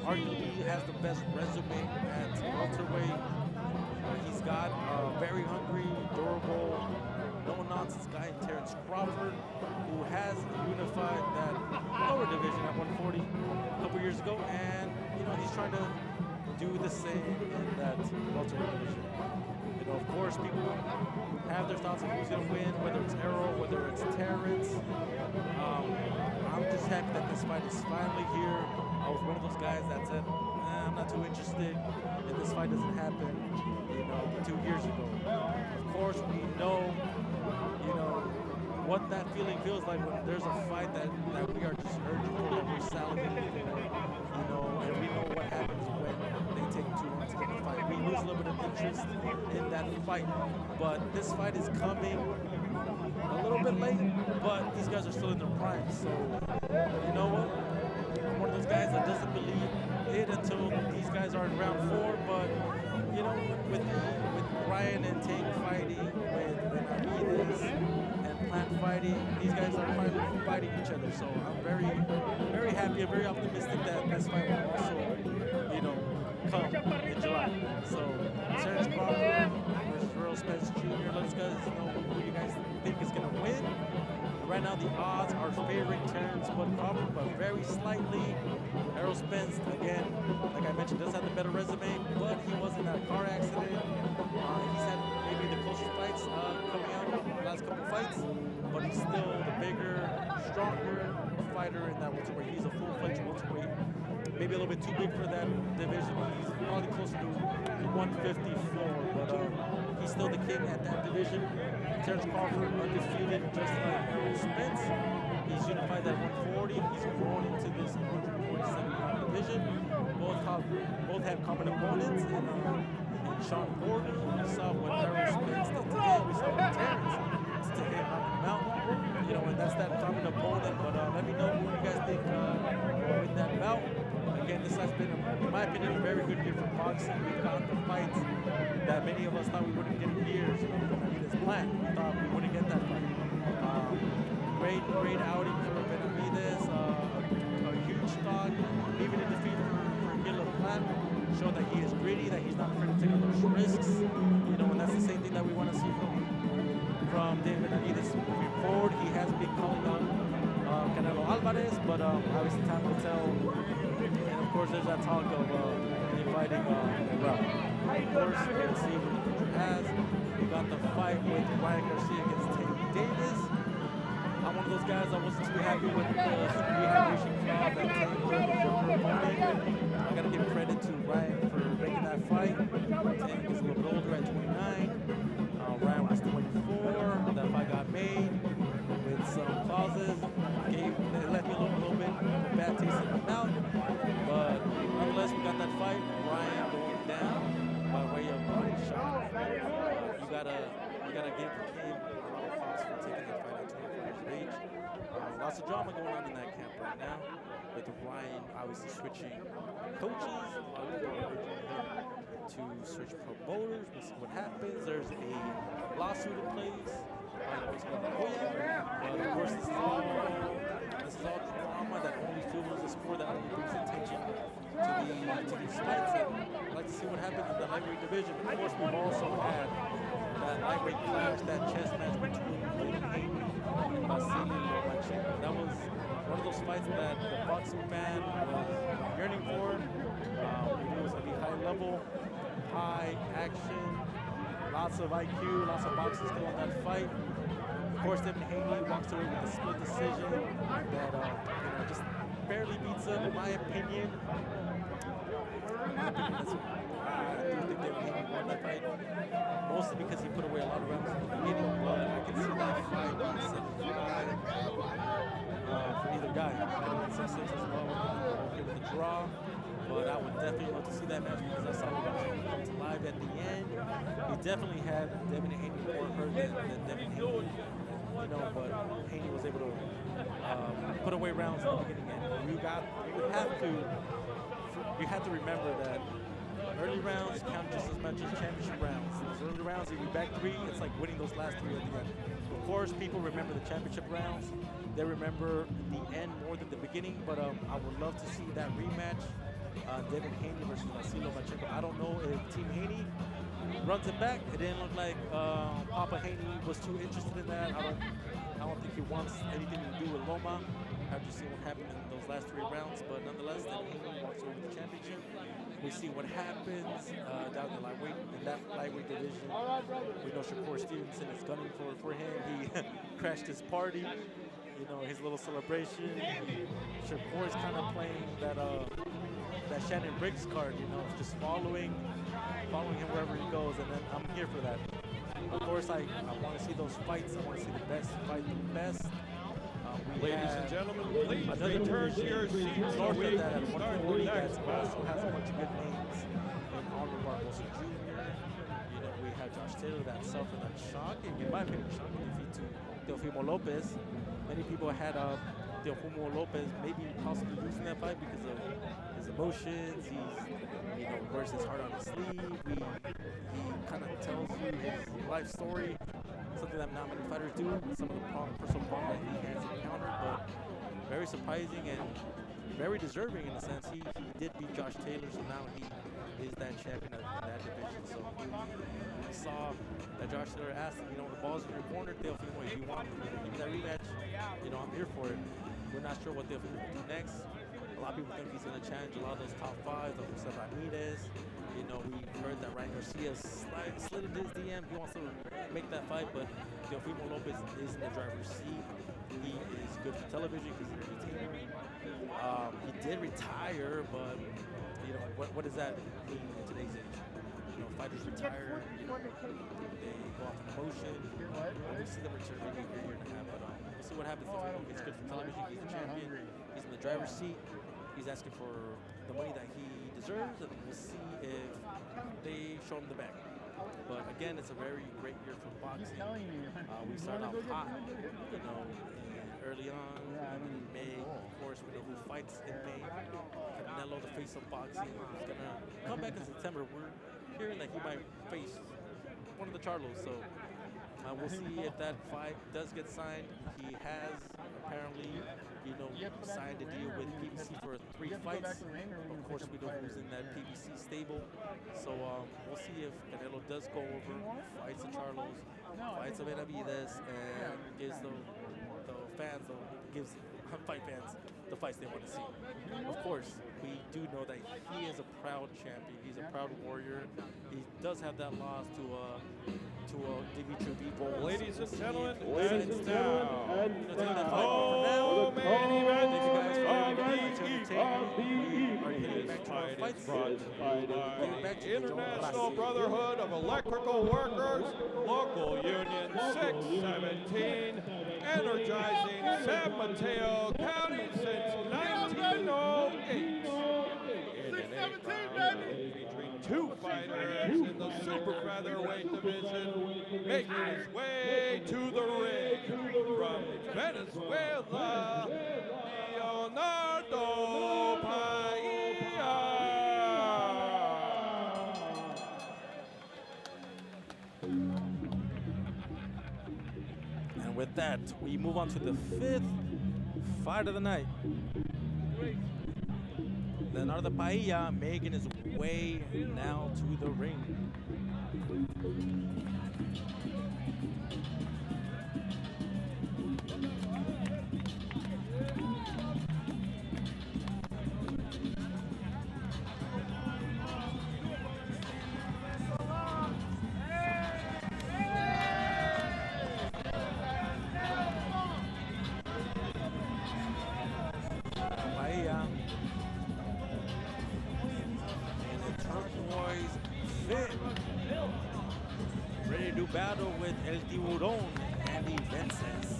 Arguably has the best resume at welterweight. He's got a very hungry, durable, no-nonsense guy in Terrence Crawford, who has same in that welterweight division. You know, of course, people have their thoughts on who's going to win, whether it's Errol, whether it's Terrence. I'm just happy that this fight is finally here. I was one of those guys that said, I'm not too interested if this fight doesn't happen, you know, 2 years ago. Of course, we know, you know, what that feeling feels like when there's a fight that we are just urging for, that we're salivating for, you know, and we know what happens when they take too long to get the fight. We lose a little bit of interest in that fight, but this fight is coming a little bit late, but these guys are still in their prime, so you know what? I'm one of those guys that doesn't believe it until these guys are in round 4, but you know, with Bryan and Tank fighting, with Benavidez and Plant fighting, these guys are finally fighting each other, so I'm very, very happy and very optimistic that this fight will also, you know, come in July. So, Terrence Crawford versus Errol Spence Jr., let us guys know who you guys think is going to win. Right now, the odds are favoring Terrence Crawford, but very slightly. Errol Spence, again, like I mentioned, does have the better resume, but he was in that car accident. He's had maybe the closest fights coming out of the last couple fights, but he's still the bigger, stronger fighter in that welterweight. He's a full-fledged welterweight. Maybe a little bit too big for that division. He's probably closer to 154, but he's still the king at that division. Terrence Crawford undefeated, just like Errol Spence. He's unified at 140. He's grown into this 147-pound division. Both have common opponents. And Sean Porter, we saw what Errol Spence did to him. We saw what Terrence did to him, knocking him out. You know, and that's that common opponent. But let me know who you guys think will win that bout. Again, this has been, in my opinion, a very good year for boxing. We've gotten the fights that many of us thought we wouldn't get in years. You know, Benavidez Plant, we thought we wouldn't get that fight. Great outing for Benavidez. A huge stock, even in defeat for Gillo Plant. Showed that he is gritty, that he's not afraid to take those risks. You know, and that's the same thing that we want to see from David Benavidez moving forward. He has been calling on Canelo Alvarez, but obviously time will tell. And of course, there's that talk of inviting Rob. Of course, we'll see what the future has. We got the fight with Ryan Garcia against Tank Davis. I'm one of those guys that wasn't too happy with the rehydration crowd that Tank did with the opponent. I got to give credit to Ryan for making that fight. Tank is a little bit older at 29. Ryan was 24. That fight got made with some clauses. It left me a little bit of a bad taste in my mouth. But nonetheless, we got that fight. Ryan going down by way of body shot. You gotta give the king props for taking that fight at 24 years of age. Lots of drama going on in that camp right now, with Ryan obviously switching coaches. To switch promoters. We'll see what happens. There's a lawsuit in place. But of course, this is all drama that only fuels the sport, that only brings attention to these fights. And I'd like to see what happens in the lightweight division. Of course, we've also had that lightweight clash, that chess match between Devin Haney and Vasily Lomachenko. That was one of those fights that the boxing fan was yearning for. We knew it was going to be high level, high action, lots of IQ, lots of boxing skill in that fight. Of course, Devin Haney walks away with a split decision that just barely beats him, in my opinion. I do think Devin Haney won that fight, mostly because he put away a lot of rounds in the beginning, but I can see that fight being 75 for either guy. I could have been 6-6 as well, okay with the draw. But I would definitely love to see that match because I saw him come to live at the end. He definitely had Devin Haney more hurt than Devin Haney, you know, but Haney was able to put away rounds in the beginning. And you have to remember that early rounds count just as much as championship rounds. Those early rounds, if you back 3, it's like winning those last 3 at the end. Of course, people remember the championship rounds. They remember the end more than the beginning, but I would love to see that rematch. Devin Haney versus Vasily Lomachenko. I don't know if Team Haney runs it back. It didn't look like Papa Haney was too interested in that. I don't think he wants anything to do with Loma. After seeing what happened in those last 3 rounds, but nonetheless, Devin Haney walks away with the championship. we see what happens down in that lightweight division. We know Shakur Stevenson is gunning for him. He crashed his party, you know, his little celebration. Shakur is kind of playing that Shannon Briggs card, you know, just following him wherever he goes, and then I'm here for that. Of course, I want to see those fights. I want to see the best fight the best. Ladies and gentlemen, please return to your seats. North of that, at 140, that also has a bunch of good names. And Arnold Barbosa Jr. You know, we have Josh Taylor that suffered that shocking, in my opinion, shocking defeat to Teofimo Lopez. Many people had Teofimo Lopez maybe possibly losing that fight because of his emotions. He's, you know, wears his heart on his sleeve. He kind of tells you his life story. Something that not many fighters do. Some of the personal problems that he has encountered, but very surprising and very deserving in a sense. He did beat Josh Taylor, so now he is that champion of that division. So we saw that Josh Taylor asked him, you know, the ball's in your corner, Teofimo, if you want to give me that rematch, you know, I'm here for it. We're not sure what Teofimo will do next. A lot of people think he's going to challenge a lot of those top fives, like Jose Ramirez. You know, we heard that Ryan Garcia slid into his DM. He wants to make that fight, but Teofimo Lopez is in the driver's seat. He is good for television. He's an entertainer. He did retire, but, you know, what does that mean in today's age? You know, fighters retire, you know, they go off promotion. We see them return maybe a year and a half, but we'll see what happens. He's good for television. He's a champion. He's in the driver's seat. He's asking for the money that he deserves, and we'll see if they show him the bag. But again, it's a very great year for boxing. We started off hot, you know, early on in May. Of course, we know who fights in May. Canelo, the face of boxing, is gonna come back in September. We're hearing that he might face one of the Charlos, so we'll see if that fight does get signed. He has apparently, you know, signed a deal with PBC for 3 fights. Of course, we know who's in that PBC stable. So we'll see if Canelo does go over, fights the Charlos, fights the Benavides, and gives the fans, gives fight fans the fights they want to see. Of course, we do know that he is a proud champion. He's a proud warrior. He does have that loss to Dimitri Bivol. Ladies and gentlemen, and now, main event fight is brought to you by the International Brotherhood of Electrical Workers, Local Union 617, energizing San Mateo County since 1908. In an 8-round featuring 2 fighters in the super featherweight division, making his way to the ring from Venezuela, Leonardo Alcala. And with that, we move on to the 5th fight of the night. Leonardo Paella making his way now to the ring. Ready to do battle with El Tiburon, Andy Vences.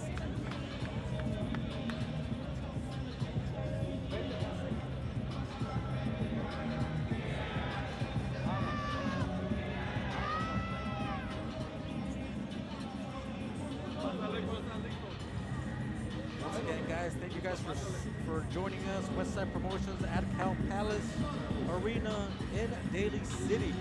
Once again, guys, thank you guys for joining us. Westside Promotions at Cal Palace Arena in Daly City.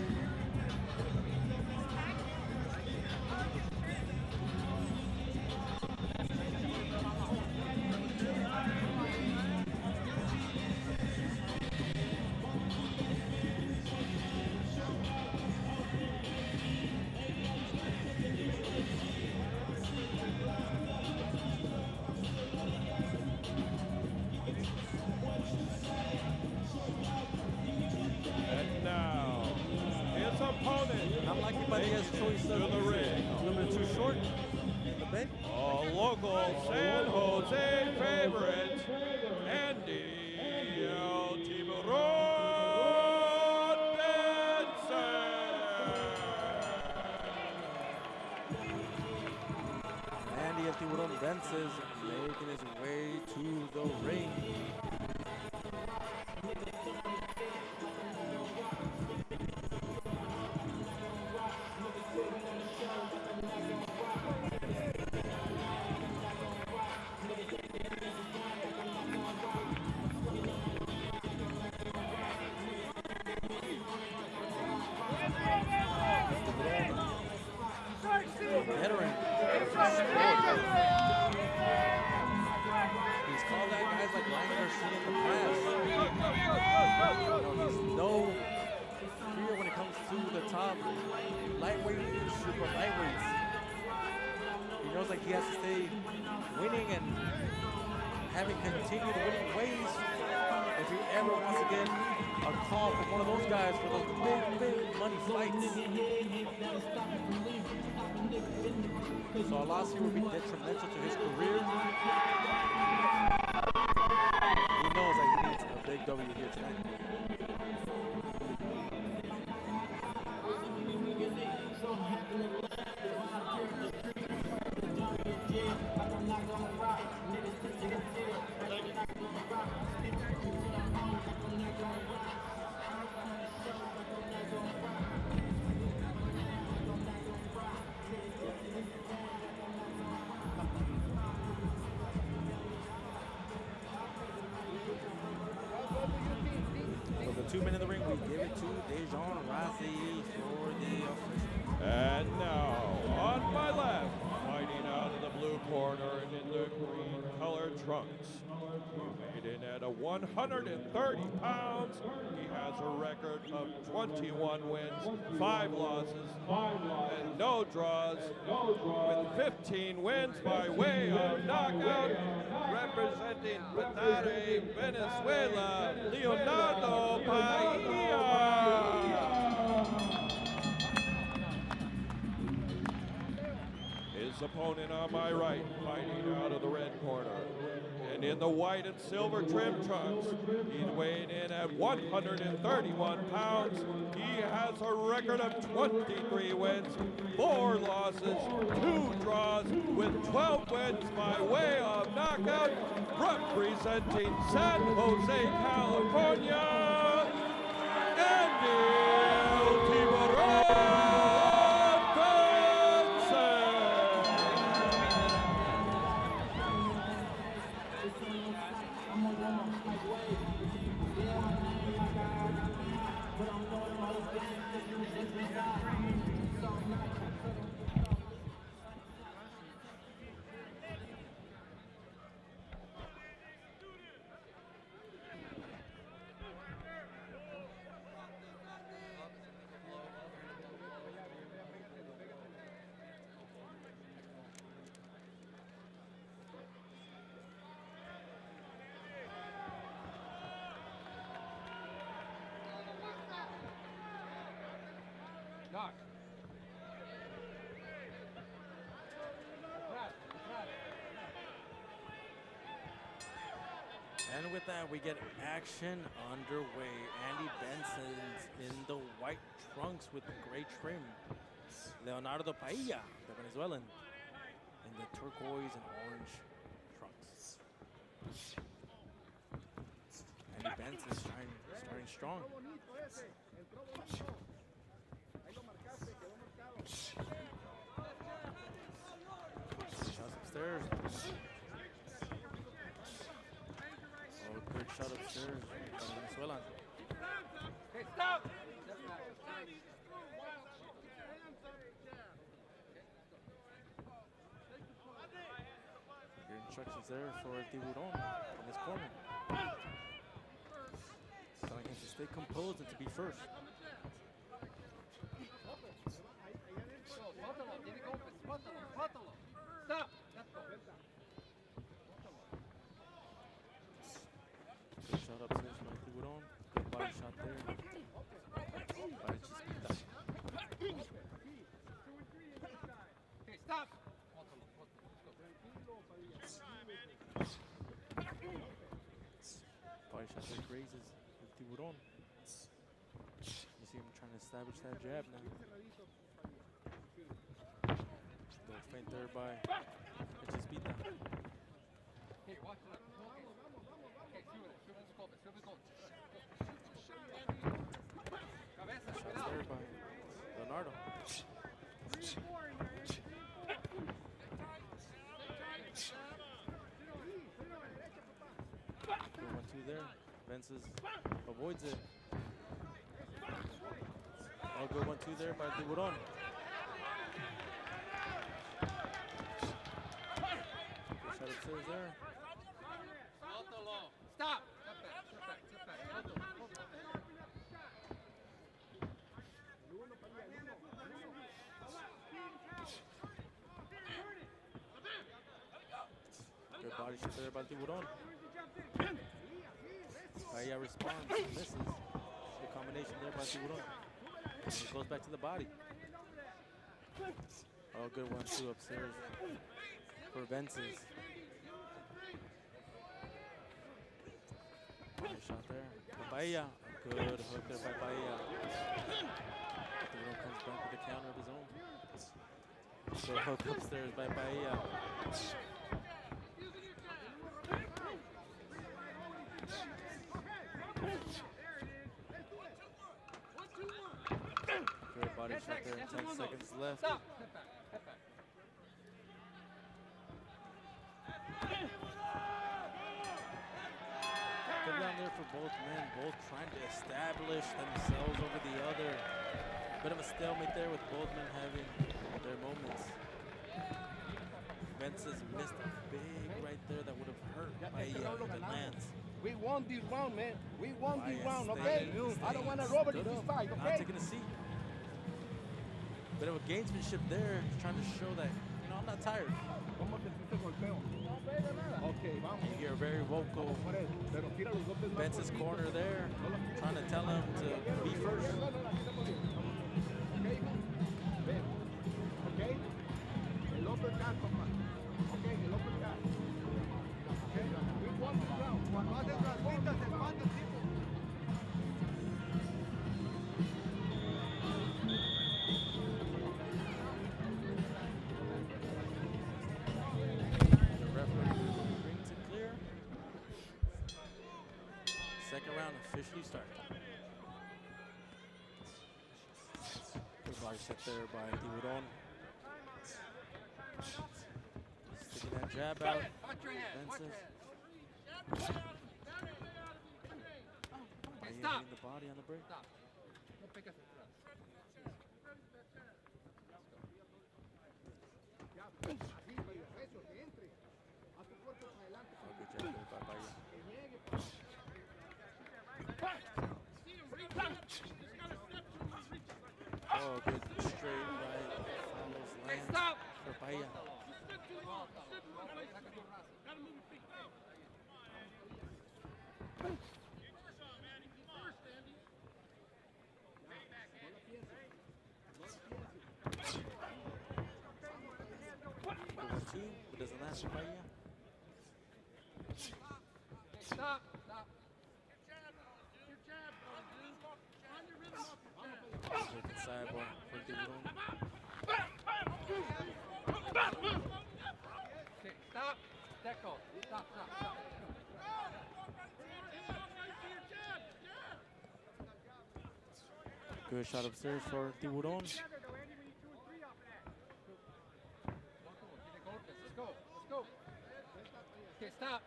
He has choice to of the ring. a little bit too short in the bend. A local San Jose favorite, Andy El Tiburon Vences. Andy El Tiburon Vences making his way to the ring. Veteran. He's called out guys like Ryan Garcia in the past. He's no fear when it comes to the top lightweight and super lightweights. He knows like he has to stay winning and having continued winning ways if he ever wants to get a call from one of those guys for those big money fights. So a loss here would be detrimental to his career. He knows that he needs a big W here tonight. For the 2 men in the ring, we give it to Dejan Razi for the official. And now, on my left, fighting out of the blue corner and in the green colored trunks, weighed in at 130 pounds. He has a record of 21 wins, 5 losses, and no draws, with 15 wins by way of knockout, representing Petare, Venezuela, Leonardo Alcala. His opponent on my right, fighting out of the red corner. And in the white and silver trim trunks, he's weighing in at 131 pounds. He has a record of 23 wins, 4 losses, 2 draws, with 12 wins by way of knockout, representing San Jose, California, Andy El Tiburon Vences. Knock. And with that, we get action underway. Andy Benson's in the white trunks with the gray trim. Leonardo Paella, the Venezuelan, in the turquoise and orange trunks. Andy Benson starting strong. Shots upstairs. Oh, good shot upstairs by Venezuela. Okay, stop. Good instructions there for Tiburon in this corner. Telling him to stay composed and to be first. Stop. Good shot upstairs by Tiburon. Good body shot there. By Chispita. shot there grazes El Tiburon. You see him trying to establish that jab now. Little feint there by Chespita. Hey, watch it. Okay, sube el golpe. Cabeza, Shots cuidado. there by Leonardo. Good 1-2 there. Vences avoids it. Oh, good 1-2 there by Tiburon. Good shot upstairs there. Stop. Step back. Good body shot there by Tiburon. Bahia responds, misses. Good combination there by Tiburon. And he goes back to the body. Oh, good 1-2 upstairs for Vences. Good shot there for Bahia. Good hook there by Bahia. Tiburon comes back with a counter of his own. Good hook upstairs by Bahia. Good body shot there, 10 seconds left. Stop. Step back. Good round there for both men, both trying to establish themselves over the other. Bit of a stalemate there with both men having their moments. Vences missed a big right there that would have hurt Bahia if it lands. We won this round, man. We won this Bahia round, okay? I don't want to rubber in this fight, Not okay? taking a seat. Bit of a gamesmanship there, trying to show that, I'm not tired. Okay, vamos. You hear a very vocal Vences corner there, trying to tell him to be first. Okay? El uppercut, papá. Okay, el uppercut. Okay? We won this round. Cuando haces rasitas, se manda el tipo. The referee brings it clear. Second round officially started. Good body set there by Tiburon. Sticking that jab out. Watch your head. Vences. Bahia Stop. hitting the body on the break. Stop. No pegas atrás. Oh, good jab there by Bahia. Oh, good straight right. Follows lands stop. for Bahia. Good 1-2. It doesn't last for Bahia. Stop. Good sidebar for Tiburon. Okay, stop. Deco. Stop. Good shot upstairs for Tiburon. Let's go. Okay, stop.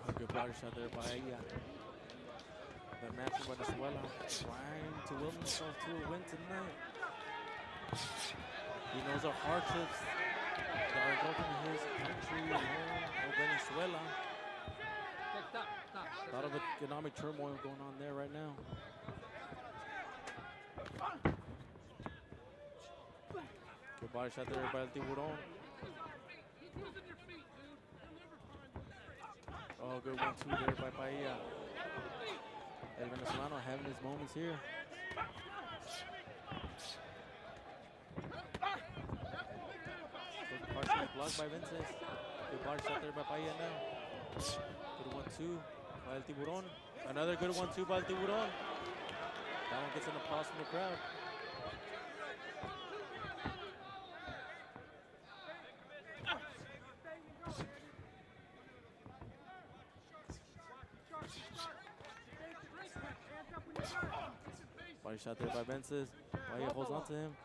A good body shot there by Bahia. The man from Venezuela trying to will himself to a win tonight. He knows the hardships that are involved in his country, home of Venezuela. Okay, stop. A lot of economic turmoil going on there right now. Good body shot there by El Tiburon. Oh, good 1-2 there by Bahia. El Venezolano having his moments here. Partially blocked by Vences. body shot there by Bahia now. Good 1-2 by El Tiburon. Another good 1-2 by El Tiburon. That one gets an applause from the crowd. Body shot there by Vences. Bahia holds on to him.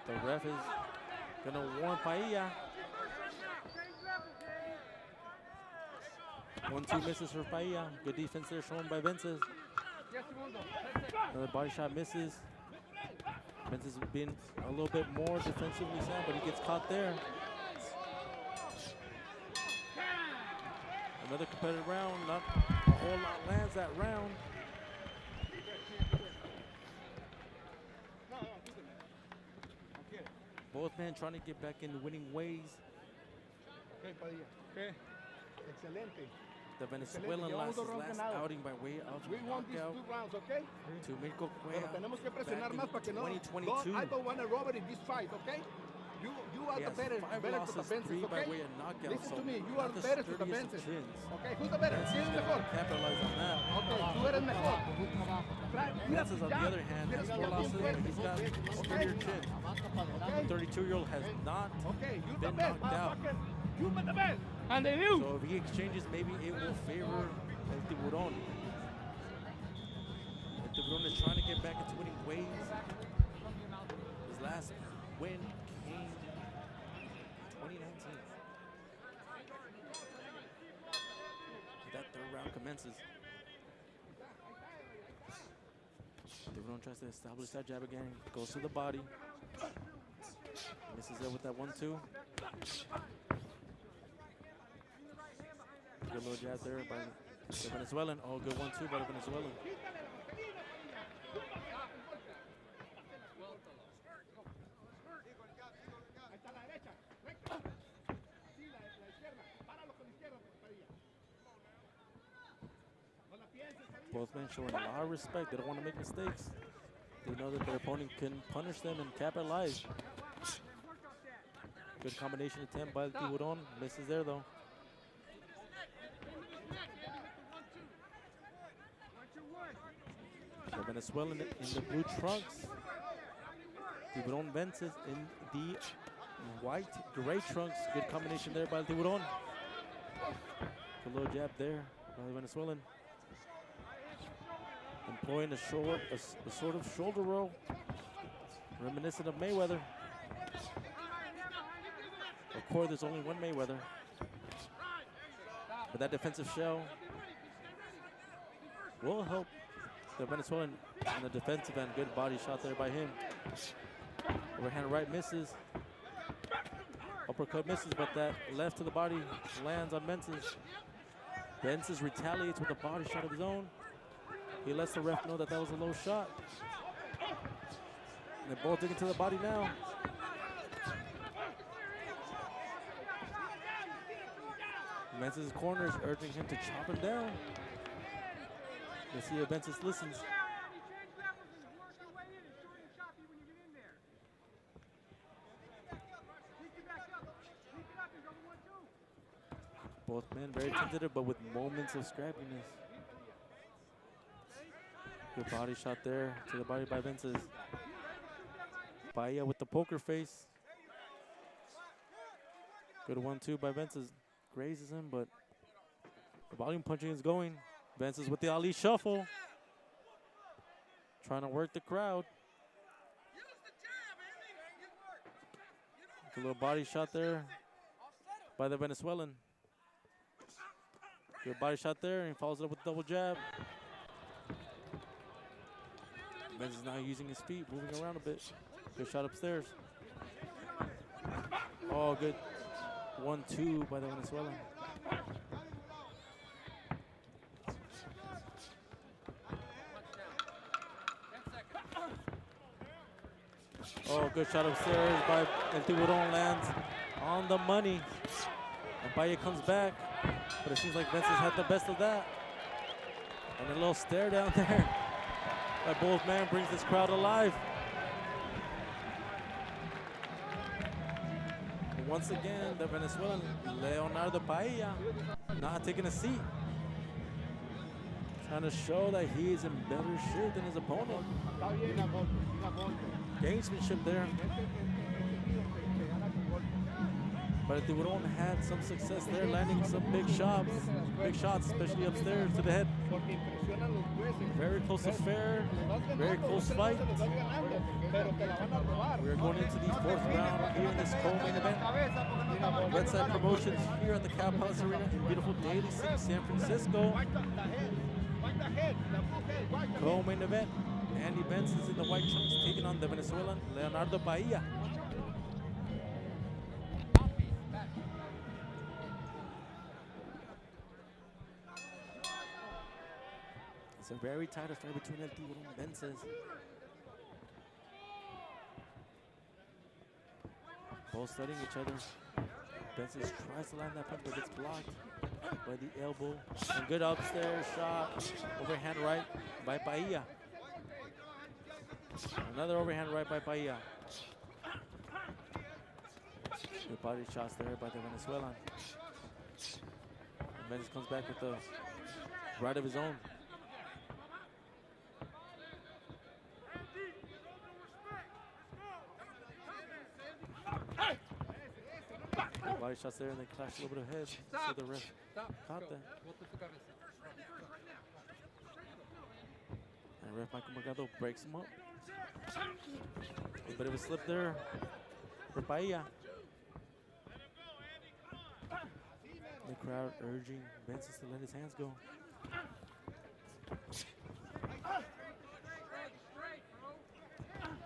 The ref is gonna warn Bahia. 1-2 misses for Bahia. Good defense there shown by Vences. Another body shot misses. Vences being a little bit more defensively sound, but he gets caught there. Another competitive round. Not a whole lot lands that round. Both men trying to get back into winning ways. Okay, Padilla. Okay. Excelente. The Venezuelan lost his last outing by way of We won these knockout 2 rounds, okay? to Mirko Pero Cueva tenemos que back presionar in más para que no. 2022. I don't want a robber in this fight, okay? You are He the has better 5 to the losses, Vences, 3 by okay? way of knockout. Listen So to me, you not are the better to the sturdiest of Vences. chins. Okay, who's the better? Vences ¿Quién es gonna mejor? capitalize on that. Okay, tú eres mejor. Vences, on the other hand, has 4 losses, but he's got a sturdier chin. The 32-year-old has not been knocked out. You bet the best. And they do. So if he exchanges, maybe it will favor El Tiburon. El Tiburon is trying to get back into winning ways. His last win came 2019. That 3rd round commences. Tiburon tries to establish that jab again. Goes to the body. Misses there with that 1-2. Good little jab there by the Venezuelan. Oh, good 1-2 by the Venezuelan. Both men showing a lot of respect. They don't want to make mistakes. They know that their opponent can punish them and capitalize. Good combination attempt by El Tiburon. Misses there though. The Venezuelan in the blue trunks. Tiburon Vences in the white gray trunks. Good combination there by El Tiburon. Good little jab there by the Venezuelan. Employing a sort of shoulder roll, reminiscent of Mayweather. Of course, there's only one Mayweather. But that defensive shell will help the Venezuelan on the defensive end. Good body shot there by him. Overhand right misses. Uppercut misses, but that left to the body lands on Vences. Vences retaliates with a body shot of his own. He lets the ref know that that was a low shot. And they're both digging to the body now. Vences' corner is urging him to chop him down. Let's see if Vences listens. Both men very tentative, but with moments of scrappiness. Good body shot there to the body by Vences. Bahia with the poker face. Good 1-2 by Vences. Grazes him, but the volume punching is going. Vences with the Ali shuffle. Trying to work the crowd. Good little body shot there by the Venezuelan. Good body shot there, and he follows it up with a double jab. Vences now using his feet, moving around a bit. Good shot upstairs. Oh, good 1-2 by the Venezuelan. Oh, good shot upstairs by El Tiburon, lands on the money. And Bahia comes back, but it seems like Vences had the best of that. And a little stare down there by both men brings this crowd alive. The once again, the Venezuelan Leonardo Paella not taking a seat. Trying to show that he is in better shape than his opponent. Gamesmanship there. But Tiburon had some success there, landing some big shots, especially upstairs to the head. Very close affair, very close fight. We're going into the 4th round here in this co-main event. Westside Promotions here at the Cap House Arena in beautiful Daly City, San Francisco. Co-main event. Andy Vences in the white trunks taking on the Venezuelan Leonardo Paella. It's a very tight affair between El Tiburon Vences. Both studying each other. Vences tries to land that punch, but gets blocked by the elbow. And good upstairs shot. Overhand right by Paella. Another overhand right by Paella. Good body shots there by the Venezuelan. And Vences comes back with the right of his own. Body shots there and then clash a little bit of head. So the ref caught that. And ref Michael Morgado breaks him up. A bit of a slip there for Paella. The crowd urging Vences to let his hands go.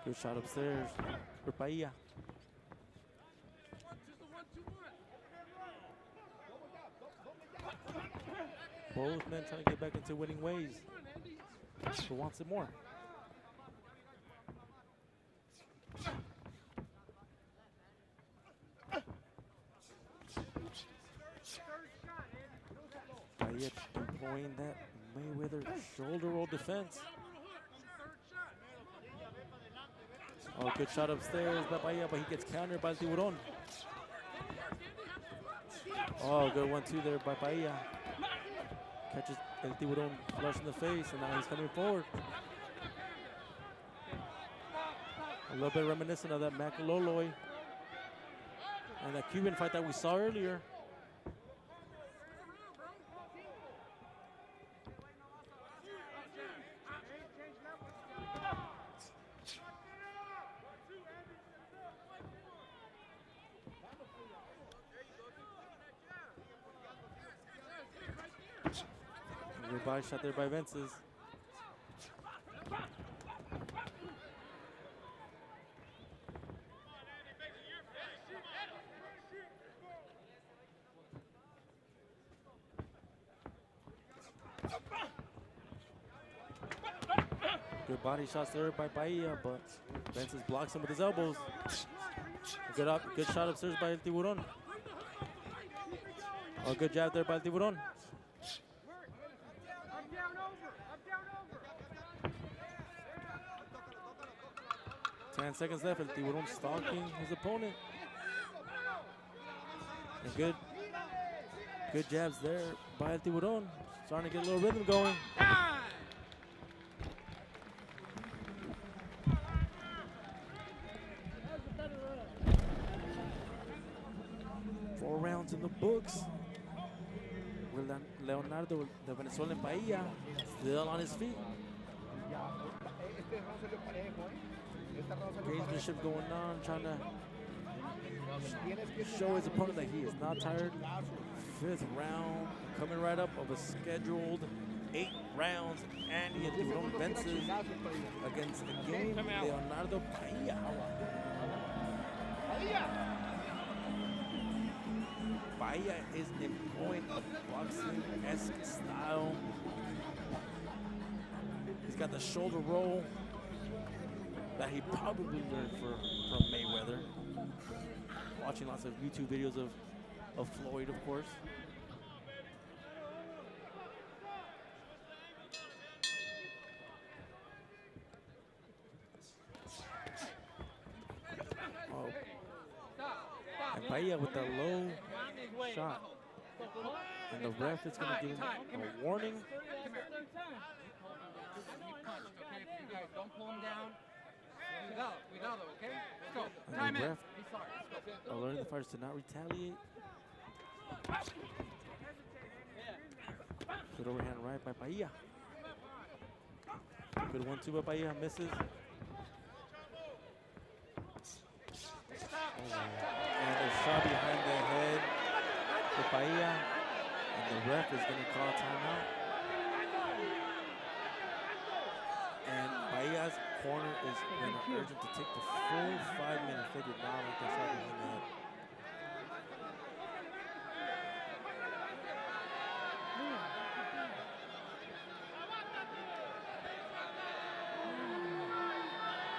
Good shot upstairs for Paella. Both men trying to get back into winning ways. Who wants it more? Paella employing that Mayweather shoulder roll defense. Oh, good shot upstairs by Paella, but he gets countered by Tiburon. Oh, good 1-2 there by Paella. Catches El Tiburon flush in the face, and now he's coming forward. A little bit reminiscent of that Macalolooy and that Cuban fight that we saw earlier. Good body shot there by Vences. Good body shots there by Paella, but Vences blocks him with his elbows. Good shot upstairs by El Tiburon. Oh, good jab there by El Tiburon. 10 seconds left. El Tiburon stalking his opponent. And good jabs there by El Tiburon. Starting to get a little rhythm going. 4 rounds in the books. Leonardo, the Venezuelan Paella, still on his feet. Gamesmanship going on, trying to show his opponent that he is not tired. 5th round, coming right up of a scheduled 8 rounds. Andy El Tiburon Vences against again Leonardo Paella. Paella is employing a boxing-esque style. He's got the shoulder roll that he probably learned from Mayweather. Watching lots of YouTube videos of Floyd, of course. And Bahia with that low shot. And the ref is going to give him a warning. He punched, okay? You guys don't pull him down. Cuidado, okay? Let's go. Time in. He's sorry. Let's go. Alerting the fighters to not retaliate. Good overhand right by Bahia. Good 1-2 by Bahia, misses. And a shot behind the head for Bahia. And the ref is going to call timeout. And Bahia's corner is urgent to take the full 5 minutes. They did not like that shot behind the head.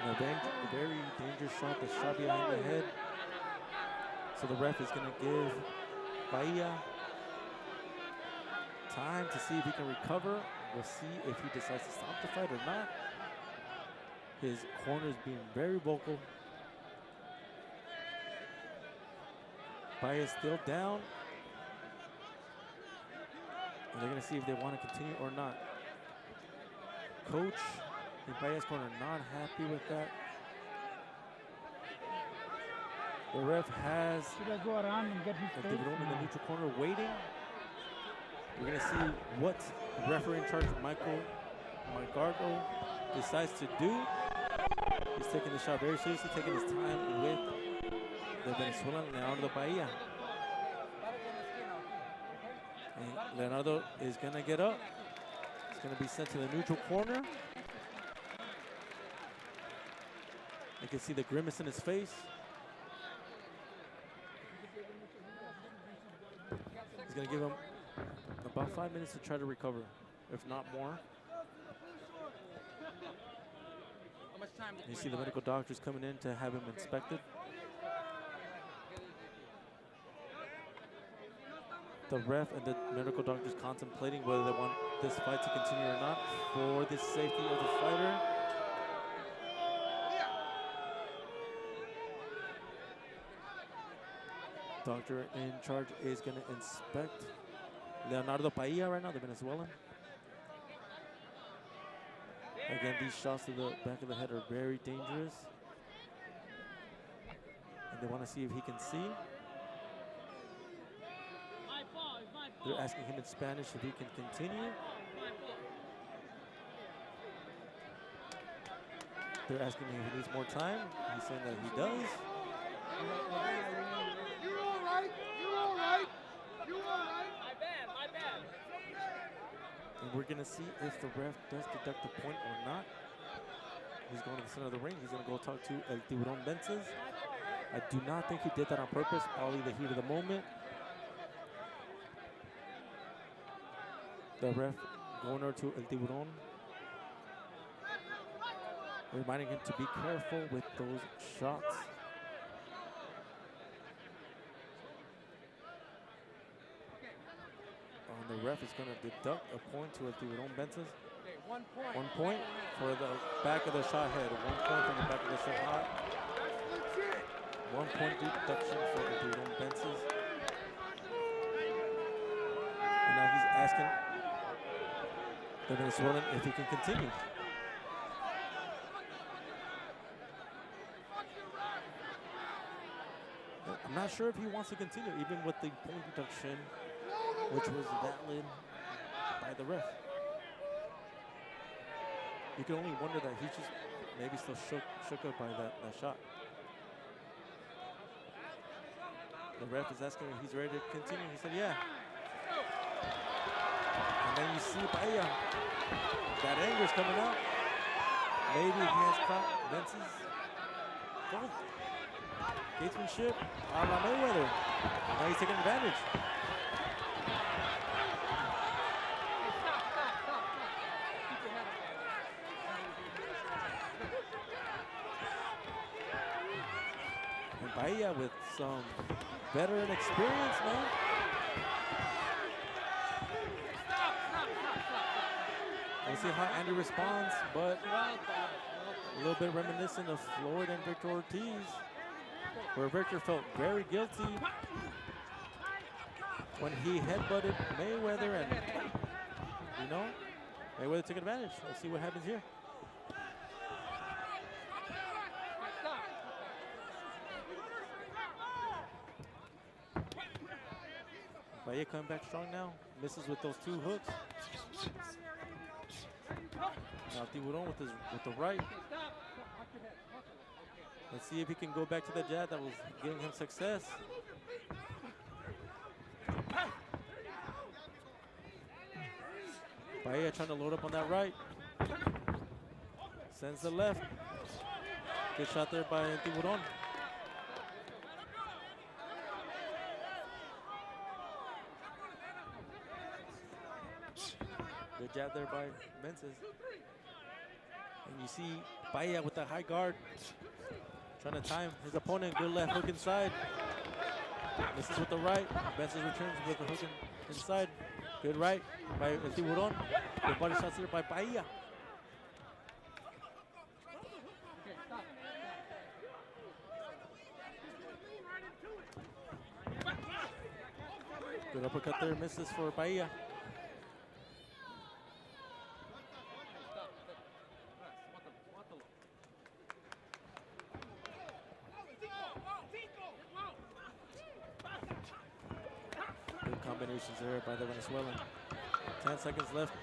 A very dangerous shot, the shot behind the head. So the ref is going to give Bahia time to see if he can recover. We'll see if he decides to stop the fight or not. His corner is being very vocal. Bahia is still down. And they're going to see if they want to continue or not. Coach in Bahia's corner not happy with that. The ref has El Tiburon in the neutral corner waiting. We're going to see what the referee in charge, Michael Margardo, decides to do. He's taking the shot very seriously, taking his time with the Venezuelan Leonardo Bahia. And Leonardo is going to get up. He's going to be sent to the neutral corner. You can see the grimace in his face. He's going to give him about 5 minutes to try to recover, if not more. You see the medical doctors coming in to have him inspected. The ref and the medical doctors contemplating whether they want this fight to continue or not for the safety of the fighter. Doctor in charge is going to inspect Leonardo Bahia right now, the Venezuelan. Again, these shots to the back of the head are very dangerous. And they want to see if he can see. They're asking him in Spanish if he can continue. They're asking him if he needs more time. He's saying that he does. You're all right. You're all right. You're all right. My bad. And we're going to see if the ref does deduct the point or not. He's going to the center of the ring. He's going to go talk to El Tiburon Vences. I do not think he did that on purpose, probably the heat of the moment. The ref going over to El Tiburon, reminding him to be careful with those shots. And the ref is going to deduct a point to El Tiburon Vences. 1 point for the back of the shot head. 1 point from the back of the shot head. 1 point deduction for El Tiburon Vences. And now he's asking the Venezuelan if he can continue. I'm not sure if he wants to continue, even with the point deduction, which was valid by the ref. You can only wonder that he just maybe still shook up by that shot. The ref is asking if he's ready to continue. He said, yeah. And then you see Bahia. That anger's coming out. Maybe he has caught Vences. Gatesmanship a la Mayweather. Now he's taking advantage. And Bahia with some veteran experience, man. We'll see how Andy responds, but a little bit reminiscent of Floyd and Victor Ortiz. where Victor felt very guilty when he headbutted Mayweather, and you know, Mayweather took advantage. Let's see what happens here. Bahia coming back strong now. Misses with those 2 hooks. Now Tiburon with the right. Let's see if he can go back to the jab that was giving him success. Bahia trying to load up on that right. Sends the left. Good shot there by Tiburon. Good jab there by Vences. And you see Bahia with the high guard. Trying to time his opponent. Good left hook inside. Misses with the right. Vences returns with the hook inside. Good right by Tiburon. Good body shots here by Bahia. Good uppercut there. Misses for Bahia. Combinations there by the Venezuelan. 10 seconds left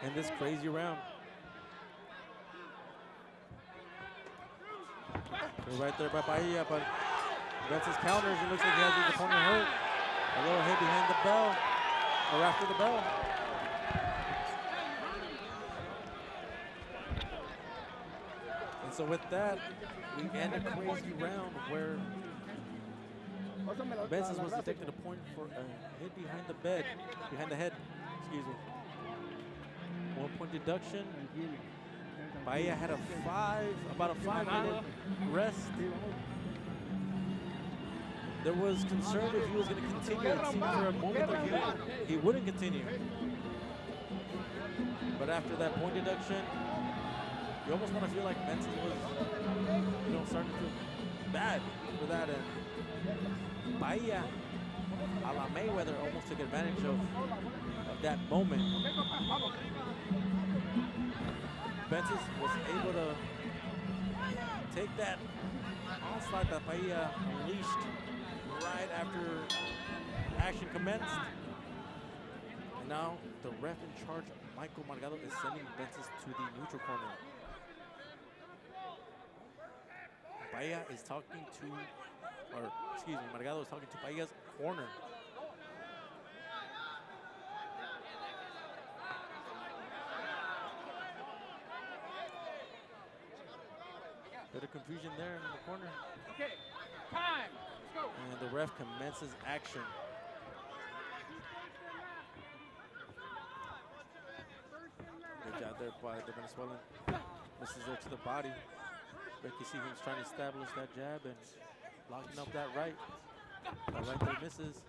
in this crazy round. Good right there by Bahia, but Vences counters. It looks like he has his opponent hurt. A little hit behind the bell, or after the bell. And so with that, we end a crazy round where Vences was detected a point for a hit behind the head, excuse me. 1 point deduction. Bahia had about a 5-minute rest. There was concern if he was going to continue. It seemed for a moment like he wouldn't continue. But after that point deduction, you almost want to feel like Vences was, starting to feel bad for that. And Bahia, a la Mayweather, almost took advantage of that moment. Vences was able to take that onslaught that Bahia unleashed right after action commenced. And now the ref in charge, Michael Margado, is sending Vences to the neutral corner. Bahia is talking to, Margado is talking to Bahia's corner. Bit of confusion there in the corner. Okay, time. Let's go. And the ref commences action. Good job there by the Venezuelan. Misses there to the body. But you see him trying to establish that jab and locking up that right. That right there misses.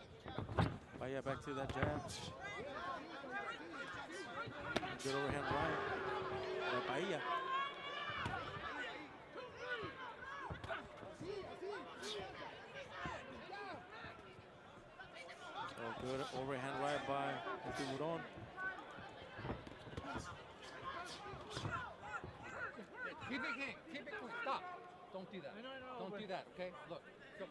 Bahia back to that jab. Good overhand right by Bahia. So good overhand right by Tiburon. Keep it clean. Keep it clean. Stop. Don't do that. Don't do that, okay? Look. Go.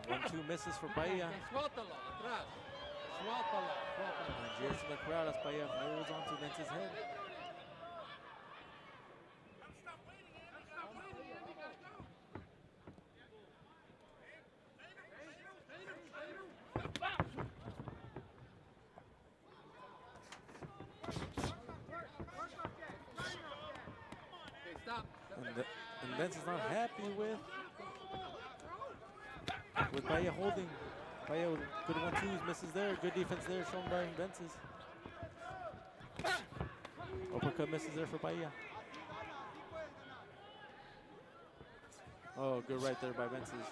1-2 misses for Bahia. Suéltalo, atrás. Suéltalo. And cheers to the crowd as Bahia holds on to Vences' head. And Vences not happy with Bahia holding. Bahia with good 1-2s, misses there. Good defense there shown by Vences. Uppercut misses there for Bahia. Oh, good right there by Vences.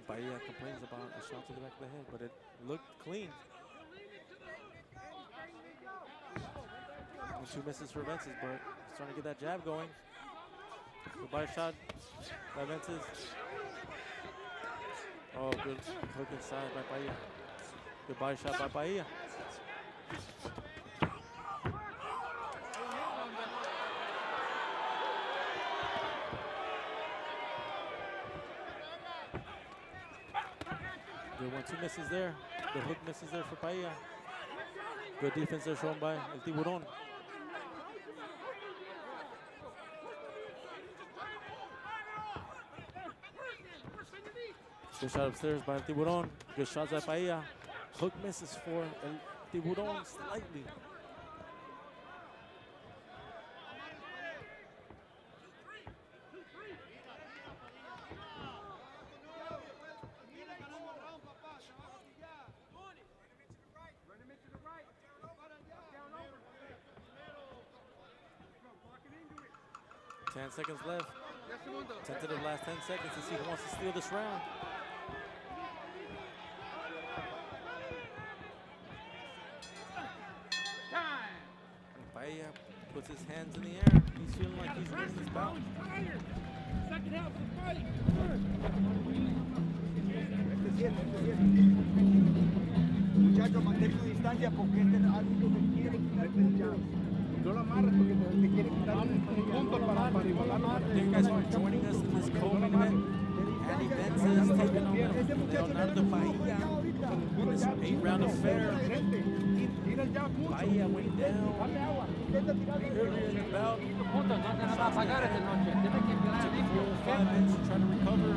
Bahia complains about a shot to the back of the head, but it looked clean. 2 misses for Vences, but he's trying to get that jab going. Good body shot by Vences. Oh, good hook inside by Bahia. Good body shot by Bahia. Good 1-2 misses there. Good hook misses there for Bahia. Good defense there shown by El Tiburon. Good shot upstairs by El Tiburon. Good shots by Bahia. Hook misses for El Tiburon slightly. Seconds left. Tentative last 10 seconds to see who wants to steal this round. Bahia puts his hands in the air. He's feeling like he's winning this bout. Second half of the fight. Muchachos, mantén tu distancia porque este árbitro te quiere quitarte el jab. No lo amarres porque te quiere quitar un punto para igualar. Thank you guys for joining us in this co-main event. Andy Vences taking on Leonardo Bahia in this 8-round affair. Bahia went down earlier in the bout. Took 4 or 5 minutes to try to recover.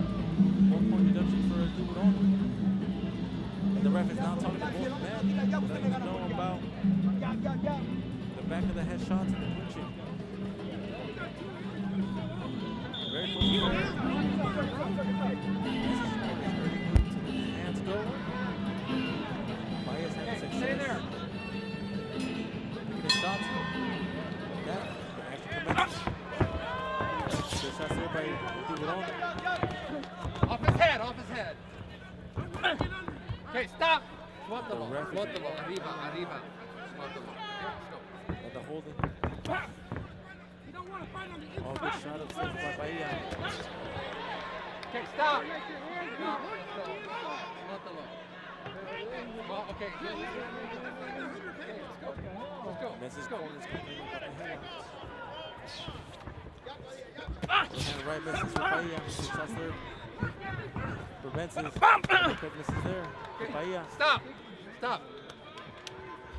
1-point deduction for Tiburon. And the ref is now talking to both men, letting them know about the back of the head shots and the clinching. Very close to hands go. Bahia's having success. Stay there. Making his shots. Like that. Action commences. Good shots there by Tiburon. Off his head, off his head. Okay, stop. Suéltalo, suéltalo. Arriba, arriba. Suéltalo. At the holding. Oh, good shot upstairs by Bahia. Okay, stop. No, suéltalo. Well, okay. Let's go. Messes corners coming up and right misses for Bahia. Good shots there for Vences. Good misses there for Bahia. Stop. Stop.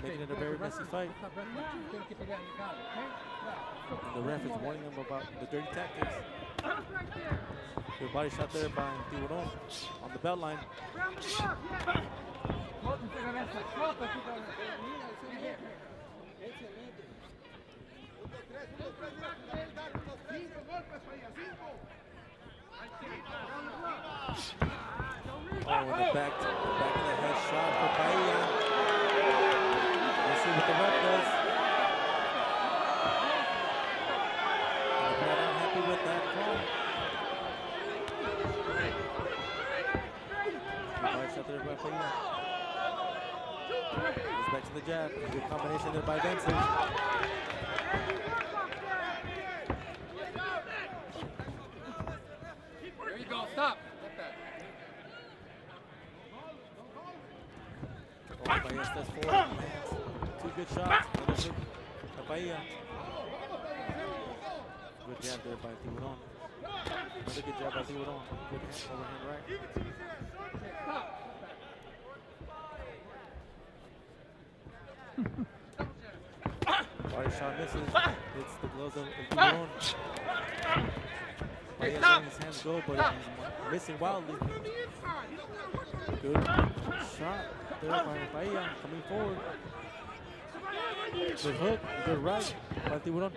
Making it a very messy fight. And the ref is warning them about the dirty tactics. Good body shot there by Tiburon on the belt line. Oh, and the back of the head shot for Bahia. Let's see what the ref does. And the crowd not happy with that call. Good shot there by Bahia. Goes back to the jab. Good combination there by Vences. There you go. Stop. Oh, Bahia steps forward. 2 good shots. Another hook by Bahia. Good jab there by Tiburon. Another good jab by Tiburon. Good overhand right. Body shot misses. Hits the gloves of Tiburon. Bahia's letting his hands go, but he's missing wildly. Good shot there by Bahia coming forward. Good hook, good right by Tiburon.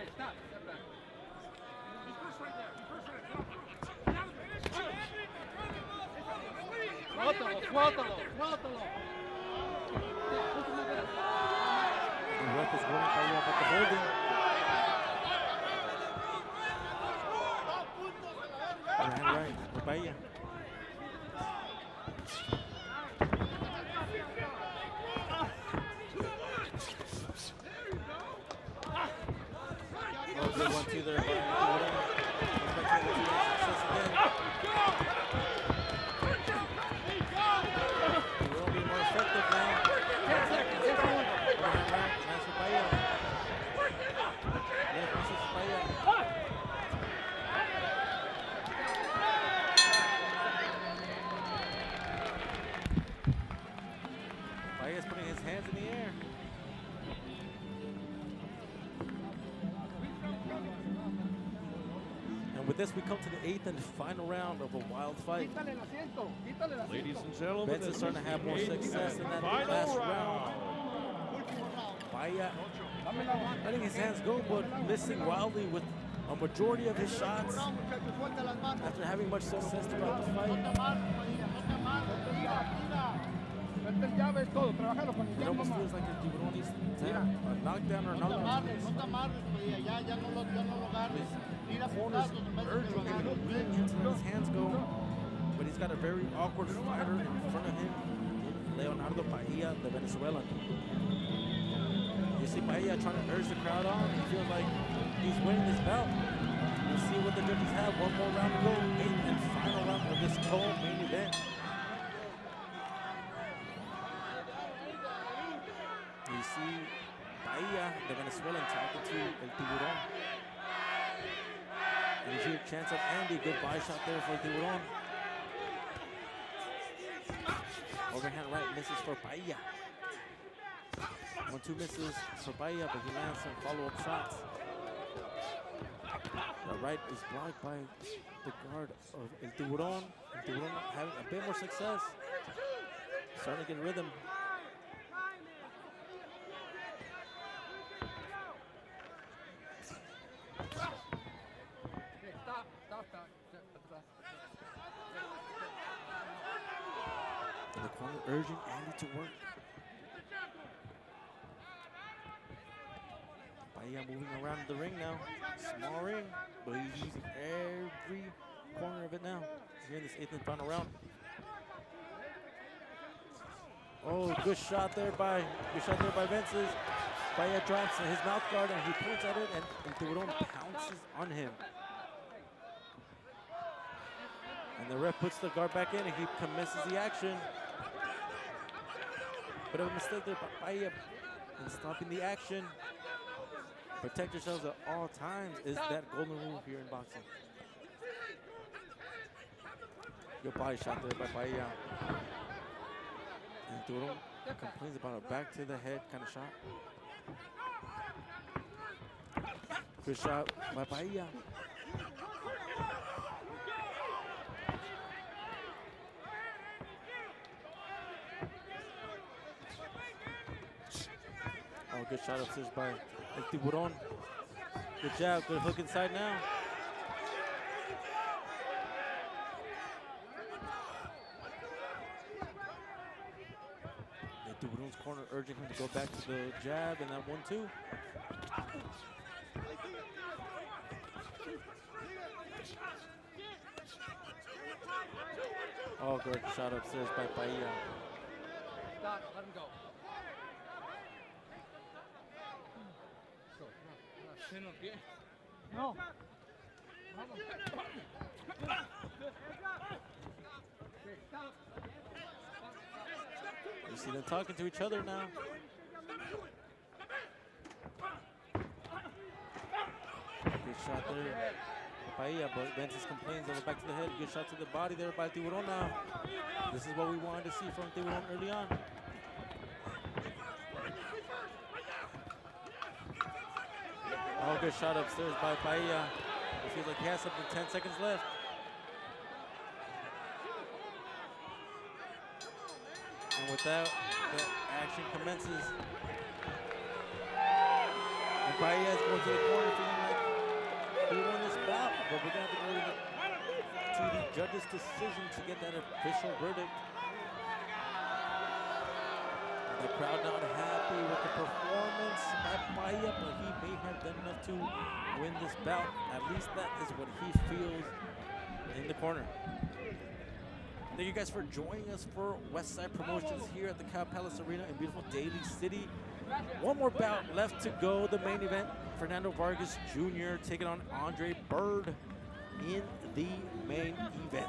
Suéltalo, suéltalo, suéltalo. The ref is warning Bahia about the holding. Hand right for Bahia. Good 1-2 there by Tiburon. Comes back to the success again. Tiburon being more effective now. 10 seconds. Overhand right. Nice for Bahia. Left misses Bahia. Bahia's putting his hands in the air. And with this, we come to the 8th and final round of a wild fight. Ladies and gentlemen, Vences starting to have more success in that final last round. round. Bahia letting his hands go, but missing wildly with a majority of his shots after having much success throughout the fight. It almost feels like the Tiburon needs to have a knockdown or a knockdown. His corners urging him to lean into let his hands go, but he's got a very awkward fighter in front of him, Leonardo Bahia, the Venezuelan. You see Bahia trying to urge the crowd on. He feels like he's winning this bout. We'll see what the judges have. One more round to go. 8th and final round of this co-main event. You see Bahia, the Venezuelan, talking to El Tiburon. And you hear chants of Andy. Good body shot there for Tiburon. Overhand right misses for Bahia. 1-2 misses for Bahia, but he lands some follow-up shots. The right is blocked by the guard of El Tiburon. El Tiburon having a bit more success. Starting to get rhythm. And the corner urging Andy to work. Bahia moving around the ring now. Small ring, but he's using every corner of it now. Here in this 8th and final round. Oh, good shot there by Vences. Bahia drops his mouth guard and he points at it, and Tiburon pounces on him. And the ref puts the guard back in and he commences the action. Bit of a mistake there by Bahia in stopping the action. Protect yourselves at all times is that golden rule here in boxing. Good body shot there by Bahia. And Tiburon complains about a back to the head kind of shot. Good shot by Bahia. Oh, good shot upstairs by El Tiburon. Good jab, good hook inside now. El Tiburon's corner urging him to go back to the jab and that 1-2. Oh, good shot upstairs by Bahia. Stop, let him go. No. You see them talking to each other now. Good shot there. Bahia, but Vences complains of a back to the head. Good shot to the body there by Tiburon now. This is what we wanted to see from Tiburon early on. Oh, good shot upstairs by Bahia. It feels like he has something, 10 seconds left. And with that, the action commences. And Bahia is going to the corner feeling like he won this bout, but we're going to have to go to the judge's decision to get that official verdict. The crowd not happy with the performance by Bahia, but he may have done enough to win this bout. At least that is what he feels in the corner. Thank you guys for joining us for Westside Promotions here at the Cow Palace Arena in beautiful Daly City. One more bout left to go. The main event, Fernando Vargas Jr. taking on Andre Byrd in the main event.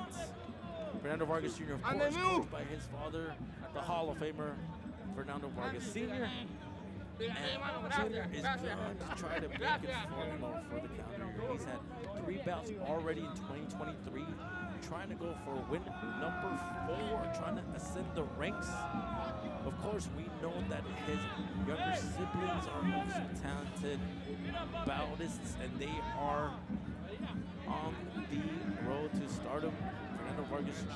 Fernando Vargas Jr., of course, coached by his father, the Hall of Famer, Fernando Vargas Sr. And Jr. is going to try to make it for the counter here. He's had 3 bouts already in 2023. Trying to go for win number 4, trying to ascend the ranks. Of course, we know that his younger siblings are also talented boutists, and they are on the road to stardom. Fernando Vargas Jr.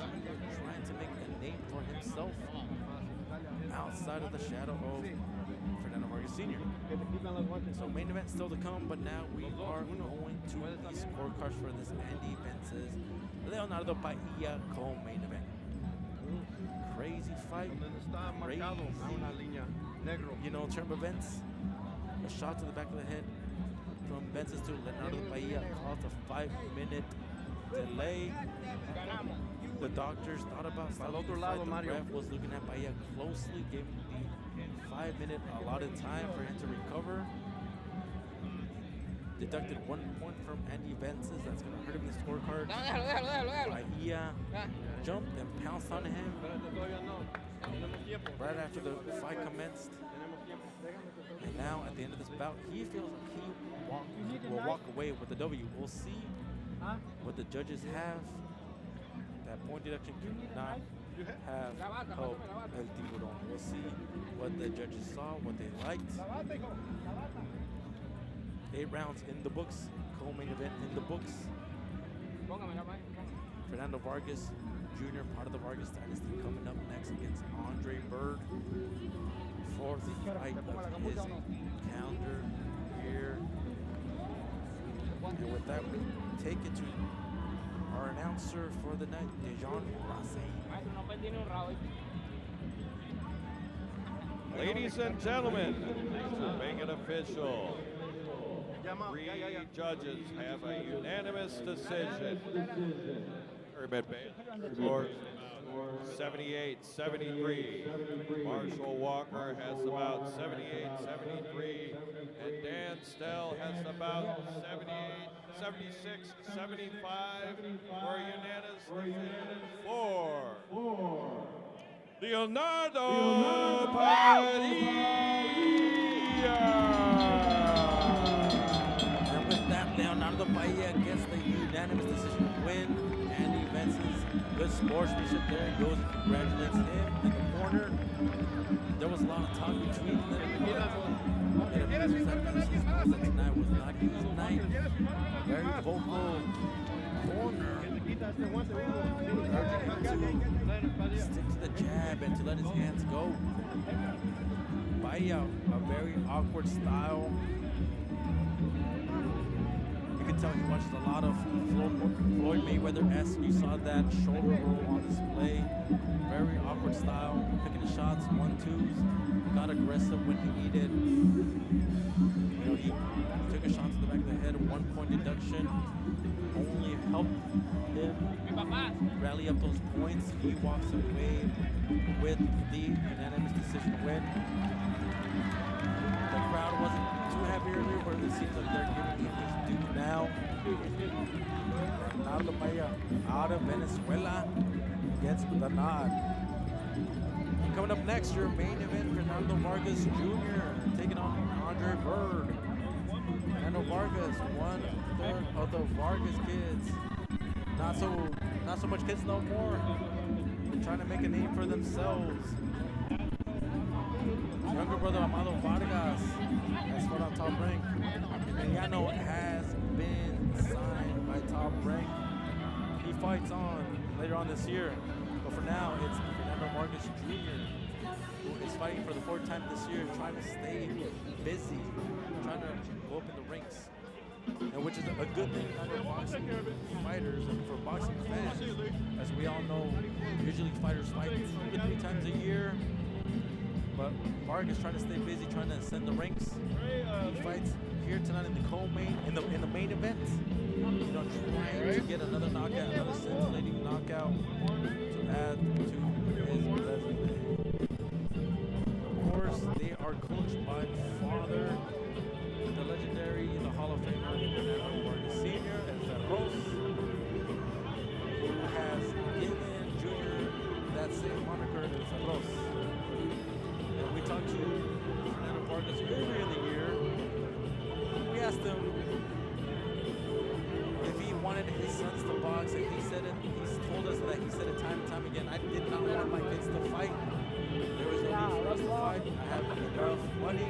trying to make a name for himself outside of the shadow of Fernando Vargas Sr. So main event still to come, but now we are going to the scorecards for this Andy Vences Leonardo Bahia co-main event. Crazy fight, crazy. You know, in terms of events, a shot to the back of the head from Vences to Leonardo Bahia caused a 5-minute delay. The doctors thought about stopping the fight. The ref was looking at Bahia closely, gave him the 5-minute allotted time for him to recover. Deducted 1 point from Andy Vences. That's going to hurt him in the scorecard. Bahia jumped and pounced on him right after the fight commenced. And now, at the end of this bout, he feels like he will walk away with the W. We'll see what the judges have. That point deduction cannot have helped El Tiburon. We'll see what the judges saw, what they liked. 8 rounds in the books, co-main event in the books. Fernando Vargas Jr., part of the Vargas dynasty, coming up next against Andre Byrd. 4th fight of his calendar here. And with that, we take it to our announcer for the night, Dejan Rossi. Ladies and gentlemen, make it official. 3 judges have a unanimous decision. Scores 78-73. Marshall Walker has about 78-73. And Dan Stell has about 76-75 for a unanimous decision for Leonardo And with that, Leonardo Bahia gets the unanimous decision win. Andy Vences, good sportsmanship there. He goes and congratulates him in the corner. There was a lot of talk between them. It appears that Vences knows that tonight was not his night. Very vocal corner, urging him to stick to the jab and to let his hands go. Bahia, a very awkward style. You can tell he watches a lot of Floyd Mayweather-esque. You saw that shoulder roll on display. Very awkward style, picking the shots, 1-2s. Got aggressive when he needed. You know, he took a shot to the back of the head, 1-point deduction. Only helped him rally up those points. He walks away with the unanimous decision win. The crowd wasn't too happy earlier, but it seems like they're giving him his due now. Leonardo Bahia out of Venezuela gets the nod. And coming up next, your main event, Fernando Vargas Jr. taking on Andre Byrd. Fernando Vargas, 1/3 of the Vargas kids. Not so much kids no more. They're trying to make a name for themselves. Younger brother Amado Vargas, that's what on Top Rank. Emiliano has been signed by Top Rank. He fights on later on this year, but for now it's Fernando Vargas Jr. who is fighting for the 4th time this year, trying to stay busy, trying to go up in the ranks, and which is a good thing for boxing fighters and for boxing fans. As we all know, usually fighters fight 2 to 3 times a year. But Vargas trying to stay busy, trying to ascend the ranks. He fights here tonight in the co-main, in the main event. You know, trying to get another knockout, another scintillating knockout to add to his resume. Of course, they are coached by father, the legendary in the Hall of Famer, Fernando Vargas Sr. and Ferros, who has given Junior that same moniker as Ferros. And we talked to Fernando Vargas earlier in the year. We asked him if he wanted his sons to box, and he said it. He's told us that he said it time and time again. I did not want my kids to fight. There was no need for us to fight. I have enough money.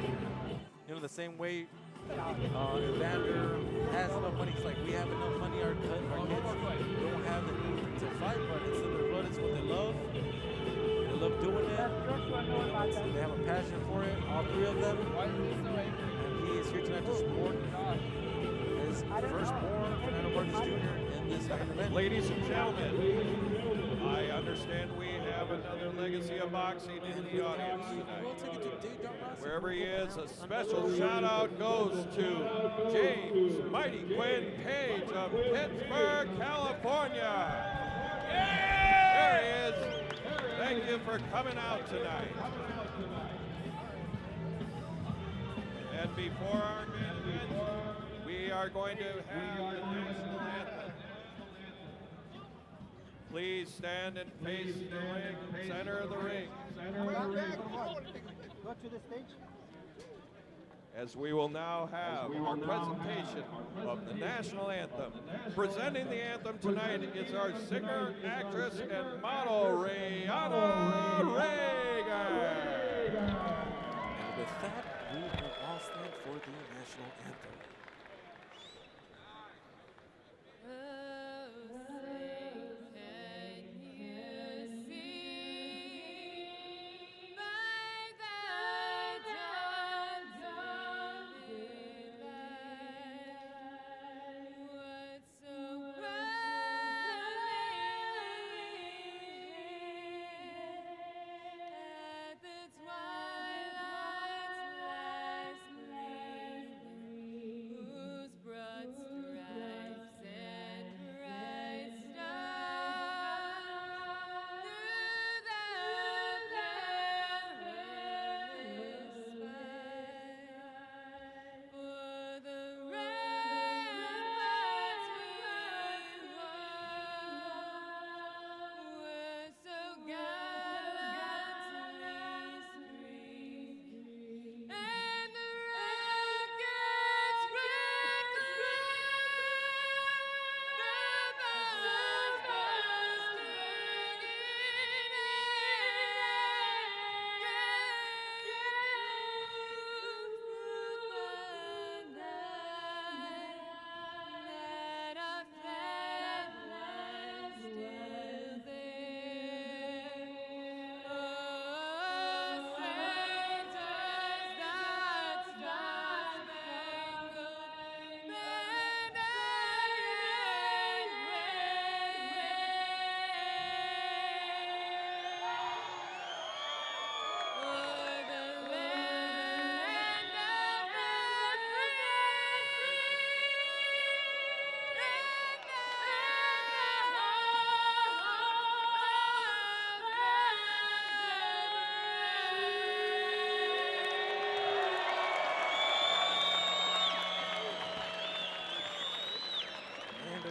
You know, the same way Evander has enough money. It's like we have enough money. Our kids don't have the need to fight, but it's in their blood. It's what they love. They love doing it. They have a passion for it. All three of them. And he is here tonight to support his firstborn, Fernando Vargas Jr. in this event. Ladies and gentlemen, I understand we have another legacy of boxing in the audience tonight. Wherever he is, a special shout out goes to James Mighty Quinn Page of Pittsburgh, California. There he is. Thank you for coming out tonight. And before our main event, we are going to have the national anthem. Please stand and face the ring, center of the ring. Go to the stage. As we will now have our presentation of the national anthem. Presenting the anthem tonight is our singer, actress, and model, Rihanna Reagan. And with that, we will all stand for the national anthem.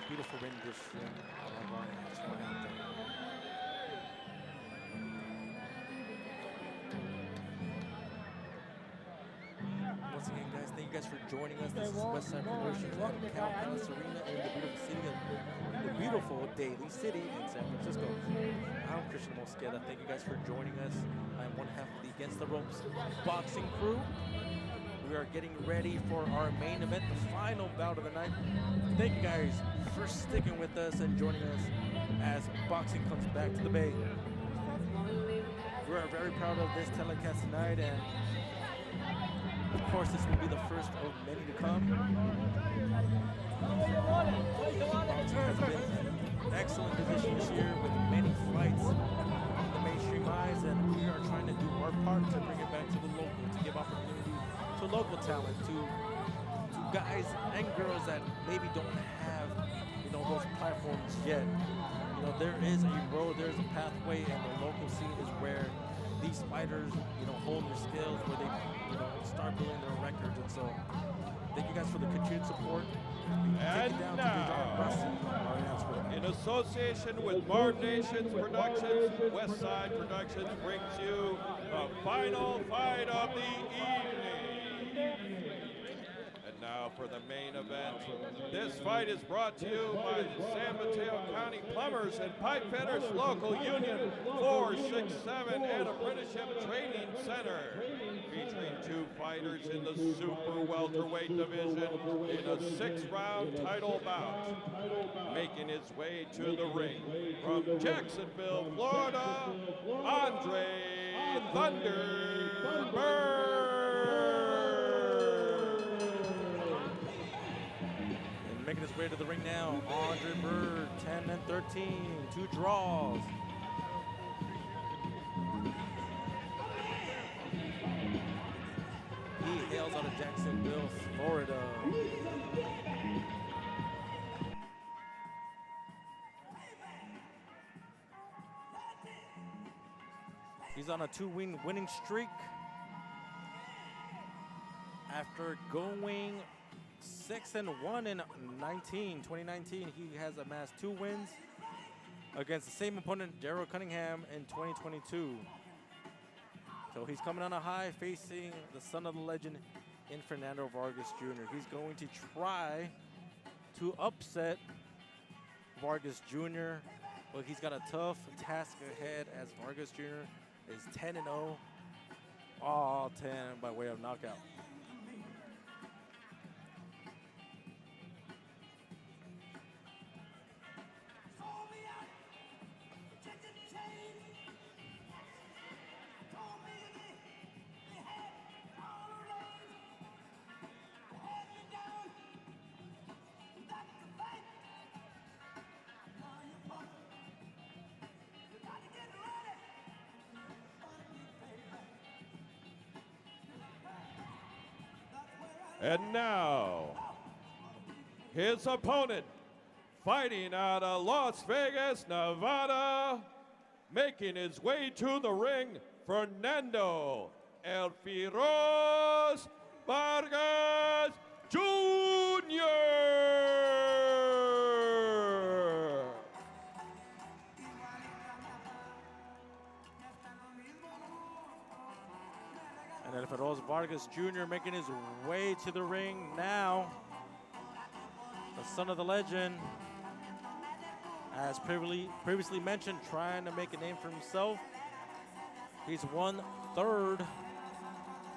Beautiful rendition of our national anthem. Once again, guys, thank you guys for joining us. This is Westside Promotions at Cal Palace Arena in the beautiful city of the beautiful Daly City in San Francisco. I'm Christian Mosqueda. Thank you guys for joining us. I'm one half of the Against the Ropes boxing crew. We are getting ready for our main event, the final bout of the night. Thank you guys for sticking with us and joining us as boxing comes back to the Bay. We are very proud of this telecast tonight, and of course this will be the first of many to come. Boxing has been in excellent position this year with many fights in the mainstream eyes, and we are trying to do our part to bring it back to the local, to give opportunity to local talent, to guys and girls that maybe don't have, those platforms yet. you know, there is a road, there's a pathway, and the local scene is where these fighters, you know, hone their skills, where they, you know, start building their records. And so, thank you guys for the continued support. And now, in association with Bar Nations Productions, Westside Productions brings you the final fight of the evening. And now for the main event. This fight is brought to you by the San Mateo County Plumbers and Pipe Fitters Local Union 467 and Apprenticeship Training Center. Featuring two fighters in the super welterweight division in a 6-round title bout. Making his way to the ring from Jacksonville, Florida, Andre Thunder Byrd. And making his way to the ring now, Andre Byrd, 10-13, 2 draws. He hails out of Jacksonville, Florida. He's on a 2-winning streak. After going 6-1 in 2019, he has amassed 2 wins against the same opponent, Daryl Cunningham, in 2022. So he's coming on a high, facing the son of the legend in Fernando Vargas Jr. He's going to try to upset Vargas Jr., but he's got a tough task ahead as Vargas Jr. is 10-0, all 10 by way of knockout. And now, his opponent, fighting out of Las Vegas, Nevada, making his way to the ring, Fernando El Firoz Vargas Jr. And El Firoz Vargas Jr. making his way to the ring now. The son of the legend, as previously mentioned, trying to make a name for himself. He's 1/3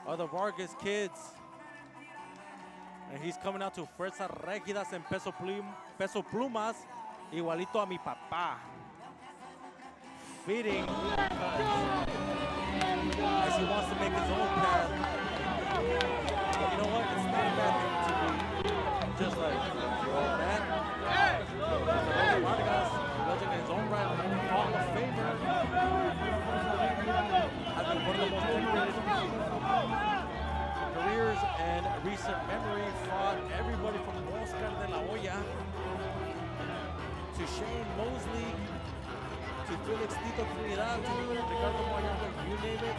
of the Vargas kids. And he's coming out to Fuerzas Régidas en peso plumas, igualito a mi papá. Feeding as he wants to make his own path. But you know what? It's not a bad thing to be just like your old man. Vargas, legend in his own right, Hall of Famer. Has been one of the most decorated careers and recent memory. Fought everybody from Oscar de la Hoya to Shane Mosley, to Felix Tito Trinidad, to Ricardo Moyano, you name it.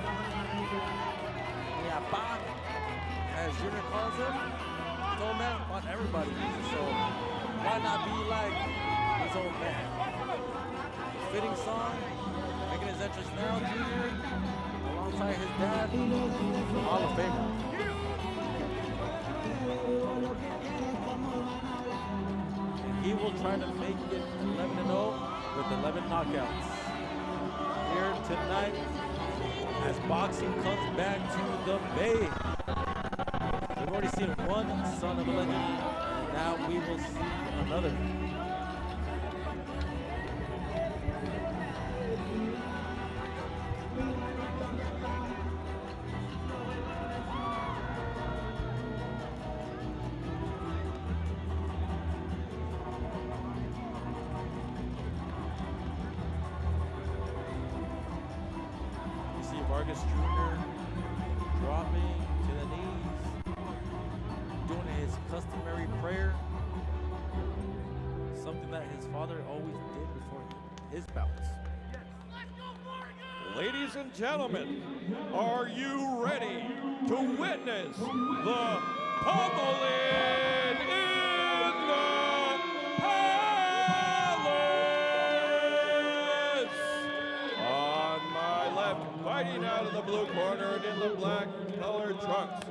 Yapa, as Junior calls him, old man fought everybody. So why not be like his old man? Fitting song, making his entrance now, Junior, alongside his dad, Hall of Famer. And he will try to make it 11-0 with 11 knockouts. Here tonight, as boxing comes back to the Bay. We've already seen one son of a legend. Now we will see another. Vargas Jr. dropping to the knees, doing his customary prayer, something that his father always did before his bouts. Ladies and gentlemen, are you ready to witness the pummeling in the palace? On my left, fighting out of the blue corner and in the black colored trunks,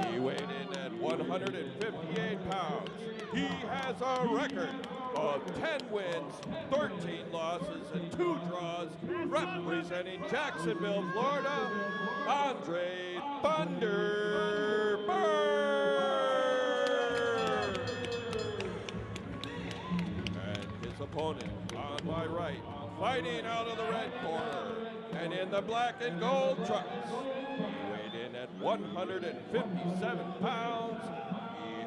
he weighed in at 158 pounds. He has a record of 10 wins, 13 losses, and 2 draws, representing Jacksonville, Florida, Andre Thunder Byrd. And his opponent on my right, fighting out of the red corner and in the black and gold trunks, he weighed in at 157 pounds.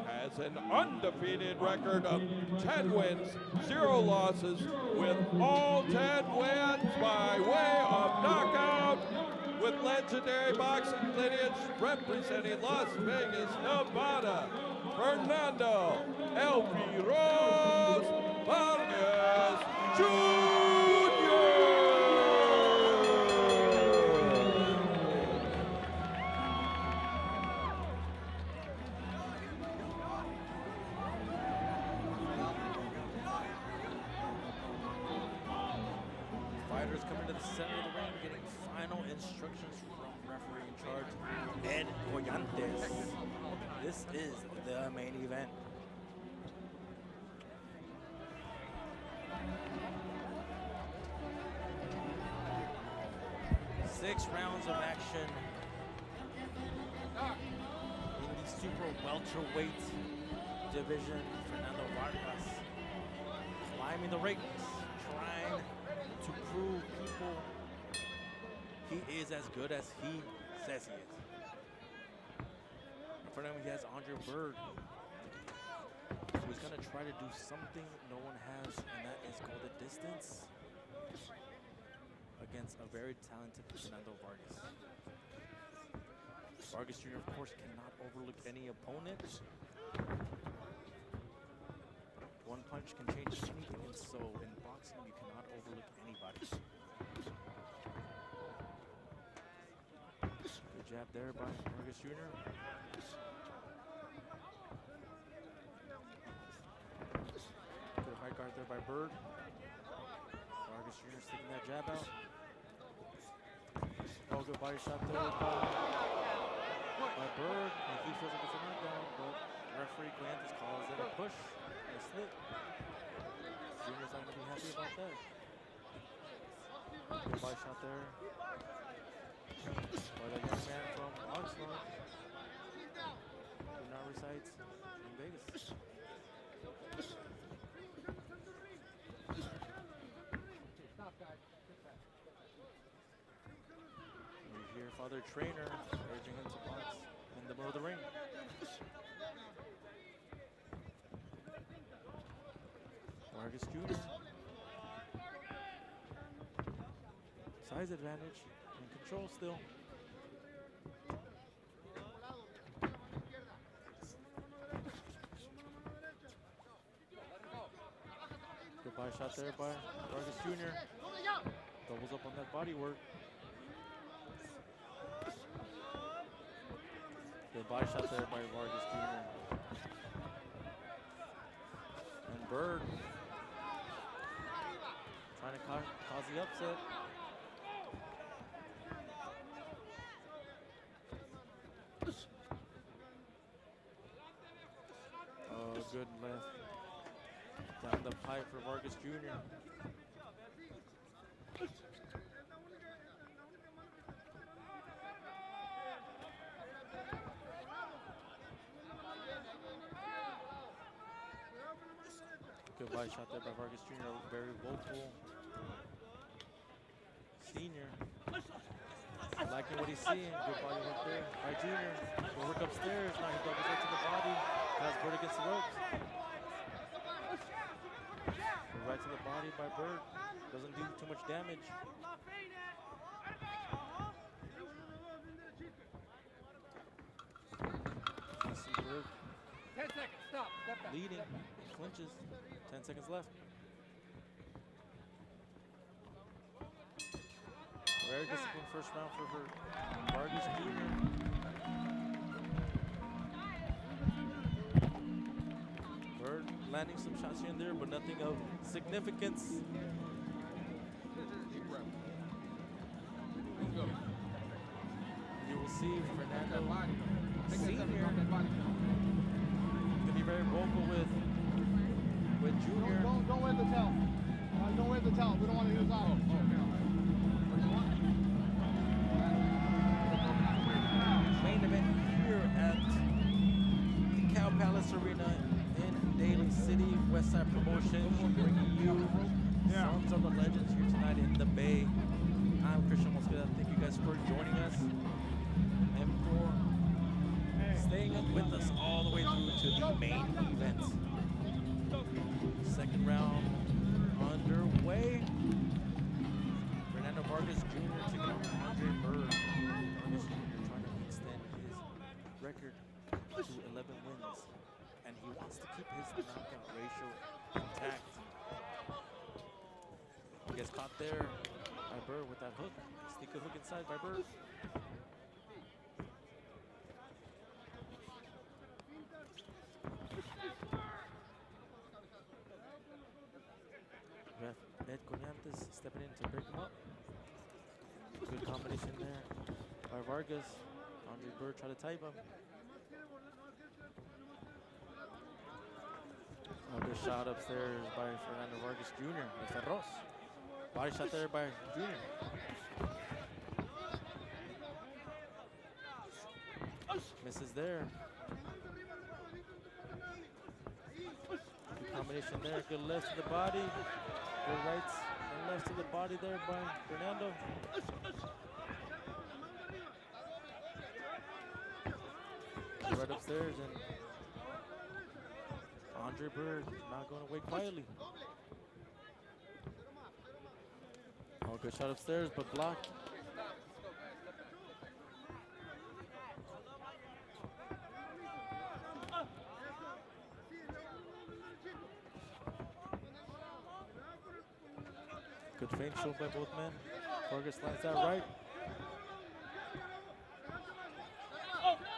Has an undefeated record of 10 wins, 0 losses, with all 10 wins by way of knockout, with legendary boxing lineage representing Las Vegas, Nevada, Fernando El Tiburon Vences Jr. Coming to the center of the ring, getting final instructions from referee in charge, Ed Boyantes. This is the main event. Six rounds of action in the super welterweight division. Fernando Vargas climbing the ranks, trying to prove people he is as good as he says he is. In front of him, he has Andre Byrd, who's going to try to do something no one has, and that is go the distance against a very talented Fernando Vargas. Vargas Jr., of course, cannot overlook any opponent. One punch can change anything, and so in boxing, you cannot overlook anybody. Good jab there by Vargas Jr. Good high guard there by Byrd. Vargas Jr. sticking that jab out. Oh, good body shot there by Byrd. And he feels like it's a knockdown, but referee Guantes calls it a push. A slip. Junior's not going to be happy about that. Good body shot there by the young man from Oxnard, who now resides in Vegas. You hear Father Trainer urging him to box in the middle of the ring. Vargas Jr. Size advantage and control still. Good body shot there by Vargas Jr. Doubles up on that body work. Good body shot there by Vargas Jr. And Byrd trying to cause the upset. Oh, good left down the pipe for Vargas Jr. Good body shot there by Vargas Jr. Very vocal senior. Liking what he's seeing. Good body work there by Jr. Good work upstairs. Now he doubles right to the body. Has Byrd against the ropes. Good right to the body by Byrd. Doesn't do too much damage. You see Byrd 10 seconds, stop, step back. leading, flinches, 10 seconds left. Very disciplined first round for Vargas Jr. Byrd landing some shots here and there, but nothing of significance. You will see Fernando Sr. Gonna be very vocal with Junior. Don't wear the towel. Don't wear the towel. We don't want to hear his out. Main event here at the Cow Palace Arena in Daly City. Westside Promotions bringing you Sons of the Legends here tonight in the Bay. I'm Christian Mosqueda. Thank you guys for joining us and for staying with us all the way through to the main event. Second round underway. Fernando Vargas Jr. taking on Andre Byrd. Vargas Jr. trying to extend his record to 11 wins, and he wants to keep his knockout ratio intact. He gets caught there by Byrd with that hook. Sneak a hook inside by Byrd. Ref Ed Coñantes stepping in to break him up. Good combination there by Vargas. Andre Byrd try to type him. Oh, good shot upstairs by Fernando Vargas Jr. with Ferros. Body shot there by Jr. Misses there. Good combination there. Good left to the body. Good right and left to the body there by Fernando. Right upstairs, and Andre Byrd not going away quietly. Oh, good shot upstairs, but blocked. Good feint shown by both men. Vargas slides that right.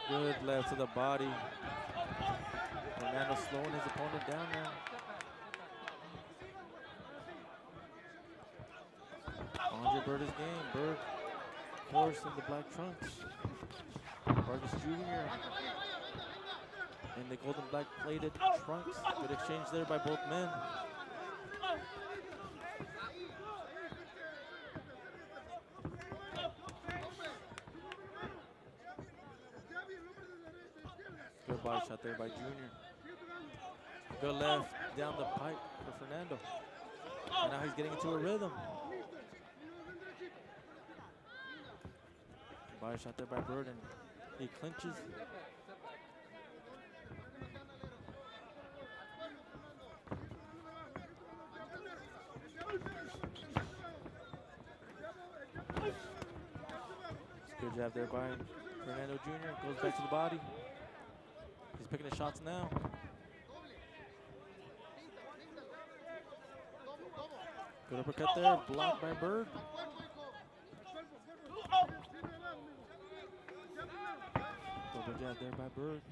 Good left to the body. Fernando slowing his opponent down now. Andre Byrd is game. Byrd, of course, in the black trunks. Vargas Jr. in the golden black plated trunks. Good exchange there by both men. Good body shot there by Junior. Good left down the pipe for Fernando. And now he's getting into a rhythm. Body shot there by Byrd, and he clinches. Good jab there by Fernando Jr. Goes back to the body. He's picking the shots now. Good uppercut there, blocked by Byrd. Double jab there by Byrd.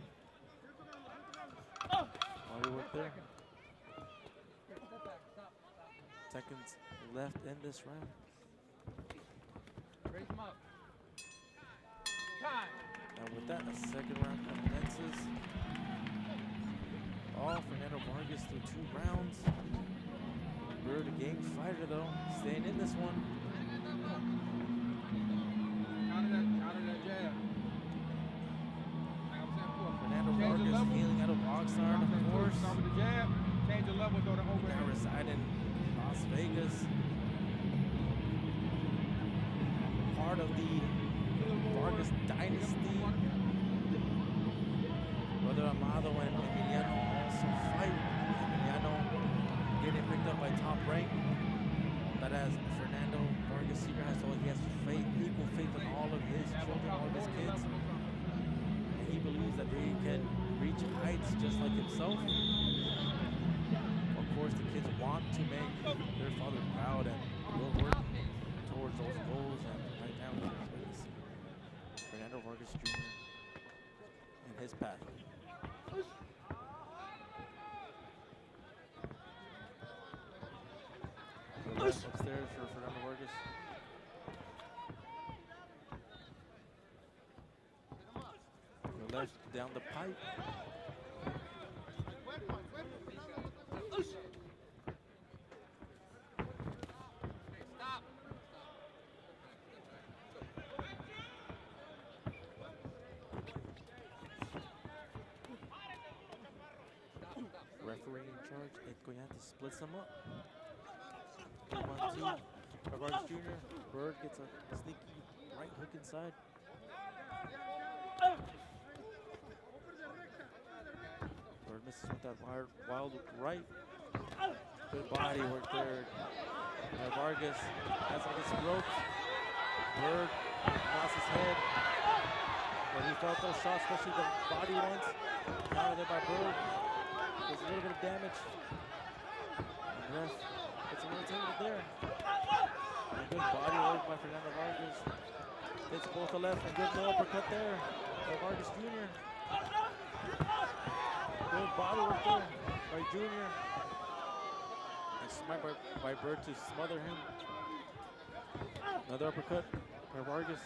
Body work there. Seconds left in this round. Raise him up. Time. And with that, a second round commences. Oh, Fernando Vargas through 2 rounds. Byrd, a game fighter though, staying in this one. Counter that jab. Like I'm saying before. Fernando Vargas healing out of Oxnard, of course. Start with the jab. Change the level, throw the Now overhand. reside in Las Vegas. Part of the Vargas dynasty. Brother Amado and Emiliano also fight. Emiliano getting picked up by Top Rank. But as Fernando Vargas Sr. has told, he has faith, equal faith in all of his children, all of his kids. And he believes that they can reach heights just like himself. Of course, the kids want to make their father proud and will work towards those goals. And now he's going to see Fernando Vargas Jr. and his path. Upstairs for Fernando Vargas. To the left, down the pipe. Referee in charge, Ed Coyantes splits them up. 1-2 for Vargas Jr. Byrd gets a sneaky right hook inside. Byrd misses with that wild right. Good body work there by Vargas. Has him get some ropes. Byrd lost his head. But he felt those shots, especially the body ones. Counter there by Byrd. There's a little bit of damage. And ref gets a little tangled there. And good body work by Fernando Vargas. Hits both the left and good no uppercut there by Vargas Jr. Good body work there by Jr. And smart by Byrd to smother him. Another uppercut by Vargas.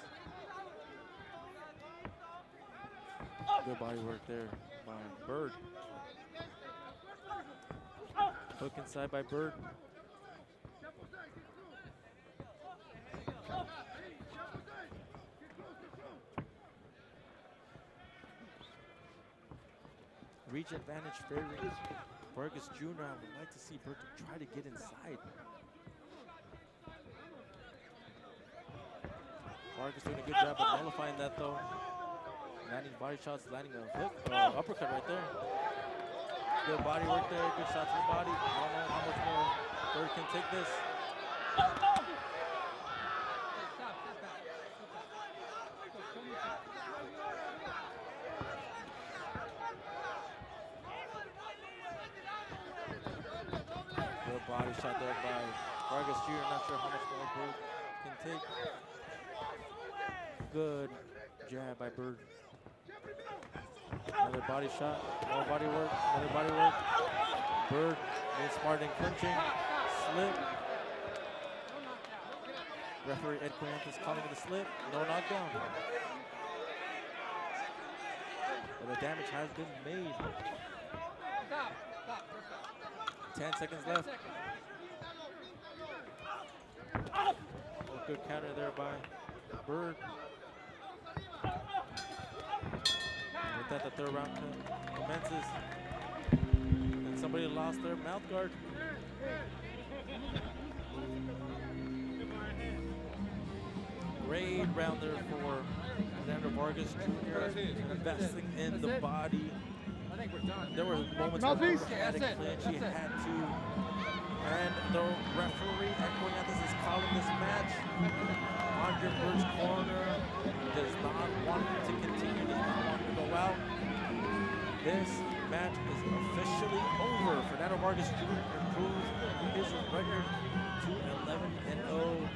Good body work there by Byrd. Hook inside by Byrd. Reach advantage favoring Vargas Jr. I would like to see Byrd try to get inside. Vargas doing a good job of nullifying that though. Landing body shots, landing a hook, uppercut right there. Good body work there, good shot to the body. I don't know how much more Byrd can take this. Good body shot there by Vargas Jr. Not sure how much more Byrd can take. Good jab by Byrd. Another body shot, more body work, another body work. Byrd being smart and clinching, slip. Referee Ed Coyantes calling it a slip, no knockdown. But the damage has been made. 10 seconds left. Oh, good counter there by Byrd. With that, the third round commences. And somebody lost their mouth guard. Great round there for Evander Vargas Jr. investing in the body. I think we're done. There were moments where he had a clinch, he had to. And the referee at Coyantes is calling this match. Andre Byrd's corner does not want him to continue, does not want him to go out. This match is officially over. Fernando Vargas Jr. improves his record to 11-0.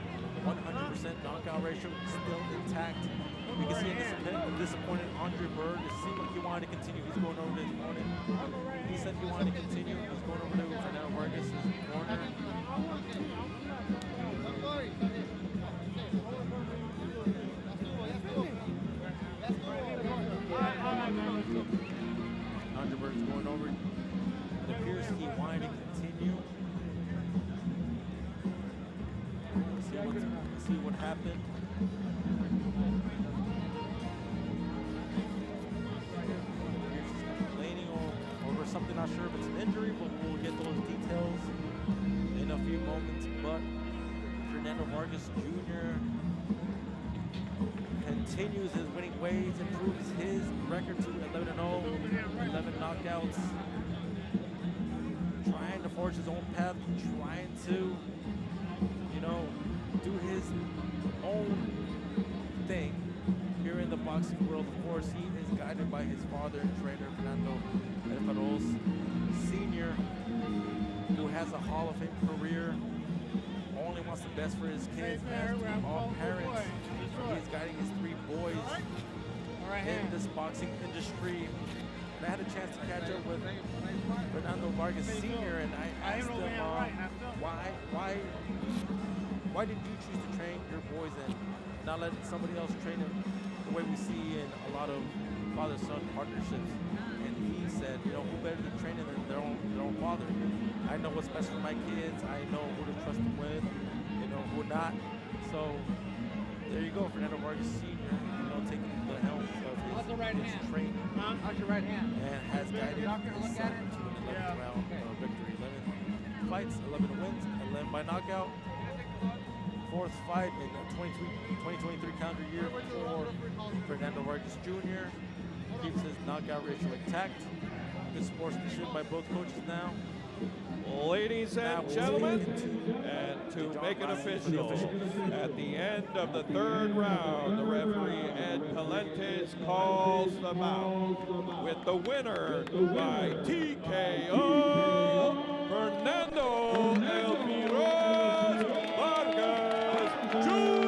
100% knockout ratio still intact. You can see a disappointed Andre Byrd. It seemed like he wanted to continue. He's going over to his opponent. He said he wanted to continue. He's going over to Fernando Vargas' corner. Andre Byrd's going over. It appears he wanted to continue. Let's see what happened. Complaining over something, not sure if it's an injury, but we'll get those details in a few moments. But Fernando Vargas Jr. continues his winning ways, improves his record to 11-0, 11 knockouts. Trying to forge his own path, trying to, do his own thing here in the boxing world. Of course, he is guided by his father and trainer, Fernando Alvarez Sr., who has a Hall of Fame career, only wants the best for his kids, man. All parents. He's guiding his 3 boys in this boxing industry. And I had a chance to catch up with Fernando Vargas Sr. and I asked him, why did you choose to train your boys and not let somebody else train them the way we see in a lot of father-son partnerships? And he said, you know, who better to train them than their own father? I know what's best for my kids. I know who to trust them with, you know, who not. So there you go, Fernando Vargas Sr., you know, taking the helm of his training. How's your right hand? And has guided his son to an 11th round victory. 11 fights, 11 wins, 11 by knockout. 4th fight in the 2023 calendar year for Fernando Vargas Jr. Keeps his knockout ratio intact. Good sportsmanship by both coaches now. Ladies and gentlemen, and to make it official, at the end of the 3rd round, the referee Ed Palentes calls the bout with the winner by TKO, Fernando El Tiburon Vences Jr.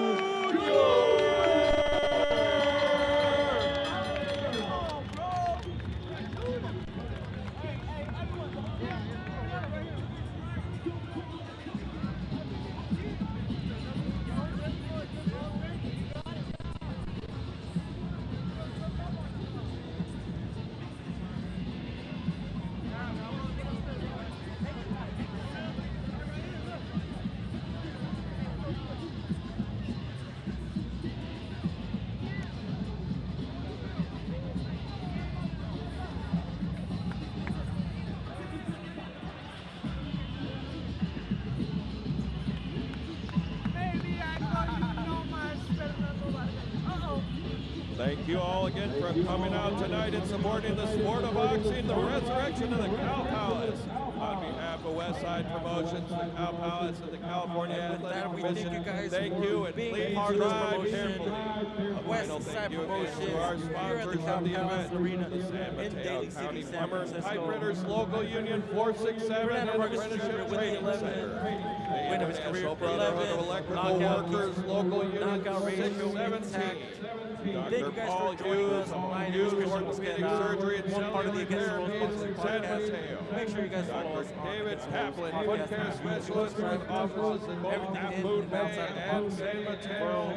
Thank you all again for coming out tonight and supporting the sport of boxing, the resurrection of the Cow Palace. On behalf of Westside Promotions, the Cow Palace, and the California Athletic Commission, thank you, and please drive carefully. Westside Promotions, to our sponsors of the event, the San Mateo County Plumbers Typewriters Local Union 467 and Apprenticeship Training Center. The International Brotherhood of Electrical Workers Local Union 617. Dr. Paul Hughes, Orthopedic Surgery and Cellular Repair in San Mateo. Make sure you guys follow us. David Kaplan, Foot Care Specialist with offices in Boone Bay and San Mateo.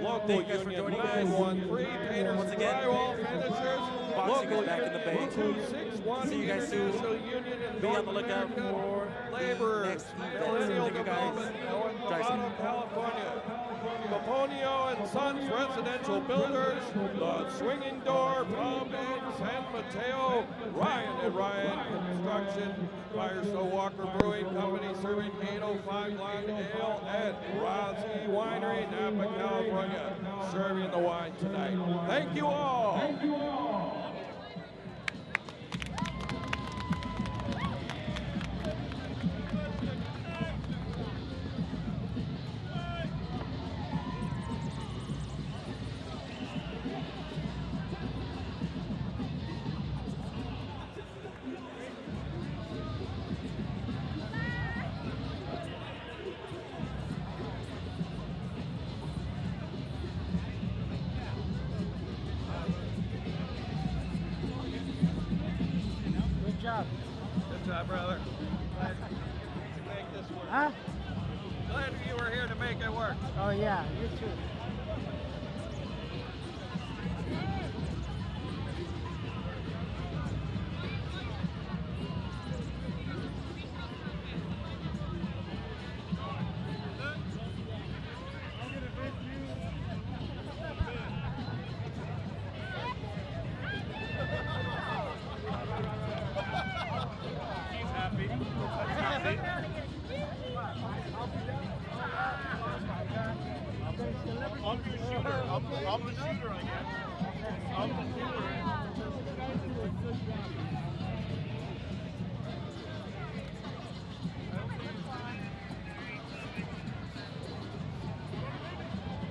Local Union 913, Painters Drywall Finishers. Boxing is back in the bay. 261, See you guys soon. Union in Be on the lookout for Laborers. next event. Millennial Thank you guys. Development, Novato, California. Caponio and Sons Residential Builders, The Swinging Door, Palm Beach, San Mateo, Ryan and Ryan Construction, Firestone Walker Brewing Company, serving 805 Blonde Ale, and Rossi Winery, Napa, California, serving the wine tonight. Thank you all. Thank you all. Good job, brother. Glad to make this work. Huh? Glad you were here to make it work. Oh yeah, you too. I'm the shooter. I'm the shooter, I guess. I'm the shooter.